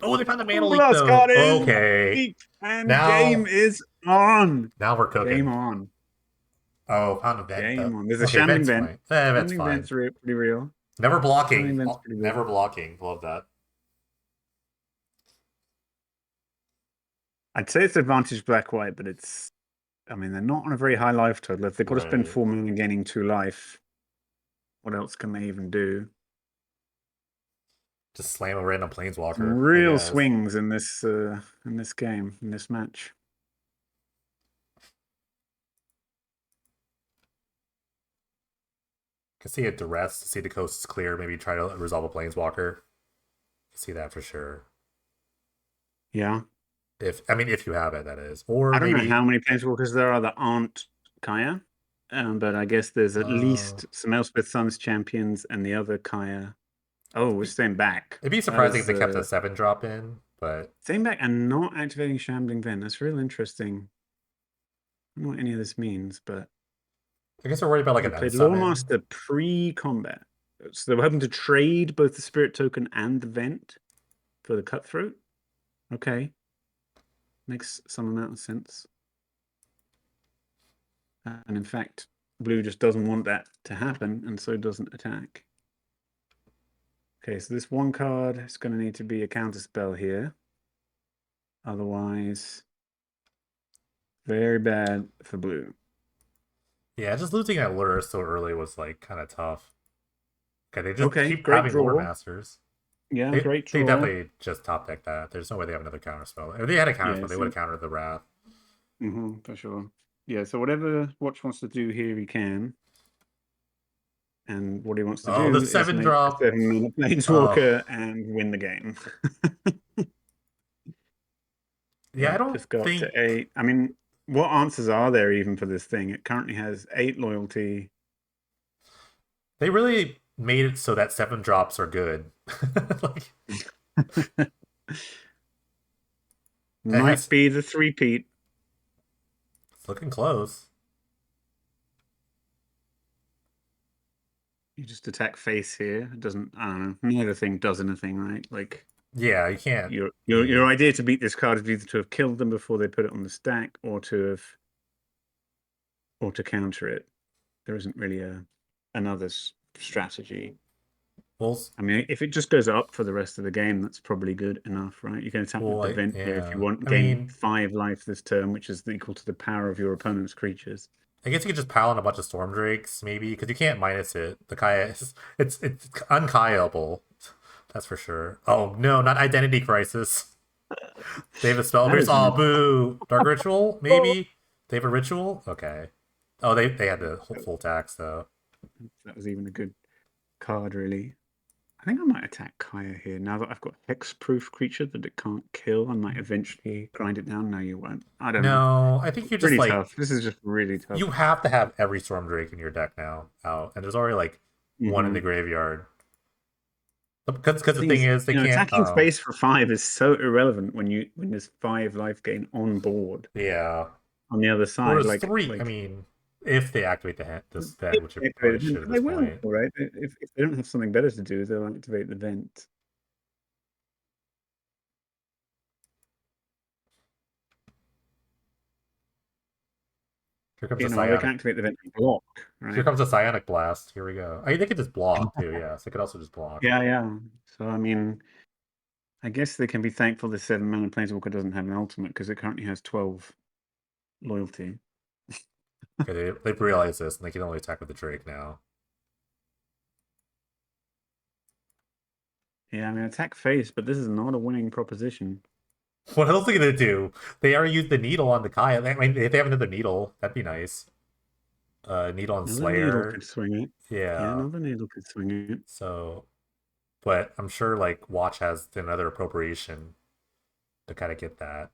Speaker 1: Oh, they found the mana
Speaker 2: Oh,
Speaker 1: leak
Speaker 2: last
Speaker 1: though.
Speaker 2: card is
Speaker 1: Okay.
Speaker 2: leaked, and game
Speaker 1: Now
Speaker 2: is on.
Speaker 1: now we're
Speaker 2: Game
Speaker 1: cooking.
Speaker 2: on.
Speaker 1: Oh, found a vent though.
Speaker 2: Game on. There's a
Speaker 1: Okay,
Speaker 2: Shambling
Speaker 1: vent's
Speaker 2: Vent.
Speaker 1: fine. Vent's
Speaker 2: Shambling
Speaker 1: fine.
Speaker 2: Vent's pretty real.
Speaker 1: Never
Speaker 2: Shambling
Speaker 1: blocking.
Speaker 2: Vent's
Speaker 1: Oh,
Speaker 2: pretty good.
Speaker 1: never blocking. Love that.
Speaker 2: I'd say it's advantage black-white, but it's... I mean, they're not on a very high life total. If they've got to spend
Speaker 1: Right.
Speaker 2: 4 mana gaining 2 life, what else can they even do?
Speaker 1: Just slam a random
Speaker 2: Some
Speaker 1: planeswalker, I
Speaker 2: real
Speaker 1: guess.
Speaker 2: swings in this game, in this match.
Speaker 1: Can see it duress to see the coast is clear. Maybe try to resolve a planeswalker. Can see that for sure.
Speaker 2: Yeah.
Speaker 1: If you have it, that is. Or
Speaker 2: I don't know how
Speaker 1: maybe
Speaker 2: many planeswalkers there are that aren't Kaya, but I guess there's at
Speaker 1: uh
Speaker 2: least some Elspeth Suns champions and the other Kaya. Oh, we're staying back.
Speaker 1: it'd be
Speaker 2: That
Speaker 1: surprising if
Speaker 2: is
Speaker 1: they kept a 7 drop in, but
Speaker 2: staying back and not activating Shambling Vent. That's real interesting. I don't know what any of this means, but
Speaker 1: I guess they're worried about like
Speaker 2: they
Speaker 1: an
Speaker 2: played
Speaker 1: unsummon.
Speaker 2: Lawmaster pre-combat. So they were hoping to trade both the Spirit Token and the Vent for the Cutthroat. Okay. Makes some amount of sense. And in fact, blue just doesn't want that to happen, and so doesn't attack. Okay, so this one card is going to need to be a counterspell here. Otherwise, very bad for blue.
Speaker 1: Yeah, just losing that lure so early was like kind of tough. Okay, they just
Speaker 2: Okay,
Speaker 1: keep
Speaker 2: great
Speaker 1: having lore
Speaker 2: draw.
Speaker 1: masters.
Speaker 2: Yeah,
Speaker 1: They
Speaker 2: great
Speaker 1: they
Speaker 2: draw.
Speaker 1: definitely just top deck that. There's no way they have another counterspell. If they had a
Speaker 2: Yeah,
Speaker 1: counterspell, they would have countered the wrath.
Speaker 2: for sure. Yeah, so whatever Watch wants to do here, he can. And what he wants to
Speaker 1: Oh, the
Speaker 2: do is
Speaker 1: seven
Speaker 2: make a
Speaker 1: drop.
Speaker 2: 7-mana
Speaker 1: Oh,
Speaker 2: Planeswalker and win the game.
Speaker 1: yeah.
Speaker 2: Yeah,
Speaker 1: I don't
Speaker 2: just go up to
Speaker 1: think
Speaker 2: 8. I mean, what answers are there even for this thing? It currently has 8 loyalty.
Speaker 1: they really made it so that 7 drops are good. Like it
Speaker 2: Might
Speaker 1: has.
Speaker 2: be the three-peat.
Speaker 1: It's looking close.
Speaker 2: You just attack face here. It doesn't, I don't know. Neither thing does anything, right? Like,
Speaker 1: Yeah, you can't
Speaker 2: your
Speaker 1: be.
Speaker 2: idea to beat this card is either to have killed them before they put it on the stack or to counter it. There isn't really another strategy.
Speaker 1: Well,
Speaker 2: I mean, if it just goes up for the rest of the game, that's probably good enough, right? You can attack with the vent here if you
Speaker 1: yeah.
Speaker 2: want.
Speaker 1: I
Speaker 2: Gain
Speaker 1: mean,
Speaker 2: 5 life this turn, which is equal to the power of your opponent's creatures.
Speaker 1: I guess you could just pile on a bunch of storm drakes, maybe, because you can't minus it. The Kaya is it's unkayable. That's for sure. Oh no, not identity crisis. They have a spell
Speaker 2: That
Speaker 1: pierce.
Speaker 2: is
Speaker 1: Oh
Speaker 2: an
Speaker 1: boo. Dark ritual,
Speaker 2: oh,
Speaker 1: maybe. They have a ritual. Okay. Oh, they had the full tax though.
Speaker 2: that was even a good card, really. I think I might attack Kaya here now that I've got hexproof creature that it can't kill. I might eventually grind it down. No, you won't. I don't know.
Speaker 1: No, I think you're just
Speaker 2: Really tough.
Speaker 1: like
Speaker 2: This is just really tough.
Speaker 1: you have to have every storm drake in your deck now out, and there's already like one in the
Speaker 2: Mm-hmm.
Speaker 1: graveyard. Because the
Speaker 2: Thing
Speaker 1: thing
Speaker 2: is,
Speaker 1: is, they can't.
Speaker 2: attacking face for 5 is so irrelevant when there's 5 life gain on board
Speaker 1: Yeah.
Speaker 2: on the other
Speaker 1: Well,
Speaker 2: side.
Speaker 1: there's
Speaker 2: Like
Speaker 1: three. I
Speaker 2: like
Speaker 1: mean, if they activate this
Speaker 2: they
Speaker 1: vent, which it
Speaker 2: activate
Speaker 1: probably
Speaker 2: the vent,
Speaker 1: should at
Speaker 2: but they
Speaker 1: this
Speaker 2: will,
Speaker 1: point.
Speaker 2: right? If they don't have something better to do, they'll activate the vent.
Speaker 1: Here comes
Speaker 2: You
Speaker 1: a
Speaker 2: know, they can
Speaker 1: psionic.
Speaker 2: activate the vent and block,
Speaker 1: Here
Speaker 2: right?
Speaker 1: comes a psionic blast. Here we go. I mean, they could just block too. Yeah, so they could also just block.
Speaker 2: Yeah, yeah. So I mean, I guess they can be thankful the 7 mana Planeswalker doesn't have an ultimate because it currently has 12 loyalty.
Speaker 1: Okay, they've realized this, and they can only attack with the Drake now.
Speaker 2: Yeah, I mean, attack face, but this is not a winning proposition.
Speaker 1: What else are they gonna do? They already used the needle on the Kaya. I mean, if they have another needle, that'd be nice. Needle on
Speaker 2: Another needle
Speaker 1: Slayer.
Speaker 2: could swing it. Yeah,
Speaker 1: Yeah.
Speaker 2: another needle could swing it.
Speaker 1: So, but I'm sure like Watch has another appropriation to kind of get that.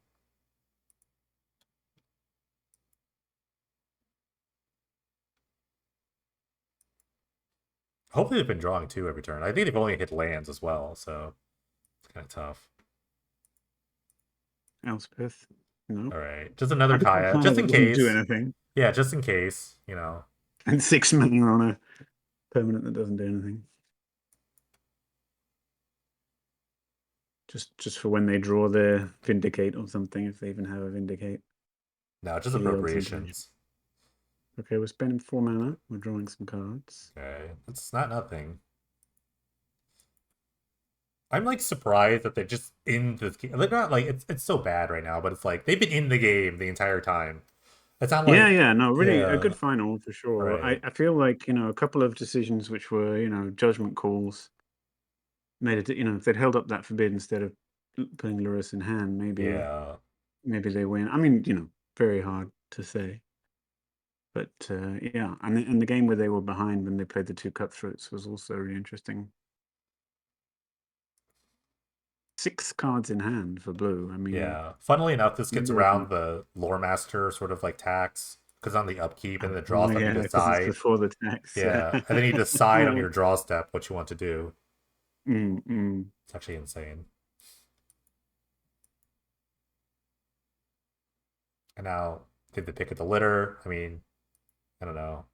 Speaker 1: Hopefully, they've been drawing two every turn. I think they've only hit lands as well, so it's kind of tough.
Speaker 2: Elspeth. No.
Speaker 1: All right, just another
Speaker 2: Another
Speaker 1: Kaya,
Speaker 2: Kaya
Speaker 1: just in
Speaker 2: that doesn't do
Speaker 1: case.
Speaker 2: anything.
Speaker 1: Yeah, just in case. You know.
Speaker 2: And 6 mana on a permanent that doesn't do anything. Just for when they draw their Vindicate or something, if they even have a Vindicate.
Speaker 1: No, just
Speaker 2: Kill the odds and
Speaker 1: appropriations.
Speaker 2: Okay, we're spending 4 mana. We're drawing some cards.
Speaker 1: Okay, it's not nothing. I'm like surprised that they're just in this game. They're not like it's so bad right now, but it's like they've been in the game the entire time. It's not
Speaker 2: Yeah,
Speaker 1: like
Speaker 2: yeah, no, really a
Speaker 1: yeah,
Speaker 2: good final for sure. I,
Speaker 1: right.
Speaker 2: I feel like, a couple of decisions which were, judgment calls made it, if they'd held up that forbid instead of putting Lurrus in hand,
Speaker 1: Yeah.
Speaker 2: maybe they win. I mean, very hard to say. But yeah, and the game where they were behind when they played the two cutthroats was also really interesting. 6 cards in hand for blue. I mean,
Speaker 1: Yeah. Funnily enough, this gets
Speaker 2: maybe they can.
Speaker 1: around the lore master sort of like tax because on the upkeep and the draw
Speaker 2: Oh
Speaker 1: step you
Speaker 2: yeah, because it's
Speaker 1: decide.
Speaker 2: before the tax.
Speaker 1: Yeah. And then you decide on your draw step what you want to do.
Speaker 2: Mm.
Speaker 1: It's actually insane. And now did the pick of the litter. I mean, I don't know.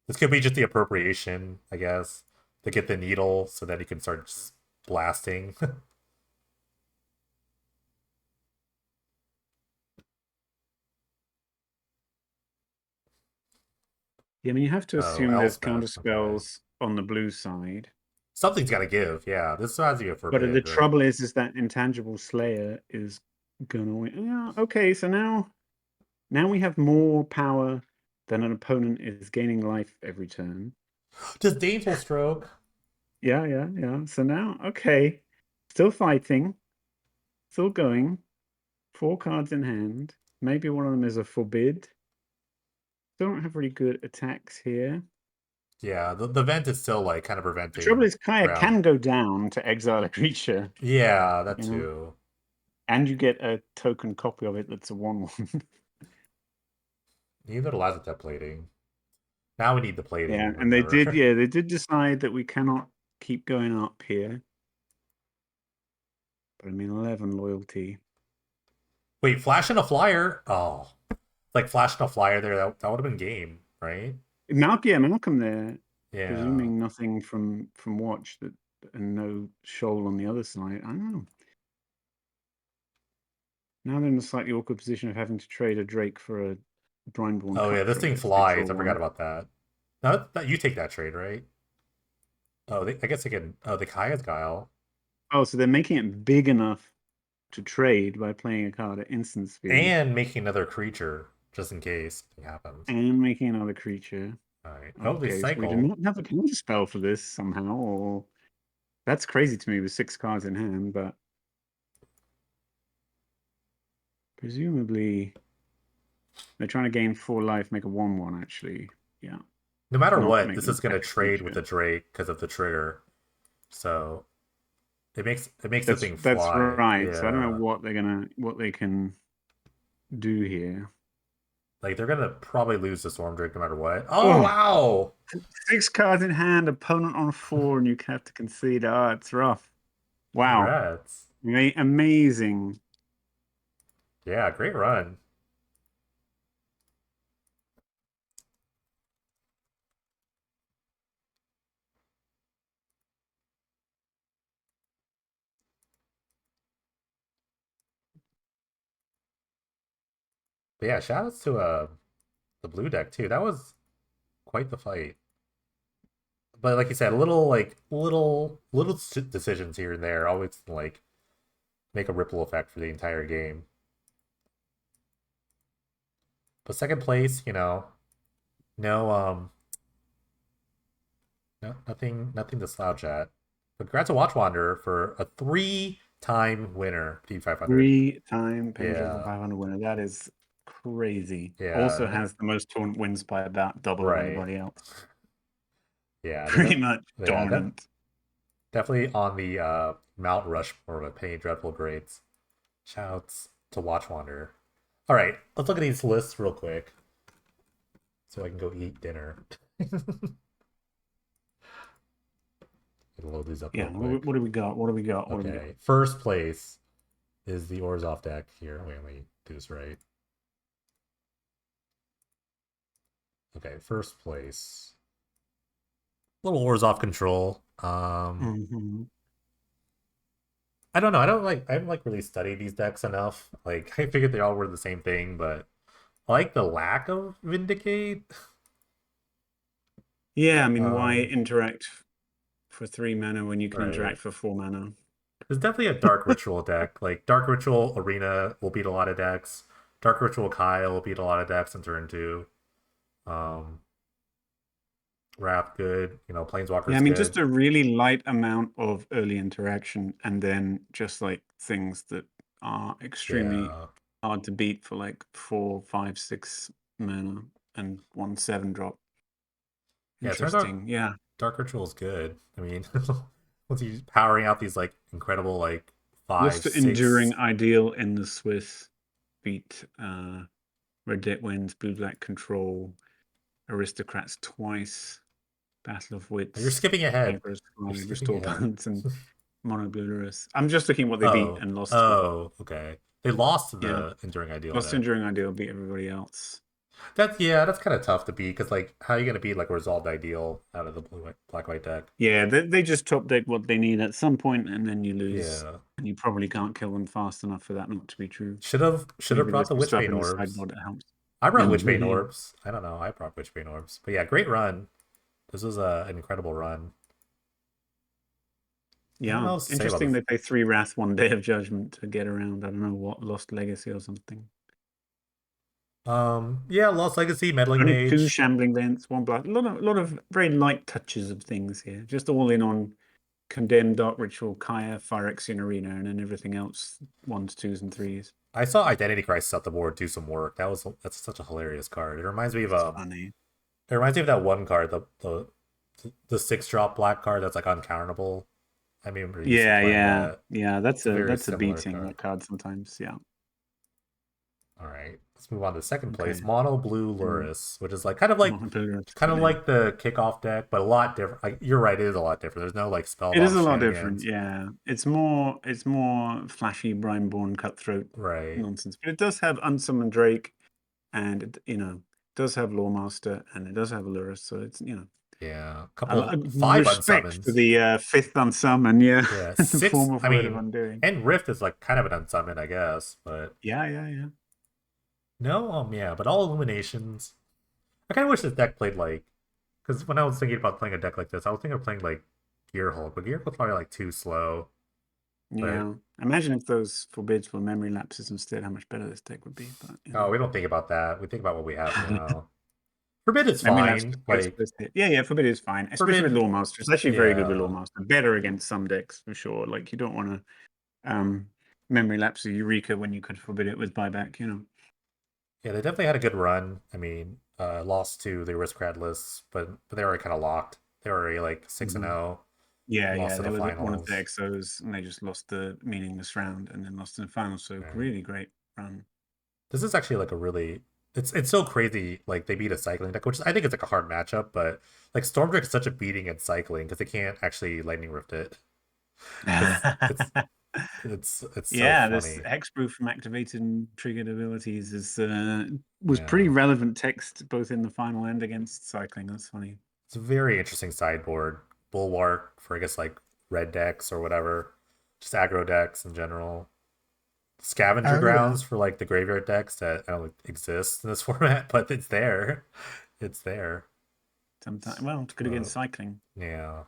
Speaker 1: This could be just the appropriation, I guess, to get the needle so that he can start just blasting.
Speaker 2: Yeah, I mean, you have to
Speaker 1: Oh,
Speaker 2: assume there's counter
Speaker 1: Elspeth. Okay.
Speaker 2: spells on the blue side.
Speaker 1: Something's got to give. Yeah, this has to be a
Speaker 2: But the
Speaker 1: forbid, right?
Speaker 2: trouble is that intangible Slayer is gonna win. Yeah, okay, so now we have more power than an opponent is gaining life every turn.
Speaker 1: Just Baneful Stroke.
Speaker 2: Yeah, yeah, yeah. So now, okay, still fighting, still going. 4 cards in hand. Maybe one of them is a forbid. Don't have really good attacks here.
Speaker 1: Yeah, the vent is still like kind of
Speaker 2: The trouble
Speaker 1: preventing
Speaker 2: is, Kaya
Speaker 1: ground.
Speaker 2: can go down to exile a creature,
Speaker 1: Yeah, that
Speaker 2: you know,
Speaker 1: too.
Speaker 2: and you get a token copy of it that's a 1/1.
Speaker 1: Neither allows it that plating. Now we need the
Speaker 2: Yeah,
Speaker 1: plating or
Speaker 2: and they did.
Speaker 1: whatever.
Speaker 2: Yeah, they did decide that we cannot keep going up here. But I mean, 11 loyalty.
Speaker 1: Wait, flashing a flyer? Oh, like flashing a flyer there. That would have been game, right?
Speaker 2: Malcolm there,
Speaker 1: Yeah.
Speaker 2: presuming nothing from watch that, and no shoal on the other side. I don't know. Now they're in a slightly awkward position of having to trade a Drake for a Brineborn
Speaker 1: Oh yeah, this
Speaker 2: Cutthroat
Speaker 1: thing
Speaker 2: if they draw
Speaker 1: flies. I forgot
Speaker 2: one.
Speaker 1: about that. No, you take that trade, right? Oh, I guess they can. Oh, the Kaya's Guile
Speaker 2: Oh, so they're making it big enough to trade by playing a card at instant speed
Speaker 1: and making another creature just in case it happens.
Speaker 2: and making another creature.
Speaker 1: All right. Oh, they
Speaker 2: Okay, so we do
Speaker 1: cycle.
Speaker 2: not have a counter spell for this somehow, or that's crazy to me with 6 cards in hand, but presumably they're trying to gain 4 life, make a 1/1 actually. Yeah.
Speaker 1: No matter
Speaker 2: Not
Speaker 1: what,
Speaker 2: make
Speaker 1: this
Speaker 2: them
Speaker 1: is going to
Speaker 2: attack a
Speaker 1: trade with
Speaker 2: creature.
Speaker 1: the Drake because of the trigger. So it makes the thing
Speaker 2: That's
Speaker 1: fly.
Speaker 2: right. So I don't know
Speaker 1: Yeah.
Speaker 2: what they can do here.
Speaker 1: Like they're gonna probably lose the Storm Drake no matter what. Oh
Speaker 2: Oh,
Speaker 1: wow!
Speaker 2: 6 cards in hand, opponent on 4, and you have to concede. Ah, it's rough. Wow.
Speaker 1: Congrats.
Speaker 2: Amazing.
Speaker 1: Yeah, great run. But yeah, shout outs to the blue deck too. That was quite the fight. But like you said, little decisions here and there always like make a ripple effect for the entire game. But second place, no no nothing to slouch at. But congrats to Watch Wanderer for a three-time winner, PD500.
Speaker 2: Three-time Pendragon
Speaker 1: Yeah,
Speaker 2: 500 winner. That is crazy. Also
Speaker 1: yeah,
Speaker 2: has the most tournament wins by about double
Speaker 1: right.
Speaker 2: anybody else.
Speaker 1: Yeah,
Speaker 2: Pretty much
Speaker 1: yeah,
Speaker 2: dominant.
Speaker 1: definitely on the Mount Rushmore of Penny Dreadful grades. Shouts to Watch Wanderer. All right, let's look at these lists real quick so I can go eat dinner. Load these up real
Speaker 2: Yeah.
Speaker 1: quick.
Speaker 2: What do we got? What do we got? What do we got?
Speaker 1: Okay, first place is the Orzhov deck here. Wait, let me do this right. Okay, first place. Little Orzhov control.
Speaker 2: Hmm.
Speaker 1: I don't know. I haven't like really studied these decks enough. Like I figured they all were the same thing, but I like the lack of Vindicate.
Speaker 2: Yeah, I mean, why
Speaker 1: Um,
Speaker 2: interact for 3 mana when you can
Speaker 1: right.
Speaker 2: interact for 4 mana?
Speaker 1: There's definitely a Dark Ritual deck. Like Dark Ritual Arena will beat a lot of decks. Dark Ritual Kyle will beat a lot of decks in turn two. Um, Wrath good.
Speaker 2: Yeah, I
Speaker 1: Planeswalker's
Speaker 2: mean, just
Speaker 1: good.
Speaker 2: a really light amount of early interaction, and then just like things that are extremely
Speaker 1: Yeah.
Speaker 2: hard to beat for like 4, 5, 6 mana and 1/7 drop.
Speaker 1: Yeah, it turns out
Speaker 2: Interesting. Yeah.
Speaker 1: Dark Ritual is good. I mean, once he's powering out these like incredible like
Speaker 2: What's
Speaker 1: five,
Speaker 2: the
Speaker 1: six.
Speaker 2: enduring ideal in the Swiss? Beat Red Debt wins, Blue Black Control, Aristocrats twice, Battle of
Speaker 1: You're
Speaker 2: Wits,
Speaker 1: skipping ahead.
Speaker 2: Aggro
Speaker 1: You're
Speaker 2: Slide,
Speaker 1: skipping
Speaker 2: Restore
Speaker 1: ahead.
Speaker 2: Balance, and Mono Blue Lurus. I'm just looking what they beat
Speaker 1: Oh,
Speaker 2: and lost to.
Speaker 1: oh, okay. They lost to
Speaker 2: Yeah.
Speaker 1: the Enduring Ideal
Speaker 2: Lost to
Speaker 1: deck.
Speaker 2: Enduring Ideal, beat everybody else.
Speaker 1: That's kind of tough to beat because like how are you gonna beat like Resolved Ideal out of the black white deck?
Speaker 2: Yeah, they just top deck what they need at some point, and then you lose.
Speaker 1: Yeah,
Speaker 2: And you probably can't kill them fast enough for that not to be true.
Speaker 1: should have
Speaker 2: Maybe
Speaker 1: brought
Speaker 2: there's
Speaker 1: the
Speaker 2: some stuff
Speaker 1: Witchbane
Speaker 2: in the
Speaker 1: orbs.
Speaker 2: sideboard that helps.
Speaker 1: I brought Witchbane
Speaker 2: Yeah.
Speaker 1: orbs. I don't know. I brought Witchbane orbs, but yeah, great run. This was an incredible run. I don't know
Speaker 2: Yeah,
Speaker 1: what else to say about
Speaker 2: interesting
Speaker 1: this.
Speaker 2: they play 3 Wrath, 1 Day of Judgment to get around. I don't know what, Lost Legacy or something.
Speaker 1: Yeah, Lost Legacy, Meddling
Speaker 2: Only 2
Speaker 1: Mage.
Speaker 2: Shambling Vents, 1 Blast. A lot of very light touches of things here. Just all in on Condemned, Dark Ritual, Kaya, Phyrexian Arena, and then everything else 1s, 2s, and 3s.
Speaker 1: I saw Identity Crisis up the board do some work. That's such a hilarious card. It reminds me of
Speaker 2: It's funny.
Speaker 1: that one card, the 6-drop black card that's like uncounterable. I remember used to
Speaker 2: Yeah,
Speaker 1: playing
Speaker 2: yeah,
Speaker 1: that.
Speaker 2: yeah. That's
Speaker 1: It's a
Speaker 2: a
Speaker 1: very
Speaker 2: that's a
Speaker 1: similar
Speaker 2: beating,
Speaker 1: card.
Speaker 2: that card sometimes. Yeah.
Speaker 1: All right, let's move on to second place.
Speaker 2: Okay.
Speaker 1: Mono Blue
Speaker 2: Mm.
Speaker 1: Luris, which is
Speaker 2: Monoblue,
Speaker 1: kind of
Speaker 2: brilliant.
Speaker 1: like the kickoff deck, but a lot different. Like you're right, it is a lot different. There's no like
Speaker 2: It is
Speaker 1: spellbox
Speaker 2: a lot different,
Speaker 1: shenanigans.
Speaker 2: yeah. It's more flashy, Brineborn cutthroat
Speaker 1: Right.
Speaker 2: nonsense, but it does have Unsummoned Drake, and does have Lawmaster, and it does have Lurus, so it's
Speaker 1: Yeah. A
Speaker 2: a
Speaker 1: couple five
Speaker 2: respect for
Speaker 1: unsummons.
Speaker 2: the fifth unsummon, yeah,
Speaker 1: Yeah.
Speaker 2: in the
Speaker 1: Six.
Speaker 2: form of
Speaker 1: I
Speaker 2: Word of
Speaker 1: mean,
Speaker 2: Undoing.
Speaker 1: and Rift is like kind of an unsummon, I guess, but
Speaker 2: Yeah, yeah, yeah.
Speaker 1: no. Yeah. But all illuminations. I kind of wish this deck played like, because when I was thinking about playing a deck like this, I was thinking of playing like Gear Hulk, but Gear Hulk's probably like too slow. But
Speaker 2: Yeah. Imagine if those forbids were memory lapses instead, how much better this deck would be, but
Speaker 1: oh, we don't think about that. We think about what we have now. Forbid is
Speaker 2: Memory lapse
Speaker 1: fine.
Speaker 2: just gets
Speaker 1: Like
Speaker 2: first hit. Yeah, yeah, Forbid is fine, especially with
Speaker 1: Forbid,
Speaker 2: Lawmaster. It's actually very good with
Speaker 1: yeah,
Speaker 2: Lawmaster. Better against some decks for sure. Like you don't want to memory lapse a Eureka when you could forbid it with buyback.
Speaker 1: yeah, they definitely had a good run. I mean, lost to the Aristocrat lists, but they were already kind of locked. They were already like 6 and
Speaker 2: Hmm.
Speaker 1: 0,
Speaker 2: Yeah,
Speaker 1: lost
Speaker 2: yeah,
Speaker 1: to
Speaker 2: they
Speaker 1: the
Speaker 2: were one of the
Speaker 1: finals.
Speaker 2: exos, and they just lost the meaningless round, and then lost in the final. So
Speaker 1: Right.
Speaker 2: really great run.
Speaker 1: This is actually like a really it's so crazy. Like they beat a cycling deck, which I think is like a hard matchup, but like Stormdrake is such a beating in cycling because they can't actually lightning rift it because it's so
Speaker 2: Yeah, this
Speaker 1: funny.
Speaker 2: hexproof from activated and triggered abilities was pretty
Speaker 1: Yeah,
Speaker 2: relevant text both in the final and against cycling. That's funny.
Speaker 1: it's a very interesting sideboard. Bulwark for I guess like red decks or whatever, just aggro decks in general. scavenger
Speaker 2: Oh yeah.
Speaker 1: grounds for like the graveyard decks that I don't exist in this format, but it's there. It's there.
Speaker 2: Sometimes, well, it's good against
Speaker 1: So
Speaker 2: cycling.
Speaker 1: yeah,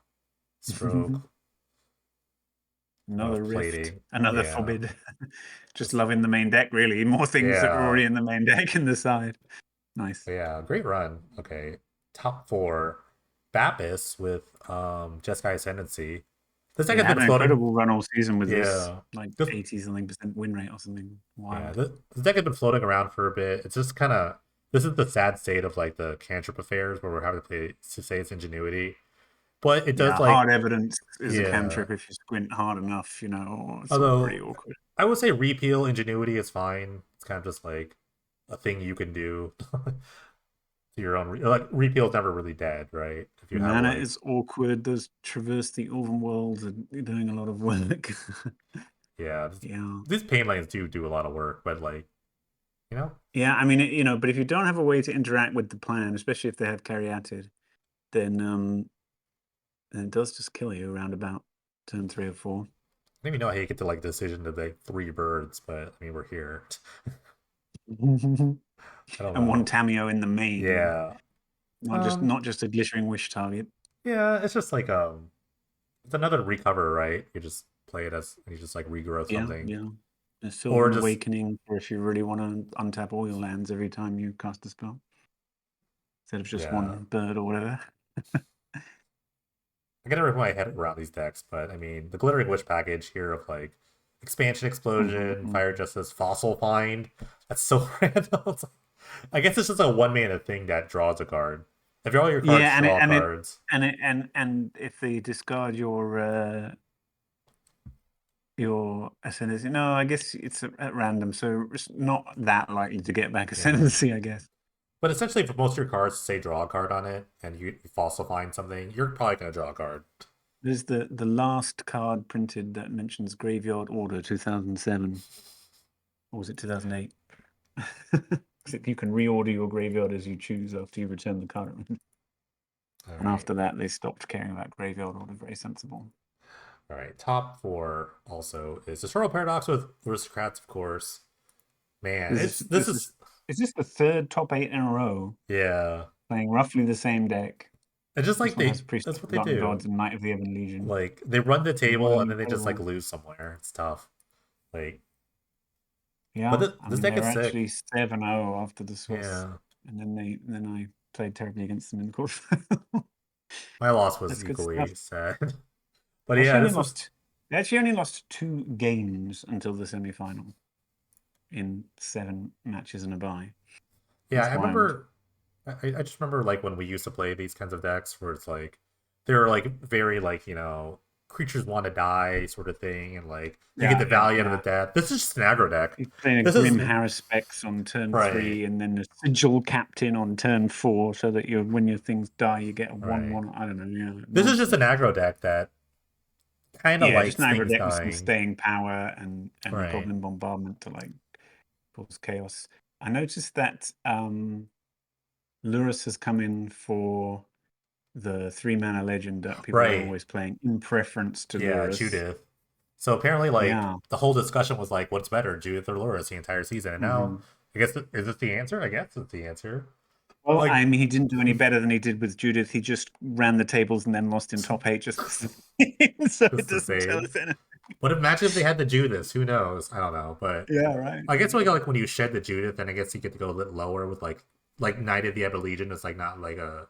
Speaker 1: stroke,
Speaker 2: Another
Speaker 1: rough
Speaker 2: rift,
Speaker 1: plating.
Speaker 2: another
Speaker 1: Yeah,
Speaker 2: forbid. Just
Speaker 1: just
Speaker 2: loving the main deck, really. More things that were
Speaker 1: yeah,
Speaker 2: already in the main deck in the side. Nice.
Speaker 1: yeah. Great run. Okay, top four. Baptist with Jeskai Ascendancy. This deck
Speaker 2: Yeah,
Speaker 1: has
Speaker 2: had
Speaker 1: been
Speaker 2: an
Speaker 1: floating.
Speaker 2: incredible run all season with this,
Speaker 1: Yeah,
Speaker 2: like
Speaker 1: this
Speaker 2: 80 something percent win rate or something
Speaker 1: yeah,
Speaker 2: wild.
Speaker 1: this deck has been floating around for a bit. It's just kind of this is the sad state of like the cantrip affairs where we're having to play to say its ingenuity, but it does
Speaker 2: Yeah,
Speaker 1: like
Speaker 2: hard evidence is a
Speaker 1: yeah.
Speaker 2: cantrip if you squint hard enough, it's all pretty
Speaker 1: Although
Speaker 2: awkward.
Speaker 1: I would say repeal ingenuity is fine. It's kind of just like a thing you can do to your own. Like repeal is never really dead, right? If you have
Speaker 2: Mana
Speaker 1: like
Speaker 2: is awkward. Those traverse the Ulven world and doing a lot of work.
Speaker 1: yeah,
Speaker 2: Yeah.
Speaker 1: these pain lanes do a lot of work, but like you know
Speaker 2: Yeah, I mean, but if you don't have a way to interact with the plan, especially if they have Caryatid, then it does just kill you around about turn 3 or 4.
Speaker 1: I don't even know how you get to like decision to like three birds, but I mean we're here. I don't
Speaker 2: And one
Speaker 1: know.
Speaker 2: Tameo in the main,
Speaker 1: Yeah.
Speaker 2: not just
Speaker 1: Um.
Speaker 2: not just a glittering wish target.
Speaker 1: Yeah. It's just like it's another recover, right? You just play it as you just like regrow
Speaker 2: Yeah,
Speaker 1: something,
Speaker 2: yeah. A
Speaker 1: or
Speaker 2: Sylvan
Speaker 1: just
Speaker 2: Awakening, or if you really want to untap all your lands every time you cast a spell, instead of just
Speaker 1: yeah.
Speaker 2: one bird or whatever.
Speaker 1: I gotta wrap my head around these decks, but I mean the glittering wish package here of like expansion explosion,
Speaker 2: Mhm.
Speaker 1: fire justice, fossil find. That's so random. It's like, I guess it's just a one mana thing that draws a card. If all your cards
Speaker 2: Yeah,
Speaker 1: draw cards,
Speaker 2: and if they discard your ascendancy, no, I guess it's at random, so it's not that likely to get back
Speaker 1: yeah.
Speaker 2: ascendancy, I guess.
Speaker 1: But essentially, for most of your cards, say draw a card on it, and you fossil find something, you're probably gonna draw a card.
Speaker 2: There's the last card printed that mentions Graveyard Order 2007, or was it 2008? You can reorder your graveyard as you choose after you return the card.
Speaker 1: All
Speaker 2: And
Speaker 1: right.
Speaker 2: after that, they stopped caring about graveyard order. Very sensible.
Speaker 1: All right, top four also is Destroyal Paradox with Aristocrats, of course. Man,
Speaker 2: This
Speaker 1: it's
Speaker 2: is
Speaker 1: this
Speaker 2: this
Speaker 1: is
Speaker 2: is this the third top 8 in a row
Speaker 1: yeah.
Speaker 2: playing roughly the same deck?
Speaker 1: It's just
Speaker 2: This
Speaker 1: like
Speaker 2: one has
Speaker 1: they
Speaker 2: Priest of
Speaker 1: that's what they
Speaker 2: Forgotten
Speaker 1: do.
Speaker 2: Gods and Knight of the Ebon Legion.
Speaker 1: Like they run the
Speaker 2: What
Speaker 1: table
Speaker 2: an
Speaker 1: and then they just like
Speaker 2: incredible!
Speaker 1: lose somewhere. It's tough. Like, but
Speaker 2: Yeah, I
Speaker 1: this
Speaker 2: mean
Speaker 1: deck
Speaker 2: they
Speaker 1: is
Speaker 2: were
Speaker 1: sick.
Speaker 2: actually 7-0 after the Swiss,
Speaker 1: Yeah,
Speaker 2: and then I played terribly against them in the course.
Speaker 1: my loss was
Speaker 2: That's good stuff.
Speaker 1: equally sad. But
Speaker 2: They
Speaker 1: yeah,
Speaker 2: actually only
Speaker 1: this is
Speaker 2: lost. They actually only lost 2 games until the semi-final in 7 matches and a bye.
Speaker 1: yeah.
Speaker 2: That's
Speaker 1: I
Speaker 2: wild.
Speaker 1: remember. I just remember like when we used to play these kinds of decks where it's like they're like very like creatures want to die sort of thing, and like you get
Speaker 2: Yeah,
Speaker 1: the
Speaker 2: yeah,
Speaker 1: value out of the
Speaker 2: yeah.
Speaker 1: death. This is just an aggro deck.
Speaker 2: He's playing a
Speaker 1: This is
Speaker 2: Grim Haruspex on turn
Speaker 1: right,
Speaker 2: 3, and then a Sigil Captain on turn 4, so that when your things die, you get a
Speaker 1: right.
Speaker 2: 1/1. I don't know, yeah,
Speaker 1: This is just an
Speaker 2: nonsense.
Speaker 1: aggro deck that kind of
Speaker 2: Yeah, just
Speaker 1: likes
Speaker 2: an aggro
Speaker 1: things
Speaker 2: deck with some
Speaker 1: dying.
Speaker 2: staying power and
Speaker 1: Right.
Speaker 2: Goblin Bombardment to like cause chaos. I noticed that Lurus has come in for the 3 mana legend that people are
Speaker 1: Right.
Speaker 2: always playing in preference to
Speaker 1: Yeah,
Speaker 2: Lurus.
Speaker 1: Judith. So apparently, like
Speaker 2: Yeah.
Speaker 1: the whole discussion was like, what's better, Judith or Loris, the entire season? And now,
Speaker 2: hmm
Speaker 1: I guess is this the answer? I guess it's the answer.
Speaker 2: Well,
Speaker 1: Like,
Speaker 2: I mean, he didn't do any better than he did with Judith. He just ran the tables and then lost in top 8 just the same. So
Speaker 1: just
Speaker 2: it
Speaker 1: the
Speaker 2: doesn't tell
Speaker 1: same.
Speaker 2: us anything.
Speaker 1: What imagine if they had the Judith? Who knows? I don't know, but
Speaker 2: Yeah, right.
Speaker 1: I guess like when you shed the Judith, then I guess you get to go a little lower with like Knight of the Ebon Legion is like not like a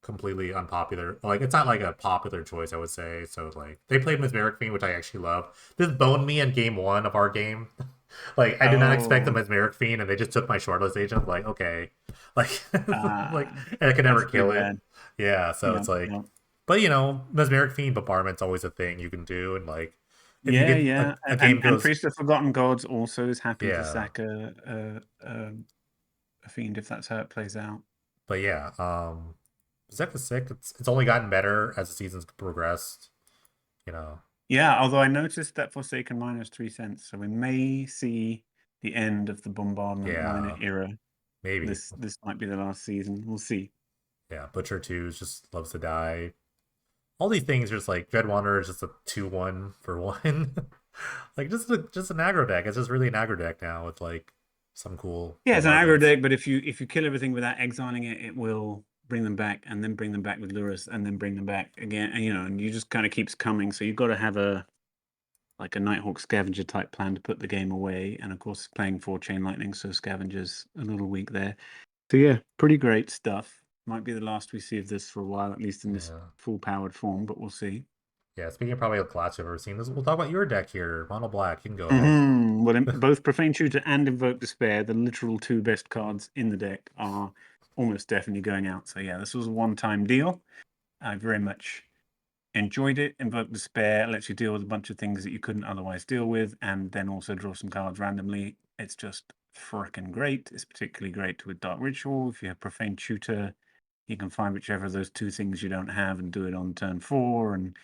Speaker 1: completely unpopular. Like it's not like a popular choice, I would say. So like they played Mesmeric Fiend, which I actually love. This boned me in game one of our game. Like I did not expect the
Speaker 2: Oh,
Speaker 1: Mesmeric Fiend, and they just took my shortlist agent. I'm like okay, like like
Speaker 2: uh,
Speaker 1: and I could never
Speaker 2: that's too
Speaker 1: kill it.
Speaker 2: bad.
Speaker 1: Yeah, so
Speaker 2: Yeah,
Speaker 1: it's like,
Speaker 2: yeah.
Speaker 1: but Mesmeric Fiend bombardment's always a thing you can do, and like if you
Speaker 2: Yeah,
Speaker 1: get
Speaker 2: yeah.
Speaker 1: a
Speaker 2: And
Speaker 1: game
Speaker 2: and
Speaker 1: goes,
Speaker 2: Priest of Forgotten Gods also is happy to
Speaker 1: yeah,
Speaker 2: sack a fiend if that's how it plays out.
Speaker 1: but yeah, Zek is sick. It's only gotten better as the season's progressed. You know,
Speaker 2: Yeah, although I noticed that Forsaken Miner is 3 cents, so we may see the end of the bombardment miner
Speaker 1: yeah,
Speaker 2: era.
Speaker 1: maybe.
Speaker 2: This might be the last season. We'll see.
Speaker 1: Yeah, Butcher 2 just loves to die. All these things are just like Dread Wanderer is just a 2-1 for one. Like just an aggro deck. It's just really an aggro deck now with like some cool
Speaker 2: Yeah, it's an aggro
Speaker 1: bombardments.
Speaker 2: deck, but if you kill everything without exiling it, it will bring them back, and then bring them back with Lurus, and then bring them back again, and and you just kind of keeps coming. So you've got to have a like a Nighthawk scavenger type plan to put the game away, and of course playing for Chain Lightning, so scavengers a little weak there. So yeah, pretty great stuff. Might be the last we see of this for a while, at least in this
Speaker 1: Yeah.
Speaker 2: full powered form, but we'll see.
Speaker 1: Yeah, speaking of probably the class you've ever seen, this we'll talk about your deck here. Mono black, you can go ahead.
Speaker 2: Well, both Profane Shooter and Invoke Despair, the literal two best cards in the deck, are almost definitely going out. So yeah, this was a one-time deal. I very much enjoyed it. Invoke Despair lets you deal with a bunch of things that you couldn't otherwise deal with, and then also draw some cards randomly. It's just freaking great. It's particularly great with Dark Ritual. If you have Profane Shooter, you can find whichever of those two things you don't have and do it on turn 4. And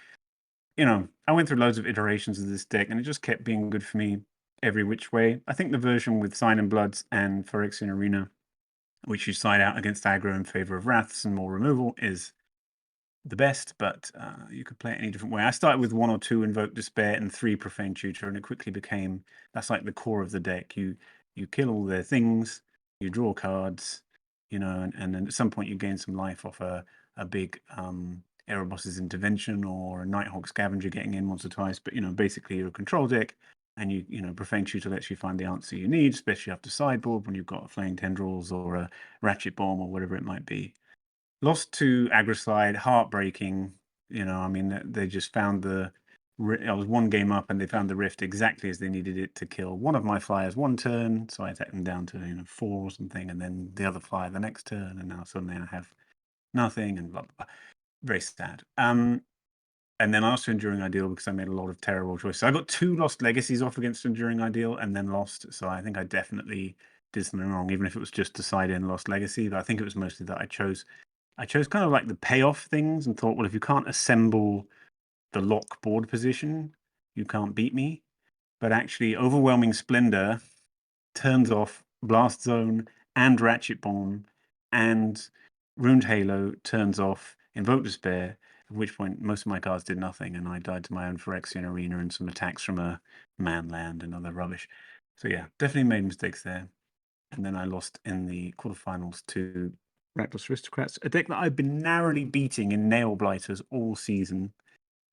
Speaker 2: I went through loads of iterations of this deck, and it just kept being good for me every which way. I think the version with Sign and Bloods and Phyrexian Arena, which you side out against aggro in favor of Wraths and more removal, is the best, but you could play it any different way. I started with 1 or 2 Invoke Despair and 3 Profane Tutor, and it quickly became that's like the core of the deck. You kill all their things, you draw cards, and then at some point you gain some life off a big Erebos's Intervention or a Nighthawk Scavenger getting in once or twice. But basically you're a control deck, and Profane Tutor lets you find the answer you need, especially after sideboard when you've got Flaying Tendrils or a Ratchet Bomb or whatever it might be. Lost to Agricide, heartbreaking. I mean, they just found I was one game up, and they found the rift exactly as they needed it to kill one of my flyers one turn. So I attacked them down to 4 or something, and then the other flyer the next turn, and now suddenly I have nothing, and blah blah blah. Very sad. And then I lost to Enduring Ideal because I made a lot of terrible choices. So I got 2 lost legacies off against Enduring Ideal, and then lost. So I think I definitely did something wrong, even if it was just to side in lost legacy. But I think it was mostly that I chose kind of like the payoff things and thought, well, if you can't assemble the lock board position, you can't beat me. But actually, Overwhelming Splendor turns off Blast Zone and Ratchet Bomb, and Ruined Halo turns off Invoke Despair, at which point most of my cards did nothing, and I died to my own Phyrexian Arena and some attacks from a Manland and other rubbish. So yeah, definitely made mistakes there. And then I lost in the quarterfinals to Reckless Aristocrats, a deck that I've been narrowly beating in Nail Blighters all season.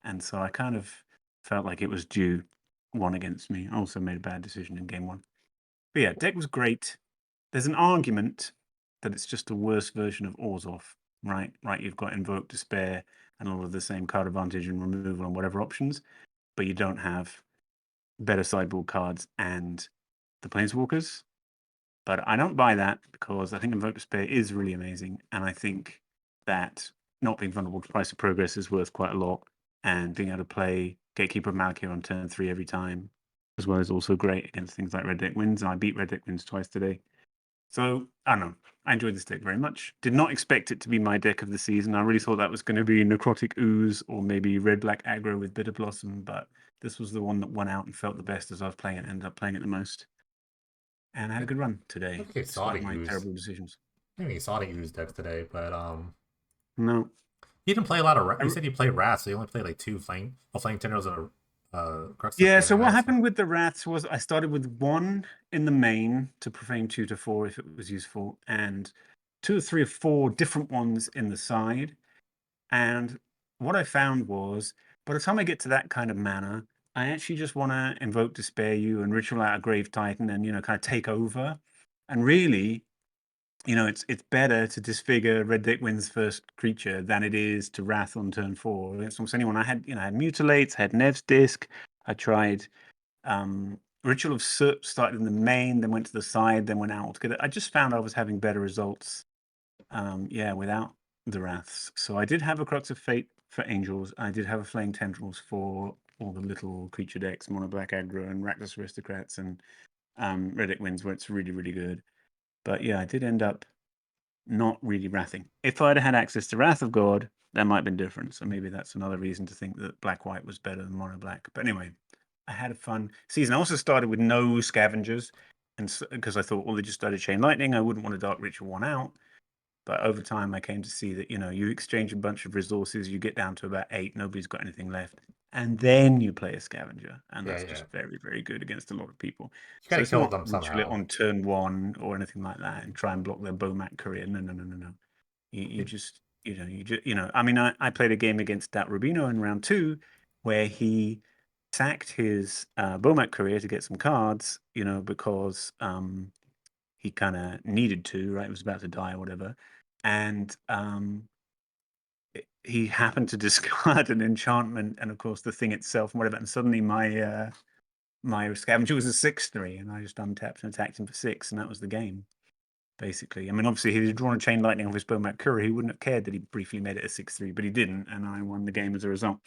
Speaker 2: And so I kind of felt like it was due 1 against me. I also made a bad decision in game 1. But yeah, deck was great. There's an argument that it's just a worse version of Orzhov, right? Right, you've got Invoke Despair and all of the same card advantage and removal and whatever options, but you don't have better sideboard cards and the Planeswalkers. But I don't buy that because I think Invoke Despair is really amazing, and I think that not being vulnerable to Price of Progress is worth quite a lot, and being able to play Gatekeeper of Malakir on turn 3 every time, as well, is also great against things like Red Deck Wins, and I beat Red Deck Wins twice today. So, I don't know. I enjoyed this deck very much. Did not expect it to be my deck of the season. I really thought that was going to be Necrotic Ooze or maybe Red-Black Aggro with Bitter Blossom, but this was the one that won out and felt the best as I was playing it, ended up playing it the most. And I had a good run today,
Speaker 1: Okay, saw
Speaker 2: despite
Speaker 1: to
Speaker 2: my
Speaker 1: use.
Speaker 2: terrible decisions.
Speaker 1: Maybe saw to use decks today, but
Speaker 2: No.
Speaker 1: you didn't play a lot of.
Speaker 2: I
Speaker 1: You said you played rats, so you only played like 2 flying tendrils and a crux of
Speaker 2: Yeah, so
Speaker 1: fairy,
Speaker 2: what
Speaker 1: right? So
Speaker 2: happened with the rats was I started with 1 in the main to Profane Tutor 4 if it was useful, and 2 or 3 or 4 different ones in the side. And what I found was, by the time I get to that kind of mana, I actually just want to Invoke Despair You and Ritual out a Grave Titan and, kind of take over. And really, it's better to disfigure Red Dick Wind's first creature than it is to Wrath on turn 4 against almost anyone. I had Mutilates, I had Nev's Disc, I tried Ritual of Soot, started in the main, then went to the side, then went out altogether. I just found I was having better results, without the Wraths. So I did have a Crux of Fate for Angels. I did have a Flaying Tendrils for all the little creature decks, Mono Black Aggro and Rakdos Aristocrats, and Red Dick Winds, where it's really, really good. But yeah, I did end up not really wrathing. If I'd had access to Wrath of God, that might have been different. So maybe that's another reason to think that Black White was better than Mono Black. But anyway, I had a fun season. I also started with no scavengers, and because I thought, well, they just started Chain Lightning, I wouldn't want a Dark Ritual 1 out. But over time, I came to see that you exchange a bunch of resources, you get down to about 8, nobody's got anything left. and then you play a scavenger, and
Speaker 1: Yeah,
Speaker 2: that's
Speaker 1: yeah.
Speaker 2: just very, very good against a lot of people.
Speaker 1: You
Speaker 2: So
Speaker 1: gotta
Speaker 2: it's
Speaker 1: kill
Speaker 2: not
Speaker 1: them
Speaker 2: ritual it
Speaker 1: somehow.
Speaker 2: on turn one or anything like that and try and block their Bomac career. No, no, no, no, no. You just, I mean, I played a game against Dat Rubino in round two where he sacked his Bomac career to get some cards, because he kind of needed to, right? He was about to die or whatever. And he happened to discard an enchantment and, of course, the thing itself and whatever. And suddenly my scavenger was a 6/3, and I just untapped and attacked him for 6, and that was the game. Basically, I mean, obviously, if he'd drawn a chain lightning off his Bomac Courier, he wouldn't have cared that he briefly made it a 6/3, but he didn't, and I won the game as a result.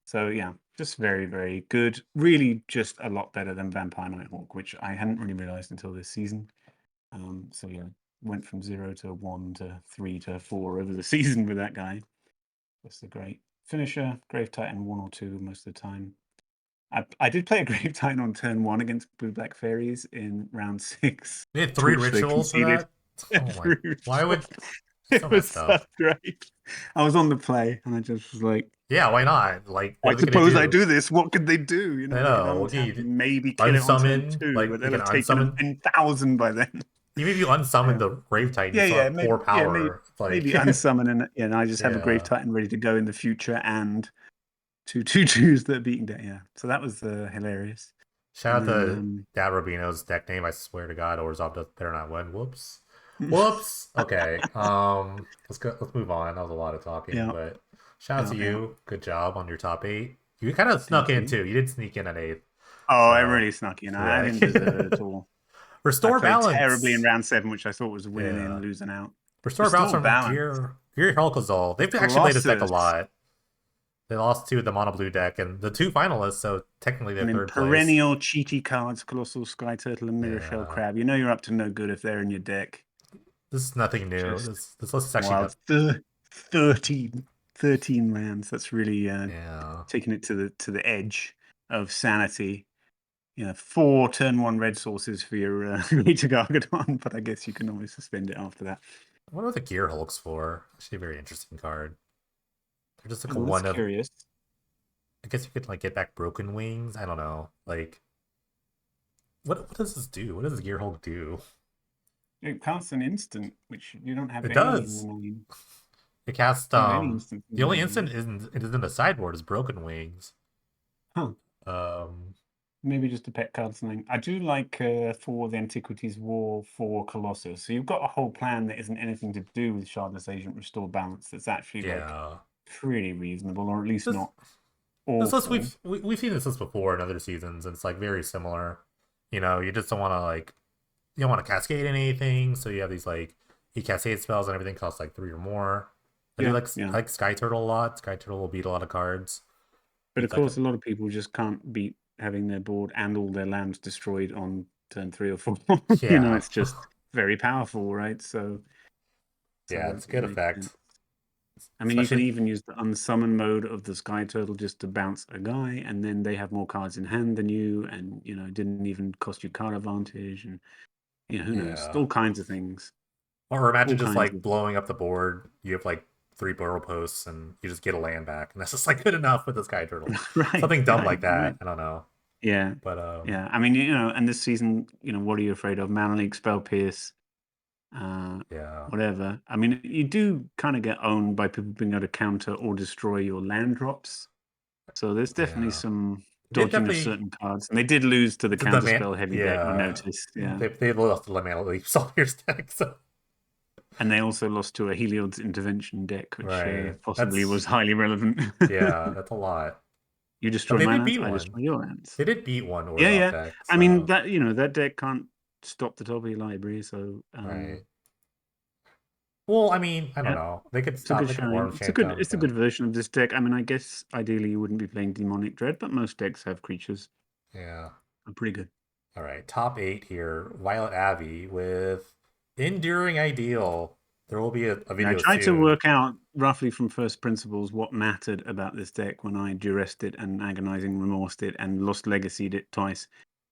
Speaker 2: So yeah, just very, very good. Really, just a lot better than Vampire Nighthawk, which I hadn't really realized until this season. So yeah, went from 0 to 1 to 3 to 4 over the season with that guy. That's a great finisher. Grave Titan 1 or 2 most of the time. I did play a Grave Titan on turn 1 against Blue Black Fairies in round 6,
Speaker 1: They had
Speaker 2: to
Speaker 1: three
Speaker 2: which they
Speaker 1: rituals for
Speaker 2: conceded.
Speaker 1: that. Oh my! Why would
Speaker 2: It
Speaker 1: so
Speaker 2: was
Speaker 1: messed
Speaker 2: so
Speaker 1: up?
Speaker 2: great. I was on the play and I just was like,
Speaker 1: Yeah, why not? Like, what
Speaker 2: I
Speaker 1: are they gonna
Speaker 2: suppose I
Speaker 1: do?
Speaker 2: do this. What could they do?
Speaker 1: I
Speaker 2: They could
Speaker 1: know.
Speaker 2: untap
Speaker 1: Okay,
Speaker 2: and maybe kill it on turn
Speaker 1: unsummon.
Speaker 2: 2, but
Speaker 1: Like, you
Speaker 2: they'll
Speaker 1: can
Speaker 2: have taken a
Speaker 1: unsummon.
Speaker 2: 10,000 by then.
Speaker 1: Even if you unsummon
Speaker 2: Yeah.
Speaker 1: the Grave Titan, you
Speaker 2: Yeah,
Speaker 1: still
Speaker 2: yeah,
Speaker 1: have
Speaker 2: maybe,
Speaker 1: four power. It's
Speaker 2: maybe
Speaker 1: like,
Speaker 2: unsummon and I just have a Grave
Speaker 1: yeah.
Speaker 2: Titan ready to go in the future and two 2/2s that are beating down. Yeah, so that was hilarious. And
Speaker 1: Shout out to
Speaker 2: then
Speaker 1: Dad Rubino's deck name. I swear to God, Orzhov does better not win. Whoops. Whoops. Okay. Let's go. Let's move on. That was a lot of talking,
Speaker 2: yeah,
Speaker 1: but shout out
Speaker 2: yeah,
Speaker 1: to
Speaker 2: yeah.
Speaker 1: you. Good job on your top 8. You kind of snuck
Speaker 2: Thank
Speaker 1: in
Speaker 2: you.
Speaker 1: too. You did sneak in at 8th.
Speaker 2: Oh, I
Speaker 1: So
Speaker 2: really snuck in. I
Speaker 1: yeah.
Speaker 2: didn't deserve it at all. I
Speaker 1: Restore
Speaker 2: played terribly in
Speaker 1: balance.
Speaker 2: round 7, which I thought was winning in,
Speaker 1: Yeah.
Speaker 2: losing out.
Speaker 1: Restore balance
Speaker 2: Restore
Speaker 1: from
Speaker 2: balance.
Speaker 1: Gear Helkazal. They've actually played this deck a
Speaker 2: Colossus.
Speaker 1: lot. They lost to the mono blue deck and the two finalists, so technically they're
Speaker 2: And then
Speaker 1: third place.
Speaker 2: perennial cheaty cards, Colossal Sky Turtle and Mirror Shell
Speaker 1: Yeah.
Speaker 2: Crab. You know you're up to no good if they're in your deck.
Speaker 1: This is nothing new.
Speaker 2: Just
Speaker 1: This list is actually
Speaker 2: wild.
Speaker 1: not.
Speaker 2: 13 lands. That's really
Speaker 1: Yeah.
Speaker 2: taking it to the edge of sanity. 4 turn 1 red sources for your Rita Gargadon, but I guess you can always suspend it after that.
Speaker 1: What are the Gear Hulks for? Actually, a very interesting card. They're just like a
Speaker 2: Oh, that's
Speaker 1: one of.
Speaker 2: curious.
Speaker 1: I guess you could like get back Broken Wings. I don't know. Like, what does this do? What does the Gear Hulk do?
Speaker 2: It casts an instant, which you don't have
Speaker 1: It
Speaker 2: any in the
Speaker 1: does.
Speaker 2: main.
Speaker 1: It casts
Speaker 2: Not any instant in
Speaker 1: the
Speaker 2: the
Speaker 1: only
Speaker 2: main.
Speaker 1: instant isn't it is in the sideboard is Broken Wings.
Speaker 2: Huh.
Speaker 1: Um
Speaker 2: Maybe just a pet card or something. I do like for the Antiquities War for Colossus. So you've got a whole plan that isn't anything to do with Shardless Agent Restore Balance. That's actually like
Speaker 1: yeah.
Speaker 2: pretty reasonable, or at least
Speaker 1: This
Speaker 2: not
Speaker 1: this list
Speaker 2: awful.
Speaker 1: we've seen this list before in other seasons and it's like very similar. You know, you just don't want to like you don't want to cascade anything, so you have these like he cascade spells and everything costs like 3 or more.
Speaker 2: Yeah,
Speaker 1: I
Speaker 2: yeah.
Speaker 1: like Sky Turtle a lot. Sky Turtle will beat a lot of cards.
Speaker 2: But of
Speaker 1: Beats like
Speaker 2: course, a lot of people just can't beat having their board and all their lands destroyed on turn 3 or 4.
Speaker 1: yeah.
Speaker 2: It's just very powerful, right? So
Speaker 1: Yeah, it's a good
Speaker 2: it makes sense.
Speaker 1: effect.
Speaker 2: I mean, you can
Speaker 1: Especially
Speaker 2: even use the unsummon mode of the Sky Turtle just to bounce a guy, and then they have more cards in hand than you, and it didn't even cost you card advantage, and who knows,
Speaker 1: yeah.
Speaker 2: all kinds of things,
Speaker 1: Or
Speaker 2: all
Speaker 1: imagine just
Speaker 2: kinds
Speaker 1: like
Speaker 2: of
Speaker 1: blowing up the board. You have like 3 burrow posts and you just get a land back, and that's just like good enough with the Sky Turtle.
Speaker 2: right,
Speaker 1: Something dumb
Speaker 2: right,
Speaker 1: like
Speaker 2: right.
Speaker 1: that. I don't know.
Speaker 2: Yeah,
Speaker 1: But
Speaker 2: yeah. I mean, and this season, what are you afraid of? Mana Leak, Spell Pierce, uh,
Speaker 1: yeah.
Speaker 2: whatever. I mean, you do kind of get owned by people being able to counter or destroy your land drops. So there's definitely
Speaker 1: Yeah.
Speaker 2: some
Speaker 1: They
Speaker 2: dodging of
Speaker 1: definitely
Speaker 2: certain cards, and they did lose to the
Speaker 1: to the man.
Speaker 2: counterspell heavy deck. I
Speaker 1: Yeah,
Speaker 2: noticed, yeah,
Speaker 1: they lost to the mana leaf Soldiers deck. So
Speaker 2: and they also lost to a Heliod's intervention deck, which
Speaker 1: right,
Speaker 2: possibly
Speaker 1: that's
Speaker 2: was highly relevant.
Speaker 1: yeah, that's a lot.
Speaker 2: You
Speaker 1: But
Speaker 2: destroy
Speaker 1: they
Speaker 2: my
Speaker 1: did
Speaker 2: lands,
Speaker 1: beat
Speaker 2: I
Speaker 1: one.
Speaker 2: destroy your lands.
Speaker 1: They did beat one
Speaker 2: Yeah,
Speaker 1: Orzhov
Speaker 2: yeah.
Speaker 1: deck.
Speaker 2: I mean
Speaker 1: So
Speaker 2: that deck can't stop the top of your library, so
Speaker 1: right. Well, I mean, I don't
Speaker 2: yeah,
Speaker 1: know. They could
Speaker 2: it's a
Speaker 1: stop.
Speaker 2: good
Speaker 1: They could worm
Speaker 2: showing.
Speaker 1: chant them.
Speaker 2: It's a
Speaker 1: But
Speaker 2: good version of this deck. I mean, I guess ideally you wouldn't be playing Demonic Dread, but most decks have creatures.
Speaker 1: yeah.
Speaker 2: Are pretty good.
Speaker 1: All right, top 8 here. Violet Abbey with Enduring Ideal. There will be a
Speaker 2: Yeah, I
Speaker 1: video
Speaker 2: tried to
Speaker 1: soon.
Speaker 2: work out roughly from first principles what mattered about this deck when I duressed it and agonizing remorsed it and lost legacied it twice.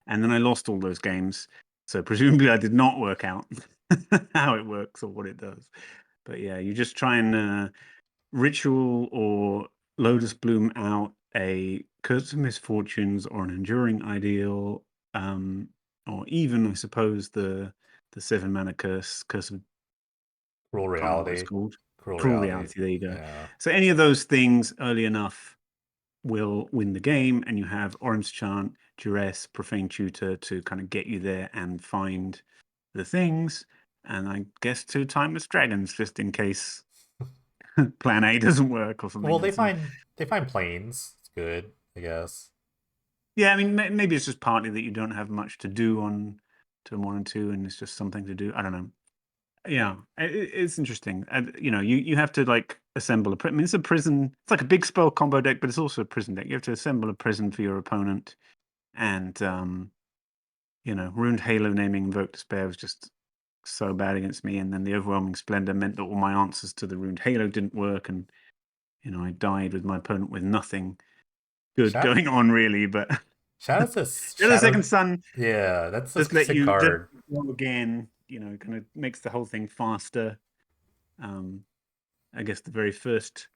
Speaker 2: And then I lost all those games. So presumably I did not work out how it works or what it does. But yeah, you just try and ritual or Lotus Bloom out a Curse of Misfortunes or an Enduring Ideal, or even I suppose the 7 mana curse of
Speaker 1: Cruel
Speaker 2: can't remember what it's
Speaker 1: reality.
Speaker 2: called.
Speaker 1: Cruel
Speaker 2: Cruel
Speaker 1: reality.
Speaker 2: Reality. There you go.
Speaker 1: Yeah.
Speaker 2: So any of those things early enough will win the game, and you have Orim's Chant, Duress, Profane Tutor to kind of get you there and find the things. And I guess 2 Timeless Dragons just in case Plan A doesn't work or
Speaker 1: Well,
Speaker 2: something.
Speaker 1: they find planes. It's good, I guess.
Speaker 2: Yeah, I mean, maybe it's just partly that you don't have much to do on turn 1 and 2, and it's just something to do. I don't know. Yeah, it's interesting. And you have to like assemble I mean, it's a prison. It's like a big spell combo deck, but it's also a prison deck. You have to assemble a prison for your opponent, and Ruined Halo naming Invoke Despair was just so bad against me, and then the Overwhelming Splendor meant that all my answers to the Ruined Halo didn't work, and I died with my opponent with nothing good
Speaker 1: Shadow
Speaker 2: going on really. But
Speaker 1: Shadow says
Speaker 2: the other Second
Speaker 1: Shadow.
Speaker 2: Sun
Speaker 1: Yeah, that's a
Speaker 2: just let
Speaker 1: sick
Speaker 2: you just
Speaker 1: card.
Speaker 2: go again. Kind of makes the whole thing faster. Um, I guess the very first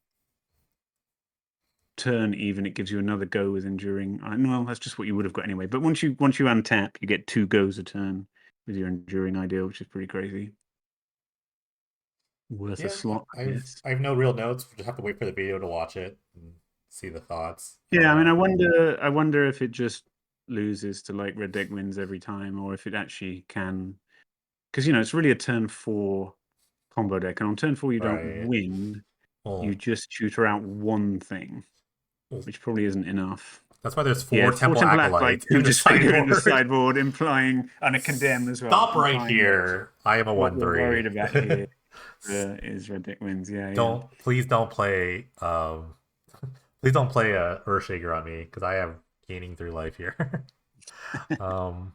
Speaker 2: turn, even it gives you another go with enduring. Well, that's just what you would have got anyway. But once you untap, you get 2 goes a turn with your enduring ideal, which is pretty crazy. Worth a
Speaker 1: Yeah,
Speaker 2: slot, I
Speaker 1: I've
Speaker 2: guess.
Speaker 1: I have no real notes. We just have to wait for the video to watch it and see the thoughts. I don't
Speaker 2: Yeah, I mean,
Speaker 1: know.
Speaker 2: I wonder if it just loses to like red deck wins every time, or if it actually can, because it's really a turn 4 combo deck, and on turn 4 you don't
Speaker 1: Right.
Speaker 2: win, you
Speaker 1: Well,
Speaker 2: just tutor out one thing,
Speaker 1: well,
Speaker 2: which probably isn't enough.
Speaker 1: that's why there's
Speaker 2: Yeah,
Speaker 1: four
Speaker 2: four
Speaker 1: Temple
Speaker 2: Temple Acolytes
Speaker 1: Acolytes
Speaker 2: do
Speaker 1: in the
Speaker 2: disfigure in the
Speaker 1: sideboard.
Speaker 2: sideboard, implying, and a Condemn as well,
Speaker 1: Stop right
Speaker 2: implying that
Speaker 1: here. I am a
Speaker 2: what
Speaker 1: one
Speaker 2: we're
Speaker 1: three.
Speaker 2: worried about here is red deck wins. Yeah, yeah.
Speaker 1: Don't please don't play please don't play a Earthshaker on me because I have gaining through life here. um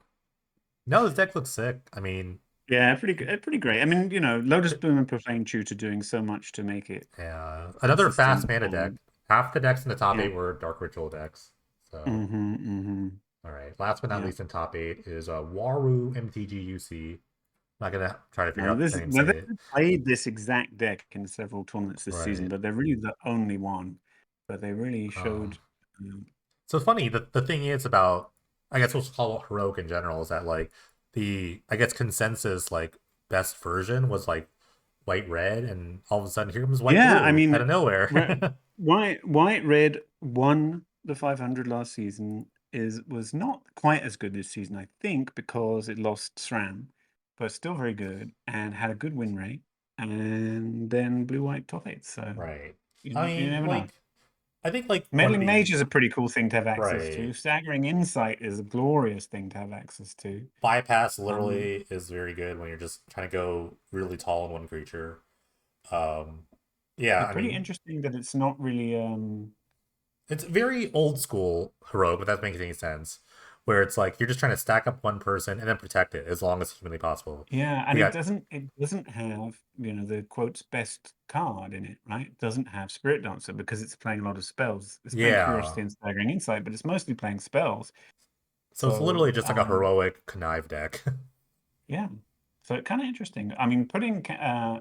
Speaker 1: no, this deck looks sick. I mean,
Speaker 2: Yeah, pretty great. I mean, Lotus Bloom and Profane Tutor doing so much to make it
Speaker 1: yeah, another fast
Speaker 2: consistent.
Speaker 1: mana deck.
Speaker 2: And
Speaker 1: Half the decks in the top
Speaker 2: yeah.
Speaker 1: eight were Dark Ritual decks. So
Speaker 2: Mm-hmm.
Speaker 1: all right. Last but not
Speaker 2: Yeah.
Speaker 1: least in top eight is Waru MTGUC. I'm not gonna try to figure
Speaker 2: Now
Speaker 1: out
Speaker 2: this
Speaker 1: can't even
Speaker 2: now
Speaker 1: say
Speaker 2: they've
Speaker 1: it.
Speaker 2: played this exact deck in several tournaments this season,
Speaker 1: Right.
Speaker 2: but they're really the only one. But they really
Speaker 1: Um
Speaker 2: showed. um,
Speaker 1: so it's funny, the thing is about, I guess we'll call it heroic in general, is that like the, I guess, consensus like best version was like white red, and all of a sudden here comes white
Speaker 2: Yeah, I
Speaker 1: blue out
Speaker 2: mean,
Speaker 1: of nowhere.
Speaker 2: White Red won the 500 last season. Was not quite as good this season, I think, because it lost SRAM, but still very good and had a good win rate. And then Blue White top eight. So
Speaker 1: Right.
Speaker 2: you
Speaker 1: I
Speaker 2: know, you
Speaker 1: mean,
Speaker 2: never know.
Speaker 1: like, I think like one of
Speaker 2: Meddling
Speaker 1: the
Speaker 2: Mage is a pretty cool thing to have access to.
Speaker 1: right
Speaker 2: Staggering Insight is a glorious thing to have access to.
Speaker 1: bypass
Speaker 2: Um,
Speaker 1: literally is very good when you're just trying to go really tall in one creature. Um, yeah,
Speaker 2: yeah,
Speaker 1: I
Speaker 2: pretty
Speaker 1: mean,
Speaker 2: interesting that it's not really.
Speaker 1: it's very old school heroic, if that makes any sense. Where it's like you're just trying to stack up one person and then protect it as long as humanly possible.
Speaker 2: Yeah, and
Speaker 1: We
Speaker 2: it
Speaker 1: got
Speaker 2: doesn't have, the quotes best card in it, right? It doesn't have Spirit Dancer because it's playing a lot of spells. It's playing
Speaker 1: yeah.
Speaker 2: Curiosity and Staggering Insight, but it's mostly playing spells.
Speaker 1: So it's literally
Speaker 2: So,
Speaker 1: just like a heroic connive deck.
Speaker 2: yeah. So kind of interesting. I mean, putting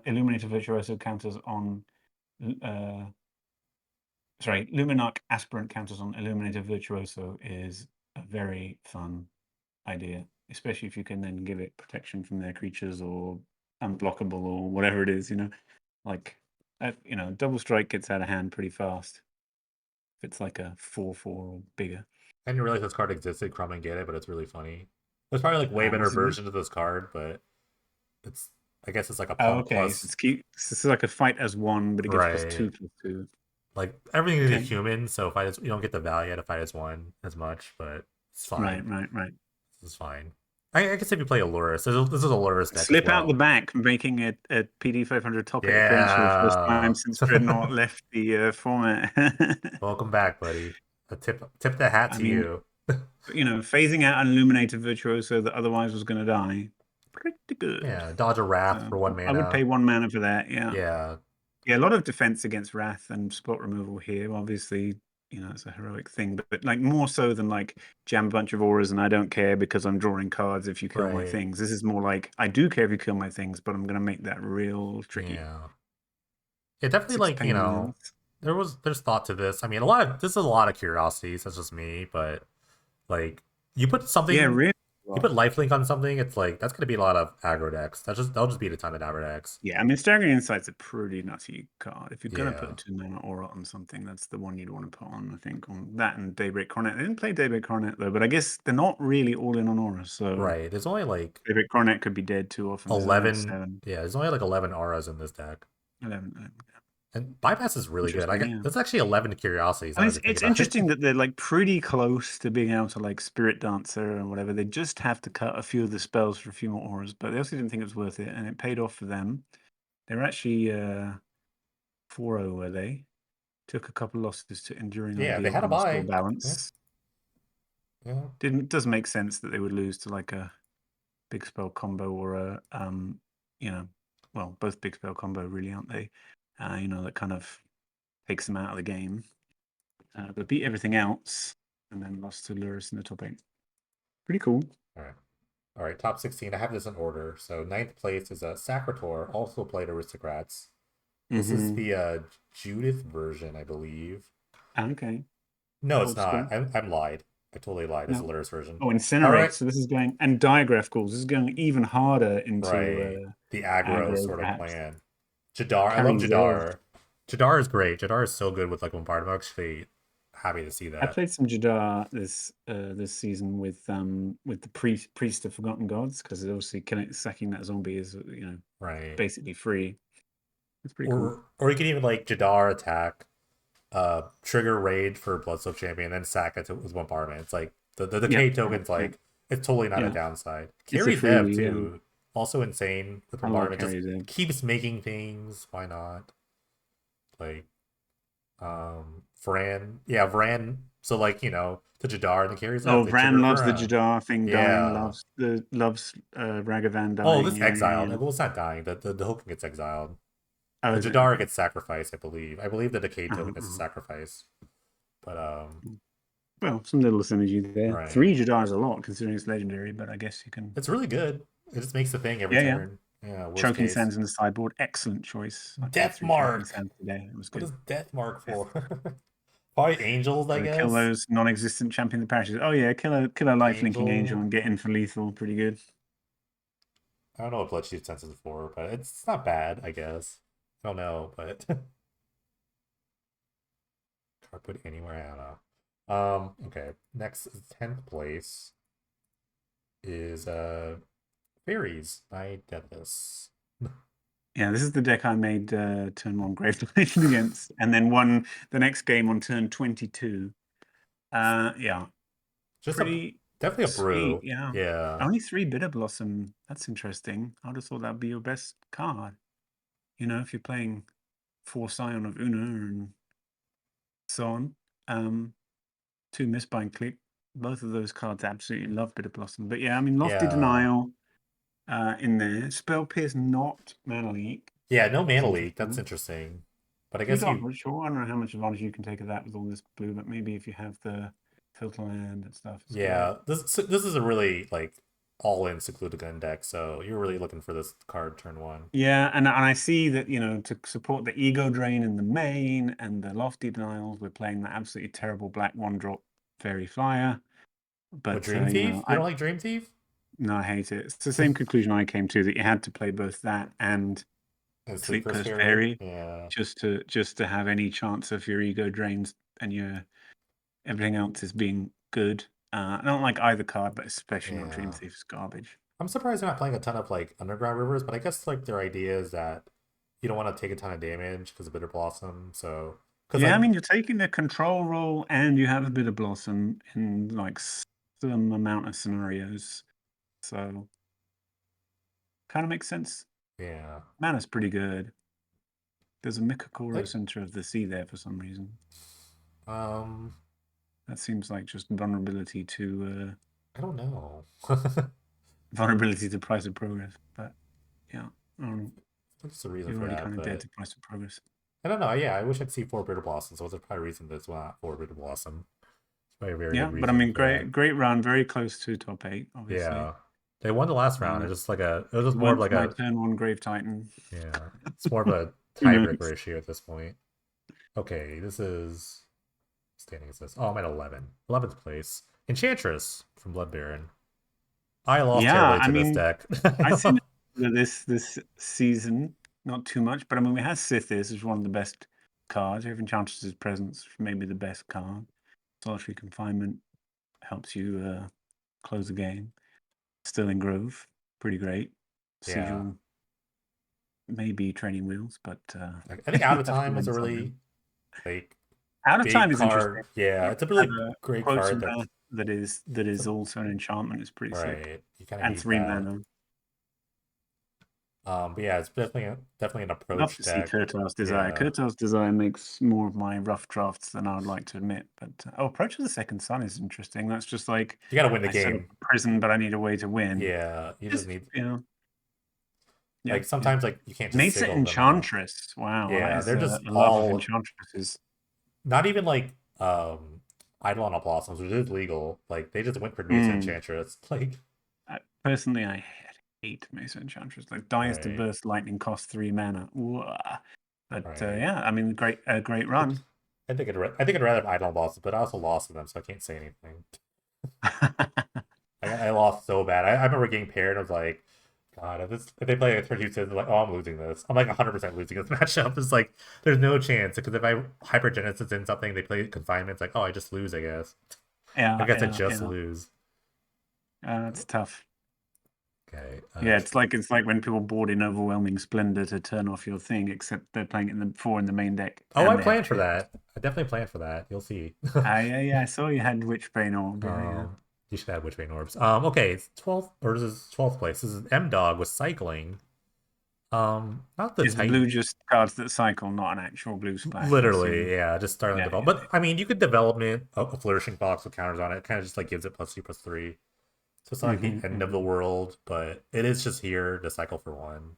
Speaker 2: Illuminator Virtuoso counters on uh Luminarch Aspirant counters on Illuminator Virtuoso is a very fun idea, especially if you can then give it protection from their creatures or unblockable or whatever it is. Like, double strike gets out of hand pretty fast if it's like a 4/4 or bigger.
Speaker 1: I didn't realize this card existed. Crumb and get it, but it's really funny. There's probably like way better
Speaker 2: What's it mean?
Speaker 1: versions of this card, but it's, I guess it's like a
Speaker 2: Oh,
Speaker 1: pump
Speaker 2: okay. So
Speaker 1: plus.
Speaker 2: it's cute. This is like a fight as one, but it gets
Speaker 1: Right.
Speaker 2: +2/+2.
Speaker 1: Like everything is a
Speaker 2: Okay.
Speaker 1: human, so fight as, you don't get the value out of fight as one as much, but it's
Speaker 2: Right,
Speaker 1: fine.
Speaker 2: right, right.
Speaker 1: This is fine. I guess if you play Allurus, this is a Allurus deck as
Speaker 2: Slip out the
Speaker 1: well.
Speaker 2: back, making a PD500 top 8 appearance for the first
Speaker 1: Yeah.
Speaker 2: time since Dreadnought left the format.
Speaker 1: Welcome back, buddy. A tip the hat
Speaker 2: I
Speaker 1: to
Speaker 2: mean,
Speaker 1: you.
Speaker 2: phasing out an Illuminated Virtuoso that otherwise was going to die, pretty good.
Speaker 1: Yeah, dodge a wrath
Speaker 2: So
Speaker 1: for one
Speaker 2: I would pay
Speaker 1: mana.
Speaker 2: 1 mana for that. Yeah,
Speaker 1: Yeah,
Speaker 2: yeah. A lot of defense against Wrath and spot removal here. Obviously, it's a heroic thing, but like more so than like jam a bunch of auras and I don't care because I'm drawing cards if you kill my
Speaker 1: right.
Speaker 2: things. This is more like I do care if you kill my things, but I'm going to make that real tricky.
Speaker 1: Yeah. It definitely,
Speaker 2: Six
Speaker 1: like,
Speaker 2: penguins.
Speaker 1: there's thought to this. I mean, a lot of this is a lot of curiosities. That's just me, but like you put
Speaker 2: Yeah,
Speaker 1: something,
Speaker 2: really.
Speaker 1: you put lifelink on something, it's like that's gonna be a lot of aggro decks. That'll just beat a ton of aggro decks.
Speaker 2: Yeah, I mean, Staggering Insight's a pretty nutty card. If you're gonna put a
Speaker 1: Yeah,
Speaker 2: 2 mana aura on something, that's the one you'd want to put on. I think on that and Daybreak Coronet. They didn't play Daybreak Coronet though, but I guess they're not really all in on aura. So
Speaker 1: right. There's only like
Speaker 2: Daybreak Coronet could be dead too often. There's only like
Speaker 1: 11.
Speaker 2: seven,
Speaker 1: Yeah, there's only like 11 auras in this deck,
Speaker 2: 11.
Speaker 1: and bypass is really good. I
Speaker 2: Interesting,
Speaker 1: got
Speaker 2: yeah.
Speaker 1: that's actually 11 curiosities
Speaker 2: I
Speaker 1: now
Speaker 2: mean,
Speaker 1: that I think
Speaker 2: it's
Speaker 1: about it.
Speaker 2: interesting that they're like pretty close to being able to like Spirit Dancer and whatever. They just have to cut a few of the spells for a few more auras, but they also didn't think it was worth it, and it paid off for them. They were actually 4-0, were they? Took a couple losses to Enduring
Speaker 1: Yeah, they
Speaker 2: Ideal
Speaker 1: had a
Speaker 2: and Restore
Speaker 1: buy. Yeah,
Speaker 2: Balance.
Speaker 1: yeah.
Speaker 2: Doesn't make sense that they would lose to like a big spell combo or a you know, well, both big spell combo really, aren't they? That kind of takes them out of the game. But beat everything else and then lost to Luris in the top eight. Pretty cool.
Speaker 1: All right. All right, top 16. I have this in order. So ninth place is a Sacritor, also played Aristocrats. This is
Speaker 2: Mm-hmm.
Speaker 1: the Judith version, I believe.
Speaker 2: Okay.
Speaker 1: No, it's
Speaker 2: Old
Speaker 1: not.
Speaker 2: school.
Speaker 1: I'm lied. I totally lied. It's the
Speaker 2: No.
Speaker 1: Lyris version.
Speaker 2: Oh,
Speaker 1: All
Speaker 2: Incinerate.
Speaker 1: right.
Speaker 2: So this is going, and Digraph calls. This is going even harder into
Speaker 1: Right. The aggro
Speaker 2: aggro,
Speaker 1: sort of
Speaker 2: perhaps.
Speaker 1: plan. Jadar. I love
Speaker 2: Carry Zerv.
Speaker 1: Jadar. Jadar is great. Jadar is so good with like bombardment. I'm actually happy to see
Speaker 2: I
Speaker 1: that.
Speaker 2: played some Jadar this season with the priest of Forgotten Gods because obviously sacking that zombie is
Speaker 1: Right.
Speaker 2: basically free. It's pretty cool.
Speaker 1: Or you can even like Jadar attack, trigger raid for Bloodstone Champion, then sack it with bombardment. It's like the
Speaker 2: Yep.
Speaker 1: decay
Speaker 2: Yep.
Speaker 1: token's
Speaker 2: Yep.
Speaker 1: like it's totally not a
Speaker 2: Yeah.
Speaker 1: downside.
Speaker 2: It's a
Speaker 1: Carry Zev
Speaker 2: freebie. Yeah.
Speaker 1: too. Also insane with
Speaker 2: I like
Speaker 1: bombardment. Just
Speaker 2: Carry Zerv.
Speaker 1: keeps making things. Why not? Like Vran. Yeah, Vran. So like, the Jadar and the carries Zev,
Speaker 2: Oh,
Speaker 1: they trigger
Speaker 2: Vran loves the
Speaker 1: Vran.
Speaker 2: Jadar thing dying.
Speaker 1: Yeah.
Speaker 2: Loves Ragavan
Speaker 1: Oh,
Speaker 2: dying.
Speaker 1: this
Speaker 2: Yeah. Yeah.
Speaker 1: exiled.
Speaker 2: Yeah.
Speaker 1: Well, it's not dying. The token gets exiled.
Speaker 2: Oh,
Speaker 1: The
Speaker 2: is it
Speaker 1: Jadar
Speaker 2: okay?
Speaker 1: gets sacrificed, I believe. I believe the decay
Speaker 2: Uh-huh,
Speaker 1: token is a
Speaker 2: uh-huh.
Speaker 1: sacrifice. But
Speaker 2: Well, some little synergy there.
Speaker 1: right.
Speaker 2: 3 Jadar is a lot considering it's legendary, but I guess you can.
Speaker 1: It's really good. It just makes the thing every
Speaker 2: Yeah. Yeah.
Speaker 1: turn. Yeah, worst
Speaker 2: Choking
Speaker 1: case.
Speaker 2: Sands in the sideboard. Excellent choice. I played
Speaker 1: Death
Speaker 2: 3 Choking
Speaker 1: Mark.
Speaker 2: Sands today. It was
Speaker 1: What
Speaker 2: good.
Speaker 1: is Death Mark
Speaker 2: Yes.
Speaker 1: for? Probably angels, I
Speaker 2: Kill
Speaker 1: guess.
Speaker 2: those non-existent champion of the parishes. Oh yeah, kill a life linking angel
Speaker 1: Angel.
Speaker 2: and get in for lethal. Pretty good.
Speaker 1: I don't know what Bloodshed Sense is for, but it's not bad, I guess. I don't know, but card put anywhere, I don't know. Okay. Next 10th place is Fairies by Deathless.
Speaker 2: Yeah, this is the deck I made turn 1 Grave Donation against, and then won the next game on turn 22. Yeah,
Speaker 1: Just a
Speaker 2: pretty
Speaker 1: definitely a
Speaker 2: sweet.
Speaker 1: brew.
Speaker 2: Yeah,
Speaker 1: Yeah.
Speaker 2: only 3 Bitter Blossom. That's interesting. I would have thought that'd be your best card. If you're playing 4 Scion of Una and so on. 2 Mistbind Click. Both of those cards absolutely love Bitter Blossom. But yeah, I mean, Lofty
Speaker 1: Yeah.
Speaker 2: Denial in there. Spell Pierce, not Mana Leak.
Speaker 1: Yeah, no
Speaker 2: That's
Speaker 1: mana leak. That's
Speaker 2: interesting.
Speaker 1: interesting. But I
Speaker 2: Three
Speaker 1: guess you
Speaker 2: garbage, sure. I don't know how much advantage you can take of that with all this blue, but maybe if you have the filter land and stuff, it's good.
Speaker 1: yeah, this is a really like all in secluded gun deck, so you're really looking for this card turn one.
Speaker 2: Yeah, and I see that, to support the ego drain in the main and the lofty denials, we're playing the absolutely terrible black 1-drop fairy flyer.
Speaker 1: What
Speaker 2: But
Speaker 1: Dream Thief? You don't like Dream Thief?
Speaker 2: no, I hate it. It's the same conclusion I came to, that you had to play both that and
Speaker 1: And
Speaker 2: Sleep
Speaker 1: Sleeper's
Speaker 2: Cursed
Speaker 1: Fairy?
Speaker 2: Fairy
Speaker 1: Yeah.
Speaker 2: just to have any chance of your ego drains and your everything else is being good. I don't like either card, but especially not Dream
Speaker 1: Yeah.
Speaker 2: Thief's garbage.
Speaker 1: I'm surprised they're not playing a ton of like Underground Rivers, but I guess like their idea is that you don't want to take a ton of damage because of Bitter Blossom. So, because
Speaker 2: Yeah, I
Speaker 1: like,
Speaker 2: mean, you're taking the control role and you have a bit of Blossom in like some amount of scenarios. So, kind of makes sense.
Speaker 1: yeah.
Speaker 2: Mana's pretty good. There's a Mikakoro
Speaker 1: Like,
Speaker 2: Center of the Sea there for some reason.
Speaker 1: um,
Speaker 2: That seems like just vulnerability to
Speaker 1: I don't know.
Speaker 2: vulnerability to Price of Progress. But yeah,
Speaker 1: What's the reason
Speaker 2: you're
Speaker 1: for
Speaker 2: already
Speaker 1: that?
Speaker 2: kind of dead
Speaker 1: But
Speaker 2: to Price of Progress.
Speaker 1: I don't know. Yeah, I wish I'd see 4 Bitter Blossom. So there's probably a reason that's not 4 Bitter Blossom. It's probably a very
Speaker 2: Yeah,
Speaker 1: good
Speaker 2: but I
Speaker 1: reason
Speaker 2: mean,
Speaker 1: for that.
Speaker 2: great run, very close to top 8, obviously.
Speaker 1: Yeah. They won the last round.
Speaker 2: Uh,
Speaker 1: It's just like it was just
Speaker 2: you
Speaker 1: more of
Speaker 2: went
Speaker 1: like
Speaker 2: for my
Speaker 1: a,
Speaker 2: turn 1 Grave Titan.
Speaker 1: yeah, it's more of a
Speaker 2: Who
Speaker 1: tiebreaker
Speaker 2: knows?
Speaker 1: issue at this point. Okay, this is standing is this. Oh, I'm at 11. 11th place. Enchantress from Blood Baron. I lost
Speaker 2: Yeah,
Speaker 1: terribly
Speaker 2: I
Speaker 1: to this
Speaker 2: mean,
Speaker 1: deck.
Speaker 2: I've seen this season, not too much, but I mean, we have Sithis is one of the best cards. Every Enchantress's Presence, maybe the best card. Solitary Confinement helps you close the game. Sterling Grove, pretty great.
Speaker 1: Yeah.
Speaker 2: Sigil, maybe Training Wheels, but
Speaker 1: I think Out
Speaker 2: you
Speaker 1: of
Speaker 2: have to
Speaker 1: Time is
Speaker 2: win
Speaker 1: a really
Speaker 2: something.
Speaker 1: like
Speaker 2: Out of Time
Speaker 1: big
Speaker 2: is interesting.
Speaker 1: card. Yeah,
Speaker 2: You
Speaker 1: it's a
Speaker 2: have
Speaker 1: really
Speaker 2: a
Speaker 1: great
Speaker 2: quota
Speaker 1: card that's
Speaker 2: math that is
Speaker 1: some,
Speaker 2: also an enchantment. It's pretty sick,
Speaker 1: right. You kind of
Speaker 2: and
Speaker 1: need
Speaker 2: 3 mana.
Speaker 1: that. But yeah, it's definitely an
Speaker 2: Love
Speaker 1: approach
Speaker 2: to see
Speaker 1: deck.
Speaker 2: Kurtar's Desire.
Speaker 1: Yeah.
Speaker 2: Kurtar's Desire makes more of my rough drafts than I would like to admit. But Approach of the Second Sun is interesting. That's just like
Speaker 1: You got to win the
Speaker 2: I set up
Speaker 1: game.
Speaker 2: a prison, but I need a way to win.
Speaker 1: Yeah, you just
Speaker 2: Just
Speaker 1: need
Speaker 2: yeah,
Speaker 1: like
Speaker 2: yeah.
Speaker 1: sometimes like you can't just
Speaker 2: Mesa
Speaker 1: sigil them off.
Speaker 2: Enchantress. Wow, that
Speaker 1: Yeah,
Speaker 2: is
Speaker 1: they're
Speaker 2: a
Speaker 1: just
Speaker 2: love of
Speaker 1: all
Speaker 2: enchantresses.
Speaker 1: not even like Eidolon of Blossoms, which is legal. Like they just went for Mesa
Speaker 2: Mm.
Speaker 1: Enchantress. Like
Speaker 2: Personally, I hate Mesa Enchantress. Like Dies to
Speaker 1: right,
Speaker 2: Burst Lightning costs 3 mana. Wah. But
Speaker 1: right.
Speaker 2: yeah, I mean, great
Speaker 1: It,
Speaker 2: run.
Speaker 1: I think I'd rather have Eidolon Blossoms, but I also lost to them, so I can't say anything. I lost so bad. I remember getting paired. I was like, God, if they play a turn two six, like, oh, I'm losing this. I'm like 100% losing this matchup. It's like there's no chance because if I hypergenesis in something, they play confinement. It's like, oh, I just lose. I guess. I
Speaker 2: Yeah,
Speaker 1: guess I
Speaker 2: yeah,
Speaker 1: just
Speaker 2: yeah.
Speaker 1: lose.
Speaker 2: It's tough.
Speaker 1: Okay.
Speaker 2: Yeah, it's like when people board in overwhelming splendor to turn off your thing, except they're playing it in the four in the main deck
Speaker 1: Oh, I
Speaker 2: and they have
Speaker 1: planned for
Speaker 2: two.
Speaker 1: that. I definitely planned for that. You'll see.
Speaker 2: Yeah, I saw you had Witchbane Orb. Yeah, yeah.
Speaker 1: You should add Witchbane Orbs. Okay, it's 12th or this is 12th place. This is M Dog with cycling. Not the
Speaker 2: Is
Speaker 1: tight.
Speaker 2: blue just cards that cycle, not an actual blue splash? I
Speaker 1: Literally,
Speaker 2: assume.
Speaker 1: yeah, just starting
Speaker 2: Yeah,
Speaker 1: develop.
Speaker 2: yeah,
Speaker 1: But I mean, you could development a flourishing fox with counters on it. It kind of just like gives it +2/+3. So it's not
Speaker 2: yeah.
Speaker 1: like the end of the
Speaker 2: Hmm.
Speaker 1: world, but it is just here to cycle for one.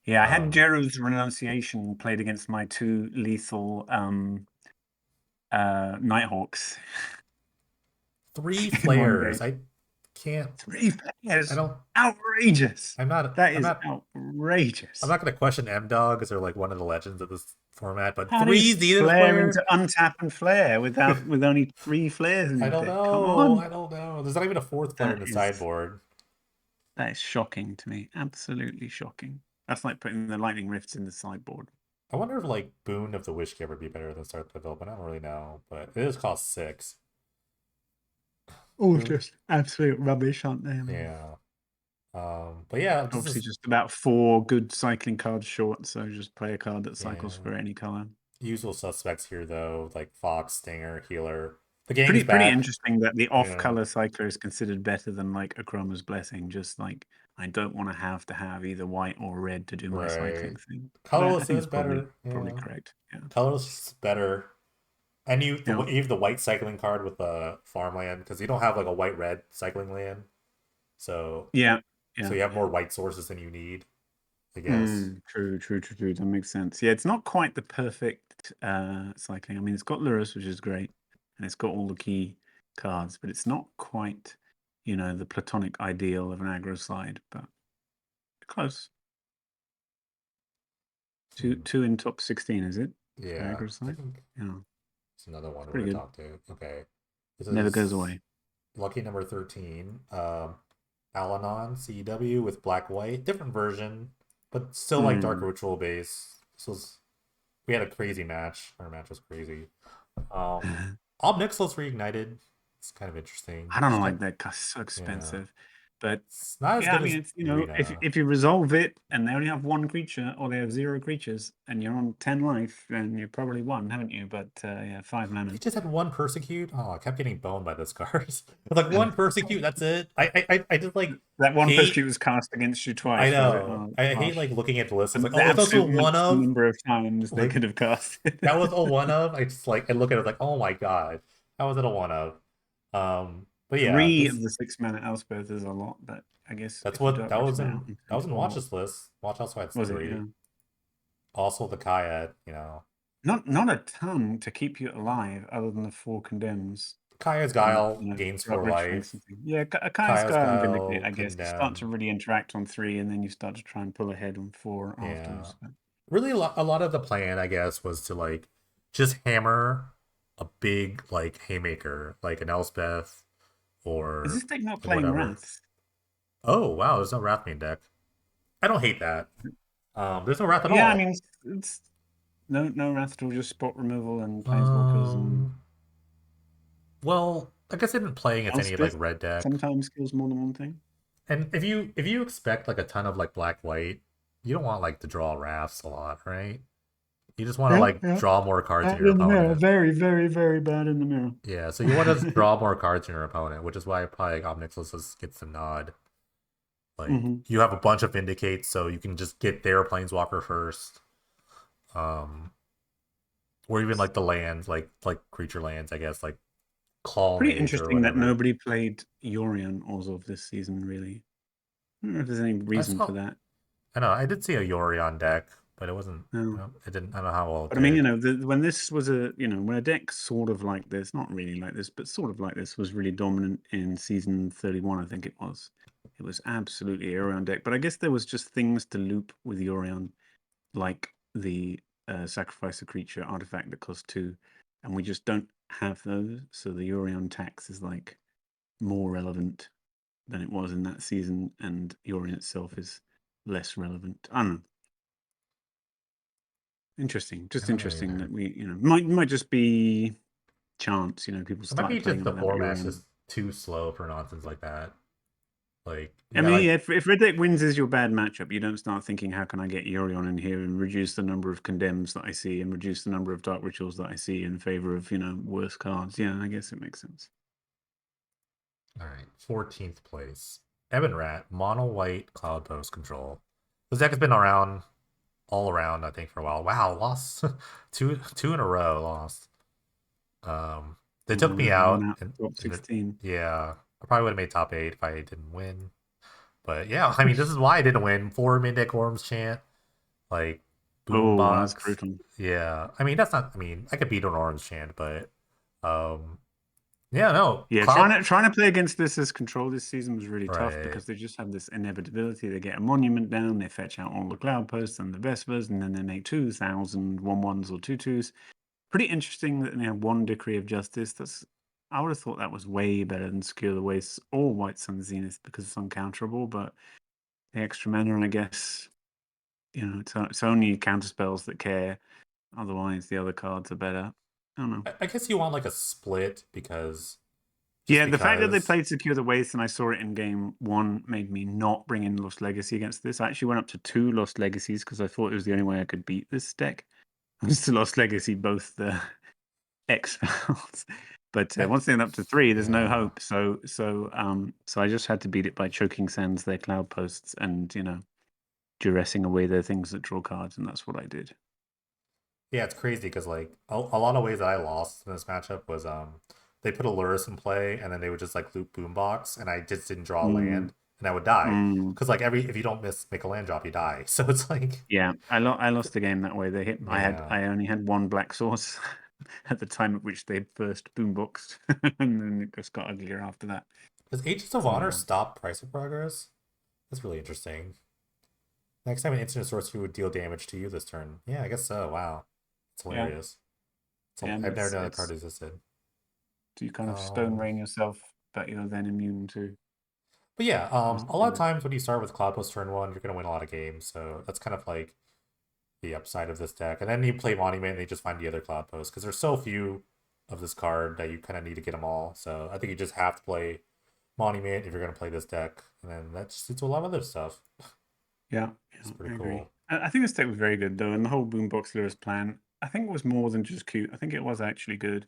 Speaker 2: Yeah, I had
Speaker 1: Um,
Speaker 2: Jeru's Renunciation played against my two lethal Nighthawks
Speaker 1: three
Speaker 2: in one game.
Speaker 1: flares. I can't.
Speaker 2: Three
Speaker 1: I
Speaker 2: players.
Speaker 1: don't.
Speaker 2: Outrageous.
Speaker 1: I'm not.
Speaker 2: That
Speaker 1: I'm
Speaker 2: is
Speaker 1: not. I'm
Speaker 2: outrageous.
Speaker 1: not going to question M Dog because they're like one of the legends of this format. But
Speaker 2: How do you
Speaker 1: three Zenith
Speaker 2: flare into
Speaker 1: flare.
Speaker 2: untap and flare with only 3 flares in
Speaker 1: I
Speaker 2: your
Speaker 1: don't
Speaker 2: deck? Come
Speaker 1: know.
Speaker 2: on.
Speaker 1: I don't know. There's not even a fourth player
Speaker 2: That
Speaker 1: in the
Speaker 2: is
Speaker 1: sideboard.
Speaker 2: that is shocking to me. Absolutely shocking. That's like putting the lightning rifts in the sideboard.
Speaker 1: I wonder if like Boon of the Wishgiver would be better than Start Development. I don't really know, but it is cost 6.
Speaker 2: Oh,
Speaker 1: Boon,
Speaker 2: just absolute rubbish, aren't they? I mean,
Speaker 1: yeah. But yeah, this
Speaker 2: obviously
Speaker 1: is
Speaker 2: just about 4 good cycling cards short, so just play a card that cycles
Speaker 1: yeah.
Speaker 2: for any color.
Speaker 1: Usual suspects here though, like Fox, Stinger, Healer. The gang's
Speaker 2: Pretty
Speaker 1: back.
Speaker 2: interesting that the
Speaker 1: Yeah,
Speaker 2: off-color cycler is considered better than like Akroma's Blessing. Just like I don't want to have either white or red to do my
Speaker 1: right.
Speaker 2: cycling thing. But I
Speaker 1: Colorless
Speaker 2: think
Speaker 1: is
Speaker 2: it's probably
Speaker 1: better.
Speaker 2: probably
Speaker 1: Yeah,
Speaker 2: correct. Yeah.
Speaker 1: colorless is better. And
Speaker 2: Yeah.
Speaker 1: you have the white cycling card with the farmland because you don't have like a white red cycling land. So
Speaker 2: Yeah.
Speaker 1: so
Speaker 2: Yeah.
Speaker 1: you have more white sources than you need, I guess.
Speaker 2: True. That makes sense. Yeah, it's not quite the perfect cycling. I mean, it's got Lurus, which is great, and it's got all the key cards, but it's not quite, the platonic ideal of an aggro side, but close. Two
Speaker 1: Hmm.
Speaker 2: two in top 16, is it? For
Speaker 1: Yeah,
Speaker 2: aggro
Speaker 1: I
Speaker 2: side?
Speaker 1: think
Speaker 2: Yeah,
Speaker 1: it's another one
Speaker 2: it's
Speaker 1: we're
Speaker 2: pretty
Speaker 1: gonna
Speaker 2: good.
Speaker 1: talk to. Okay, this
Speaker 2: Never goes
Speaker 1: is
Speaker 2: away.
Speaker 1: lucky number 13. Alanon CW with black white, different version, but still like dark
Speaker 2: Hmm.
Speaker 1: ritual base. This was we had a crazy match. Our match was crazy. Obnixilos reignited. It's kind of interesting.
Speaker 2: I don't
Speaker 1: Just
Speaker 2: like
Speaker 1: got
Speaker 2: that because it's so
Speaker 1: yeah.
Speaker 2: expensive. But
Speaker 1: It's not as
Speaker 2: yeah, I
Speaker 1: good
Speaker 2: mean,
Speaker 1: as
Speaker 2: it's if
Speaker 1: Rena.
Speaker 2: if you resolve it and they only have one creature or they have 0 creatures and you're on 10 life, then you probably won, haven't you? But yeah, 5 mana.
Speaker 1: He just had one persecute. Oh, I kept getting boned by this card. It's like one persecute. That's it. I just like
Speaker 2: That one
Speaker 1: hate.
Speaker 2: persecute was cast against you
Speaker 1: I
Speaker 2: twice, was it?
Speaker 1: know.
Speaker 2: Oh
Speaker 1: I hate
Speaker 2: gosh,
Speaker 1: like looking at the list. It's like,
Speaker 2: the
Speaker 1: oh, it's also
Speaker 2: absolute
Speaker 1: one
Speaker 2: maximum
Speaker 1: of.
Speaker 2: number of times they
Speaker 1: Like
Speaker 2: could have cast it.
Speaker 1: that was a one of. I just like I look at it like, oh my god, how was it a one of? But yeah,
Speaker 2: Three
Speaker 1: this
Speaker 2: of the 6 mana Elspeth is a lot, but I guess
Speaker 1: that's
Speaker 2: if you
Speaker 1: what
Speaker 2: dark ritual out and
Speaker 1: that
Speaker 2: turn
Speaker 1: was in
Speaker 2: four,
Speaker 1: Watch's list. Watch also had
Speaker 2: was it?
Speaker 1: 3.
Speaker 2: Yeah,
Speaker 1: Also the Kaya, you know,
Speaker 2: not a ton to keep you alive, other than the 4 condemns
Speaker 1: Kaya's
Speaker 2: and
Speaker 1: Guile gains
Speaker 2: dark
Speaker 1: 4
Speaker 2: ritual and
Speaker 1: life.
Speaker 2: something. Yeah, Kai's
Speaker 1: Kaya's
Speaker 2: Sky and Vindicate.
Speaker 1: Guile
Speaker 2: I guess you start to
Speaker 1: condemn.
Speaker 2: really interact on 3, and then you start to try and pull ahead on 4
Speaker 1: Yeah,
Speaker 2: afterwards. But,
Speaker 1: really a lot of the plan, I guess, was to like just hammer a big like haymaker, like an Elspeth
Speaker 2: Is
Speaker 1: or
Speaker 2: this deck not
Speaker 1: like
Speaker 2: playing
Speaker 1: whatever.
Speaker 2: Wraths?
Speaker 1: Oh wow, there's no Wrath main deck. I don't hate that. There's no Wrath at
Speaker 2: Yeah, I
Speaker 1: all.
Speaker 2: mean, it's no Wrath at all, just spot removal and Planeswalkers and
Speaker 1: Um, well, I guess I didn't play against any like
Speaker 2: Elspeth
Speaker 1: red deck.
Speaker 2: sometimes kills more than one thing.
Speaker 1: And if you expect like a ton of like black white, you don't want like to draw Wraths a lot, right? You just want to
Speaker 2: Yeah,
Speaker 1: like
Speaker 2: yeah.
Speaker 1: draw more cards in
Speaker 2: Bad
Speaker 1: your
Speaker 2: in the mirror.
Speaker 1: opponent.
Speaker 2: Very, very, very bad in the mirror.
Speaker 1: Yeah, so you want to draw more cards in your opponent, which is why probably like, Omnixus gets the nod. Like
Speaker 2: Hmm.
Speaker 1: you have a bunch of Vindicates, so you can just get their Planeswalker first. Um, or even like the lands, like creature lands, I guess, like Claw
Speaker 2: Pretty
Speaker 1: Mage or
Speaker 2: interesting that
Speaker 1: whatever.
Speaker 2: nobody played Yorion Orzhov this season, really. I don't know if there's any
Speaker 1: I
Speaker 2: reason for
Speaker 1: saw,
Speaker 2: that.
Speaker 1: I know, I did see a Yorion deck, but it wasn't.
Speaker 2: No.
Speaker 1: It didn't. I don't know how well it
Speaker 2: But I mean,
Speaker 1: did.
Speaker 2: when this was when a deck sort of like this, not really like this, but sort of like this was really dominant in season 31, I think it was. It was absolutely Yorion deck. But I guess there was just things to loop with Yorion, like the sacrifice a creature artifact that costs 2, and we just don't have those. So the Yorion tax is like more relevant than it was in that season, and Yorion itself is less relevant. I don't know. Interesting.
Speaker 1: I
Speaker 2: Just
Speaker 1: don't know
Speaker 2: interesting
Speaker 1: either.
Speaker 2: that we, might just be chance. People
Speaker 1: It might be
Speaker 2: started playing
Speaker 1: just
Speaker 2: a
Speaker 1: the
Speaker 2: lot of
Speaker 1: format's
Speaker 2: Yorion.
Speaker 1: just too slow for nonsense like that. Like you
Speaker 2: I
Speaker 1: got
Speaker 2: mean, yeah,
Speaker 1: like
Speaker 2: if Red Deck wins is your bad matchup, you don't start thinking, how can I get Yorion in here and reduce the number of condemns that I see and reduce the number of dark rituals that I see in favor of, worse cards. Yeah, I guess it makes sense.
Speaker 1: all right, 14th place. Ebon Rat, mono white cloud post control. This deck has been around all around, I think, for a while. Wow, lost two in a row, lost. They took me
Speaker 2: One
Speaker 1: out
Speaker 2: out top
Speaker 1: in the
Speaker 2: 16.
Speaker 1: yeah. I probably would have made top 8 if I didn't win. But yeah, I mean, this is why I didn't win. 4 Middeck Worms chant, like
Speaker 2: Oh, that's
Speaker 1: Boombox.
Speaker 2: brutal.
Speaker 1: Yeah, I mean that's not. I mean, I could beat an orange chant, but um, yeah, no
Speaker 2: Yeah,
Speaker 1: cloud.
Speaker 2: trying to play against this as control this season was really tough
Speaker 1: Right.
Speaker 2: because they just have this inevitability. They get a monument down, they fetch out all the cloud posts and the Vespers, and then they make 2,000 1/1s or 2/2s. Pretty interesting that they have one Decree of Justice. I would have thought that was way better than Secure the Wastes or White Sun Zenith because it's uncounterable, but the extra mana, I guess, it's only counter spells that care. Otherwise, the other cards are better. I don't know.
Speaker 1: I guess you want like a split because just
Speaker 2: Yeah, the fact that they
Speaker 1: because.
Speaker 2: played Secure the Waste and I saw it in game 1 made me not bring in Lost Legacy against this. I actually went up to 2 Lost Legacies because I thought it was the only way I could beat this deck. I was to Lost Legacy both the X Files, but
Speaker 1: I,
Speaker 2: once they went up to 3, there's no
Speaker 1: yeah.
Speaker 2: hope. So I just had to beat it by choking sands their cloud posts and duressing away their things that draw cards, and that's what I did.
Speaker 1: Yeah, it's crazy because like a lot of ways that I lost in this matchup was they put a Lurrus in play and then they would just like loop Boombox and I just didn't draw a
Speaker 2: Mm,
Speaker 1: land and I would die
Speaker 2: mm.
Speaker 1: because like if you don't make a land drop you die. So it's like
Speaker 2: Yeah, I lost the game that way. They hit.
Speaker 1: yeah.
Speaker 2: I only had one black source at the time at which they first boomboxed, and then it just got uglier after that.
Speaker 1: Does Agents of Honor
Speaker 2: So
Speaker 1: stop Price of Progress? That's really interesting. Next time an instant sorcery would deal damage to you this turn. Yeah, I guess so. Wow, it's
Speaker 2: yeah,
Speaker 1: hilarious.
Speaker 2: and
Speaker 1: I've never known that card
Speaker 2: it's
Speaker 1: existed.
Speaker 2: you kind of stone
Speaker 1: Um,
Speaker 2: rain yourself, but you're then immune to
Speaker 1: but yeah,
Speaker 2: most
Speaker 1: a lot of
Speaker 2: damage.
Speaker 1: times when you start with Cloud Post turn one, you're gonna win a lot of games. So that's kind of like the upside of this deck. And then you play Monument and they just find the other Cloud Post because there's so few of this card that you kind of need to get them all. So I think you just have to play Monument if you're gonna play this deck, and then that just leads to a lot of other stuff.
Speaker 2: Yeah,
Speaker 1: It's
Speaker 2: yeah,
Speaker 1: pretty
Speaker 2: I agree.
Speaker 1: cool.
Speaker 2: I think this deck was very good though, and the whole boombox Lewis plan. I think it was more than just cute. I think it was actually good,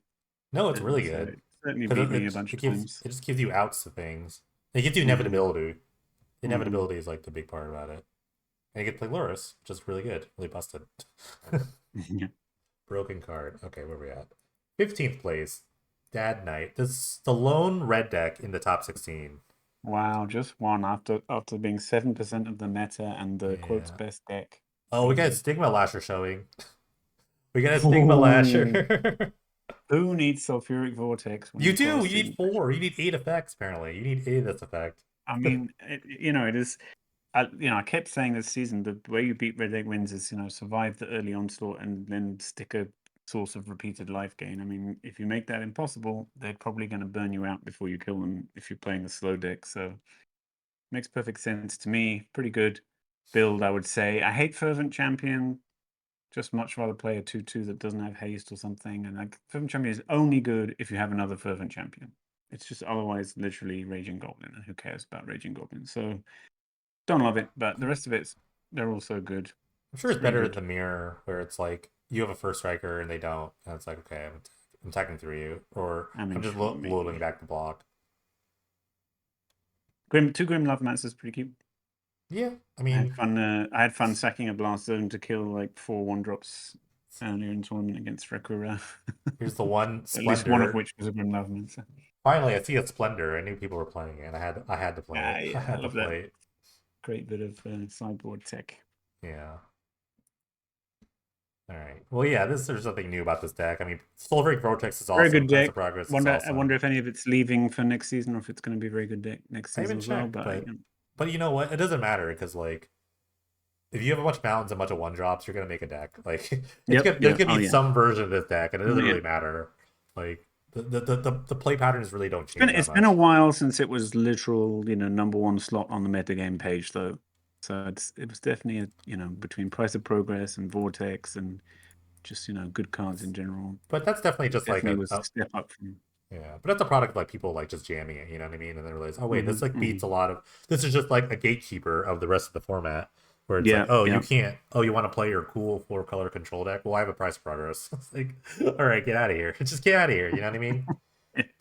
Speaker 1: No, it's really
Speaker 2: and
Speaker 1: good
Speaker 2: it certainly
Speaker 1: because
Speaker 2: beat me a bunch
Speaker 1: it
Speaker 2: of
Speaker 1: gives
Speaker 2: times.
Speaker 1: it just gives you outs to things. It gives you
Speaker 2: Hmm.
Speaker 1: inevitability.
Speaker 2: Hmm.
Speaker 1: Inevitability is like the big part about it. And you get to play Lurrus, which is really good, really busted.
Speaker 2: Yeah.
Speaker 1: Broken card. Okay, where are we at? 15th place. Dad Knight. This is the lone red deck in the top 16.
Speaker 2: Wow, just one after being 7% of the meta and the quotes
Speaker 1: Yeah.
Speaker 2: best deck.
Speaker 1: Oh, we got a
Speaker 2: Jesus.
Speaker 1: Stigma Lasher showing. We got a Stigma
Speaker 2: Ooh.
Speaker 1: Lasher.
Speaker 2: Who needs Sulfuric Vortex when
Speaker 1: You
Speaker 2: you've got a
Speaker 1: do. You need
Speaker 2: Stigma?
Speaker 1: 4. You need 8 effects, apparently. You need 8 of this effect.
Speaker 2: I mean, it is. I kept saying this season the way you beat Red Egg wins is survive the early onslaught and then stick a source of repeated life gain. I mean, if you make that impossible, they're probably going to burn you out before you kill them if you're playing a slow deck. So makes perfect sense to me. Pretty good build, I would say. I hate Fervent Champion. Just much rather play a 2/2 that doesn't have haste or something. And like Fervent Champion is only good if you have another Fervent Champion. It's just otherwise literally Raging Goblin. And who cares about Raging Goblin? So don't love it, but the rest of they're also good.
Speaker 1: I'm sure
Speaker 2: It's
Speaker 1: it's
Speaker 2: pretty
Speaker 1: better than
Speaker 2: good.
Speaker 1: the mirror where it's like you have a first striker and they don't, and it's like okay, I'm attacking through you, or
Speaker 2: I
Speaker 1: I'm
Speaker 2: mean,
Speaker 1: just
Speaker 2: sure,
Speaker 1: loading
Speaker 2: maybe.
Speaker 1: back the block.
Speaker 2: Two Grim Love Mats is pretty cute.
Speaker 1: Yeah, I
Speaker 2: I had
Speaker 1: mean,
Speaker 2: fun. I had fun sacking a blast zone to kill like 4/1 drops earlier in tournament against Rekura.
Speaker 1: here's the one
Speaker 2: At least one of
Speaker 1: splendor.
Speaker 2: which was a Grim Love Mat. So.
Speaker 1: Finally, I see a splendor. I knew people were playing it, and I had to play it. I
Speaker 2: Yeah, I
Speaker 1: had to
Speaker 2: love that.
Speaker 1: play it.
Speaker 2: Great bit of sideboard tech.
Speaker 1: Yeah. All right. Well, yeah. There's nothing new about this deck. I mean, Sulfuric Vortex is
Speaker 2: Very
Speaker 1: awesome.
Speaker 2: good
Speaker 1: Price
Speaker 2: deck.
Speaker 1: of Progress is
Speaker 2: I wonder
Speaker 1: awesome.
Speaker 2: if any of it's leaving for next season, or if it's going to be a very good deck next
Speaker 1: I
Speaker 2: season
Speaker 1: haven't
Speaker 2: as well.
Speaker 1: checked,
Speaker 2: But
Speaker 1: but you know what? It doesn't matter because like if you have a bunch of mountains and a bunch of one drops, you're gonna make a deck. Like
Speaker 2: yep,
Speaker 1: there's
Speaker 2: yeah,
Speaker 1: gonna
Speaker 2: oh
Speaker 1: be
Speaker 2: yeah,
Speaker 1: some version of this deck, and it doesn't
Speaker 2: yeah.
Speaker 1: really matter. Like the play patterns really don't
Speaker 2: It's been
Speaker 1: change that
Speaker 2: it's been a
Speaker 1: much.
Speaker 2: while since it was literal, number one slot on the metagame page though. So it was definitely between Price of Progress and Vortex and just good cards in general.
Speaker 1: But that's definitely
Speaker 2: It
Speaker 1: just like
Speaker 2: definitely was a step up from.
Speaker 1: yeah, but that's a product of, like people like just jamming it, you know what I mean? And then realize, oh wait, this
Speaker 2: Hmm,
Speaker 1: like beats
Speaker 2: hmm.
Speaker 1: a lot of. This is just like a gatekeeper of the rest of the format, where it's like,
Speaker 2: Yeah,
Speaker 1: oh, you
Speaker 2: yeah.
Speaker 1: can't. Oh, you want to play your cool four color control deck? Well, I have a price of progress. It's like, all right, get out of here. Just get out of here. You know what I mean?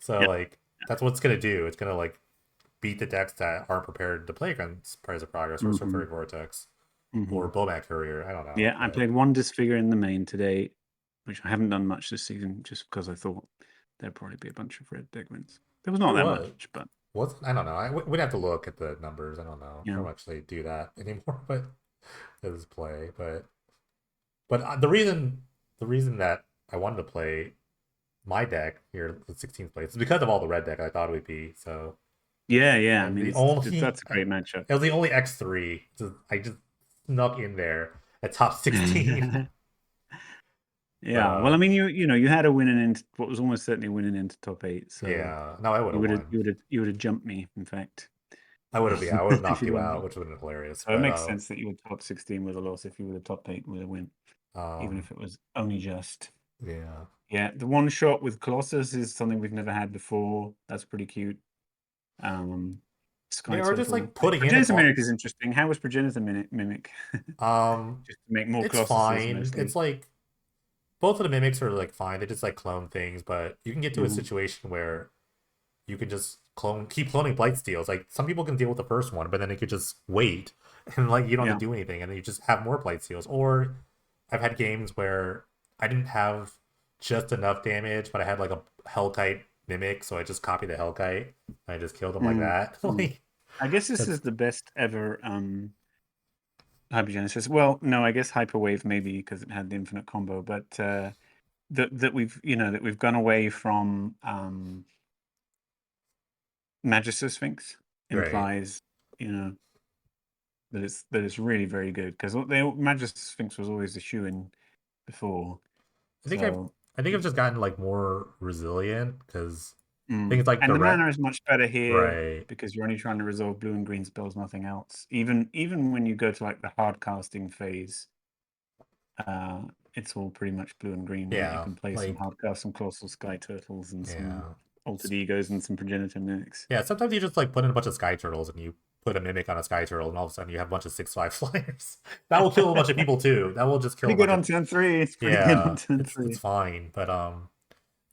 Speaker 1: So
Speaker 2: Yeah.
Speaker 1: like that's what it's gonna do. It's gonna like beat the decks that aren't prepared to play against price of progress or
Speaker 2: Hmm,
Speaker 1: sulfuric vortex
Speaker 2: hmm.
Speaker 1: or Bomac courier. I don't know,
Speaker 2: Yeah, I
Speaker 1: but
Speaker 2: played one Disfigure in the main today, which I haven't done much this season, just because I thought there'd probably be a bunch of red deck wins. There was not
Speaker 1: there
Speaker 2: that much,
Speaker 1: was.
Speaker 2: but
Speaker 1: What's I don't know. We'd have to look at the numbers. I don't know
Speaker 2: you
Speaker 1: how
Speaker 2: know,
Speaker 1: much they do that anymore, but it was play. But the reason that I wanted to play my deck here, the 16th place, is because of all the red deck I thought it would be. So,
Speaker 2: yeah, yeah. I
Speaker 1: and
Speaker 2: mean,
Speaker 1: the
Speaker 2: it's
Speaker 1: only
Speaker 2: that's a great matchup.
Speaker 1: it was the only X3. I just snuck in there at top 16. But
Speaker 2: Yeah, well, I mean, you had a winning into what was almost certainly winning into top eight, so
Speaker 1: yeah, no, I would have won.
Speaker 2: you would have jumped me, in fact,
Speaker 1: I would have, yeah, I would have
Speaker 2: if
Speaker 1: knocked
Speaker 2: you'd
Speaker 1: you
Speaker 2: won
Speaker 1: out,
Speaker 2: me.
Speaker 1: which would have been hilarious.
Speaker 2: So it makes sense that you were top 16 with a loss if you were the top eight with a win, even
Speaker 1: Um,
Speaker 2: if it was only just.
Speaker 1: yeah,
Speaker 2: Yeah, the one shot with Colossus is something we've never had before. That's pretty cute. Sky
Speaker 1: yeah, or just
Speaker 2: Turtle.
Speaker 1: like putting in a
Speaker 2: Progenitor
Speaker 1: call.
Speaker 2: Mimic is interesting. How was Progenitor Mimic?
Speaker 1: Um,
Speaker 2: Just to make more
Speaker 1: it's
Speaker 2: Colossuses
Speaker 1: fine.
Speaker 2: mostly.
Speaker 1: It's like both of the mimics are like fine. They just like clone things, but you can get to a
Speaker 2: Hmm.
Speaker 1: situation where you can just keep cloning blight steals. Like some people can deal with the first one, but then they could just wait and like you don't have
Speaker 2: Yeah.
Speaker 1: to do anything, and then you just have more blight steals. Or I've had games where I didn't have just enough damage, but I had like a Hellkite mimic, so I just copied the Hellkite and I just killed them like
Speaker 2: Mm,
Speaker 1: that.
Speaker 2: mm.
Speaker 1: Like
Speaker 2: I guess this
Speaker 1: that's
Speaker 2: is the best ever Hypergenesis. Well, no, I guess Hyperwave maybe because it had the infinite combo, but that we've gone away from Magister Sphinx
Speaker 1: right.
Speaker 2: implies you know that it's really very good because the Magister Sphinx was always the shoe in before.
Speaker 1: I think I've
Speaker 2: So
Speaker 1: I think I've just gotten like more resilient because things like
Speaker 2: and
Speaker 1: the
Speaker 2: the
Speaker 1: red
Speaker 2: mana is much better here
Speaker 1: right.
Speaker 2: because you're only trying to resolve blue and green spells, nothing else. Even when you go to like the hard casting phase, uh, it's all pretty much blue and green, right? You
Speaker 1: Yeah,
Speaker 2: can play some
Speaker 1: like
Speaker 2: hard cast, some colossal sky turtles, and some
Speaker 1: yeah.
Speaker 2: altered egos and some progenitor mimics.
Speaker 1: Yeah, sometimes you just like put in a bunch of sky turtles and you put a mimic on a sky turtle and all of a sudden you have a bunch of 6/5 flyers. That will kill a bunch of people too. That will just kill
Speaker 2: Pretty
Speaker 1: a
Speaker 2: good
Speaker 1: bunch of
Speaker 2: on turn three. It's pretty good on
Speaker 1: yeah,
Speaker 2: turn
Speaker 1: it's
Speaker 2: three.
Speaker 1: fine. But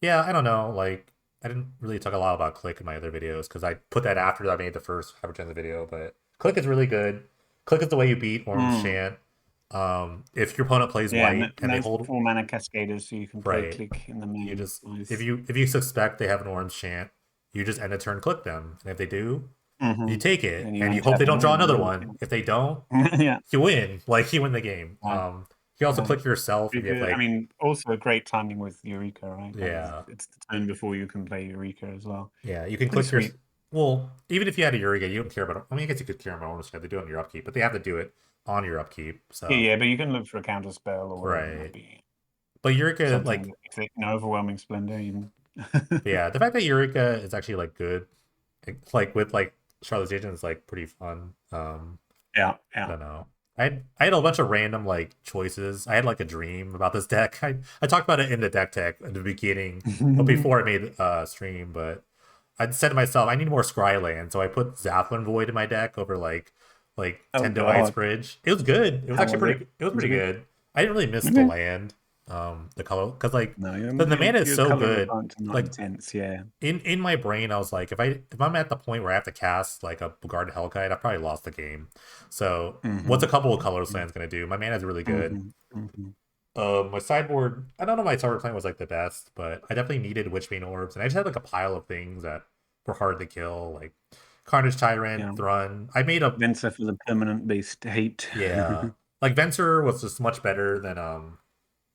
Speaker 1: yeah, I don't know. Like I didn't really talk a lot about click in my other videos because I put that after I made the first Hypergen's video, but click is really good. Click is the way you beat Orm's
Speaker 2: Mm.
Speaker 1: Chant. If your opponent plays
Speaker 2: Yeah,
Speaker 1: white and they
Speaker 2: no
Speaker 1: hold
Speaker 2: 4 mana cascaders, so you can play
Speaker 1: right,
Speaker 2: click in the
Speaker 1: you
Speaker 2: main.
Speaker 1: just
Speaker 2: Nice.
Speaker 1: if you suspect they have an Orm's Chant, you just end a turn click them. And if they do, you
Speaker 2: Mm-hmm.
Speaker 1: take it
Speaker 2: Then you
Speaker 1: and you hope
Speaker 2: untap
Speaker 1: they
Speaker 2: and
Speaker 1: don't draw
Speaker 2: win.
Speaker 1: another
Speaker 2: Yeah,
Speaker 1: one. If they don't,
Speaker 2: yeah.
Speaker 1: you win. Like you win the game.
Speaker 2: Right.
Speaker 1: You also
Speaker 2: Right.
Speaker 1: click yourself if
Speaker 2: Pretty
Speaker 1: you have
Speaker 2: good. I
Speaker 1: like
Speaker 2: mean, also a great timing with Eureka, right? Like
Speaker 1: yeah,
Speaker 2: it's the turn before you can play Eureka as well.
Speaker 1: yeah. You can
Speaker 2: Pretty
Speaker 1: click your
Speaker 2: sweet.
Speaker 1: well, even if you had a Eureka, you don't care about. I mean, I guess you could care about almost they do it on your upkeep, but they have to do it on your upkeep.
Speaker 2: Yeah,
Speaker 1: So
Speaker 2: yeah, but you can look for a counter spell or whatever it might
Speaker 1: right.
Speaker 2: be.
Speaker 1: But Eureka,
Speaker 2: Something
Speaker 1: like,
Speaker 2: that makes it an overwhelming splendor, even.
Speaker 1: yeah, the fact that Eureka is actually like good, like with like Charlotte's Agent is like pretty fun.
Speaker 2: Yeah,
Speaker 1: I
Speaker 2: yeah.
Speaker 1: don't know. I had a bunch of random like choices. I had like a dream about this deck. I talked about it in the deck tech at the beginning, but before I made stream. But I said to myself, I need more Scryland, so I put Zathlan Void in my deck over like
Speaker 2: Oh
Speaker 1: Tendo Ice
Speaker 2: God,
Speaker 1: Bridge. It was good. It was
Speaker 2: how
Speaker 1: actually
Speaker 2: was it?
Speaker 1: pretty. It was
Speaker 2: Was
Speaker 1: pretty
Speaker 2: it good?
Speaker 1: good. I didn't really miss the
Speaker 2: Okay.
Speaker 1: land, the color, because like
Speaker 2: No,
Speaker 1: the mana is
Speaker 2: your
Speaker 1: so
Speaker 2: color
Speaker 1: good.
Speaker 2: requirements are not
Speaker 1: Like
Speaker 2: intense. Yeah.
Speaker 1: in my brain, I was like, if I'm at the point where I have to cast like a Guard Hellkite, I probably lost the game. So what's
Speaker 2: Mm-hmm.
Speaker 1: a couple of color lands gonna do? My mana is really good.
Speaker 2: Mm-hmm. Mm-hmm.
Speaker 1: My sideboard, I don't know if my sideboard plan was like the best, but I definitely needed Witchbane Orbs, and I just had like a pile of things that were hard to kill, like Carnage Tyrant,
Speaker 2: Yeah.
Speaker 1: Thrun. I made a
Speaker 2: Venser for the permanent based hate.
Speaker 1: yeah, like Venser was just much better than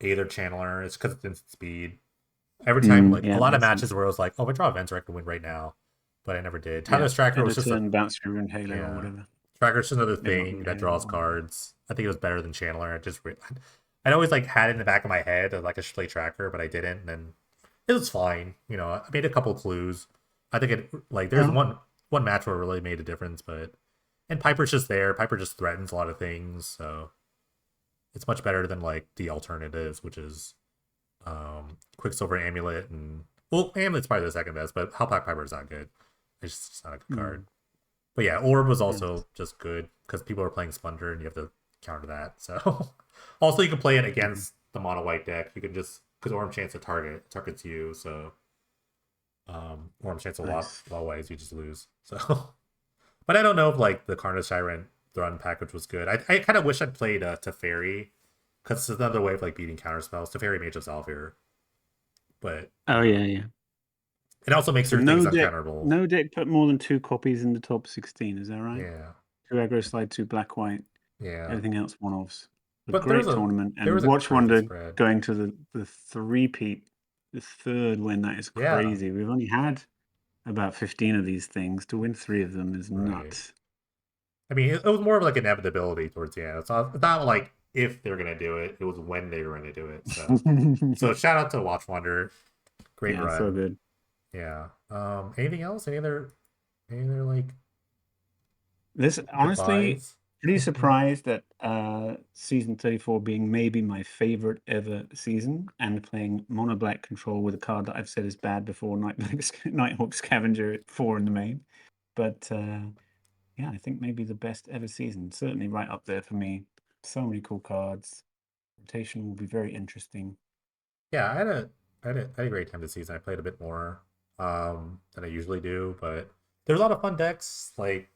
Speaker 1: Aether Channeler. It's because it's instant speed. Every time, like a
Speaker 2: Yeah,
Speaker 1: lot of
Speaker 2: makes
Speaker 1: matches
Speaker 2: sense.
Speaker 1: where I was like, oh, if I draw a Venser, I could win right now, but I never did.
Speaker 2: Yeah.
Speaker 1: Tyler's Tracker
Speaker 2: And
Speaker 1: was
Speaker 2: a
Speaker 1: just a
Speaker 2: turn bounce through Rune Halo or
Speaker 1: yeah.
Speaker 2: whatever.
Speaker 1: Tracker's just another
Speaker 2: Maybe not
Speaker 1: thing
Speaker 2: Rune
Speaker 1: that
Speaker 2: Halo,
Speaker 1: draws
Speaker 2: but whatever.
Speaker 1: cards. I think it was better than Channeler. I'd always like had it in the back of my head like I should play Tracker, but I didn't. And then it was fine. You know, I made a couple clues. I think it like there's
Speaker 2: Yeah.
Speaker 1: one match where it really made a difference, but and Piper's just there. Piper just threatens a lot of things, so it's much better than like the alternatives, which is Quicksilver Amulet and well, Amulet's probably the second best, but Hellpack Piper is not good. It's just not a good card.
Speaker 2: Mm.
Speaker 1: But yeah, Orb was
Speaker 2: Yeah.
Speaker 1: also just good because people are playing Splinter and you have to counter that. So also you can play it
Speaker 2: Mhm.
Speaker 1: against the mono white deck. You can just because Orb chance to targets you, so Orb chance
Speaker 2: Nice.
Speaker 1: a lot of ways you just lose. So but I don't know if like the Carnage Tyrant Thrun package was good. I kind of wish I'd played Teferi because it's another way of like beating counter spells. Teferi Mage of Zalfir, but
Speaker 2: Oh yeah, yeah.
Speaker 1: it also makes
Speaker 2: So
Speaker 1: certain things uncounterable.
Speaker 2: no deck put more than 2 copies in the top 16. Is that right?
Speaker 1: Yeah,
Speaker 2: 2 aggro slide, 2 black white.
Speaker 1: yeah.
Speaker 2: Everything else one-offs. A
Speaker 1: But
Speaker 2: great tournament,
Speaker 1: there
Speaker 2: and
Speaker 1: was a
Speaker 2: Watch
Speaker 1: crazy
Speaker 2: Wonder
Speaker 1: spread.
Speaker 2: going to the three-peat, the third win. That is
Speaker 1: Yeah,
Speaker 2: crazy. We've only had about 15 of these things. To win 3 of them is
Speaker 1: right.
Speaker 2: nuts.
Speaker 1: I mean, it was more of like inevitability towards the end. It's not like if they're gonna do it; it was when they were gonna do it. So shout out to Watch Wonder, great
Speaker 2: Yeah, so
Speaker 1: run.
Speaker 2: good.
Speaker 1: Yeah. Anything else? Any other like
Speaker 2: This honestly,
Speaker 1: goodbyes?
Speaker 2: pretty surprised that season 34 being maybe my favorite ever season, and playing mono black control with a card that I've said is bad before, Nighthawk Scavenger at 4 in the main. But yeah, I think maybe the best ever season. Certainly right up there for me. So many cool cards. Rotation will be very interesting.
Speaker 1: Yeah, I had a great time this season. I played a bit more than I usually do, but there's a lot of fun decks. Like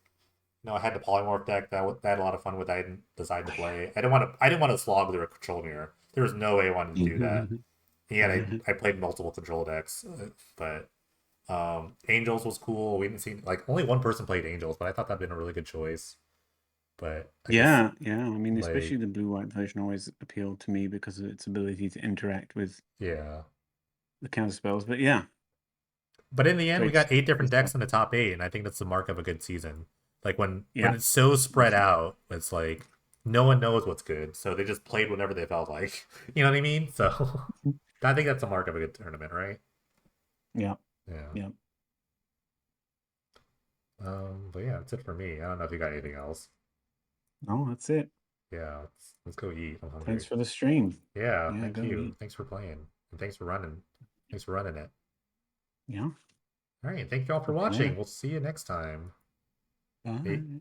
Speaker 1: I had the polymorph deck that I had a lot of fun with. I didn't decide to play. I didn't want to slog through a control mirror. There was no way I wanted to do that. And I played multiple control decks, but Angels was cool. We didn't see like only one person played Angels, but I thought that'd been a really good choice. But I guess
Speaker 2: Yeah, yeah. I mean, especially
Speaker 1: like
Speaker 2: the blue-white version always appealed to me because of its ability to interact with
Speaker 1: yeah.
Speaker 2: the counter spells. But yeah,
Speaker 1: But in the end, we
Speaker 2: great,
Speaker 1: got eight different
Speaker 2: great stuff.
Speaker 1: decks in the top eight, and I think that's the mark of a good season. Like when
Speaker 2: Yeah,
Speaker 1: it's so spread
Speaker 2: awesome.
Speaker 1: out, it's like no one knows what's good, so they just played whenever they felt like. You know what I mean? So I think that's the mark of a good tournament, right?
Speaker 2: Yeah,
Speaker 1: Yeah.
Speaker 2: yeah.
Speaker 1: But yeah, that's it for me. I don't know if you got anything else.
Speaker 2: No, that's it.
Speaker 1: Yeah, let's go eat. I'm
Speaker 2: Thanks
Speaker 1: hungry.
Speaker 2: for the stream.
Speaker 1: Yeah,
Speaker 2: Yeah,
Speaker 1: thank
Speaker 2: go
Speaker 1: you.
Speaker 2: eat.
Speaker 1: Thanks for playing. And thanks for running. Thanks for running it.
Speaker 2: Yeah,
Speaker 1: All right, thank you all for
Speaker 2: talk to you
Speaker 1: watching.
Speaker 2: later.
Speaker 1: We'll see you next time. Hey,
Speaker 2: Bye.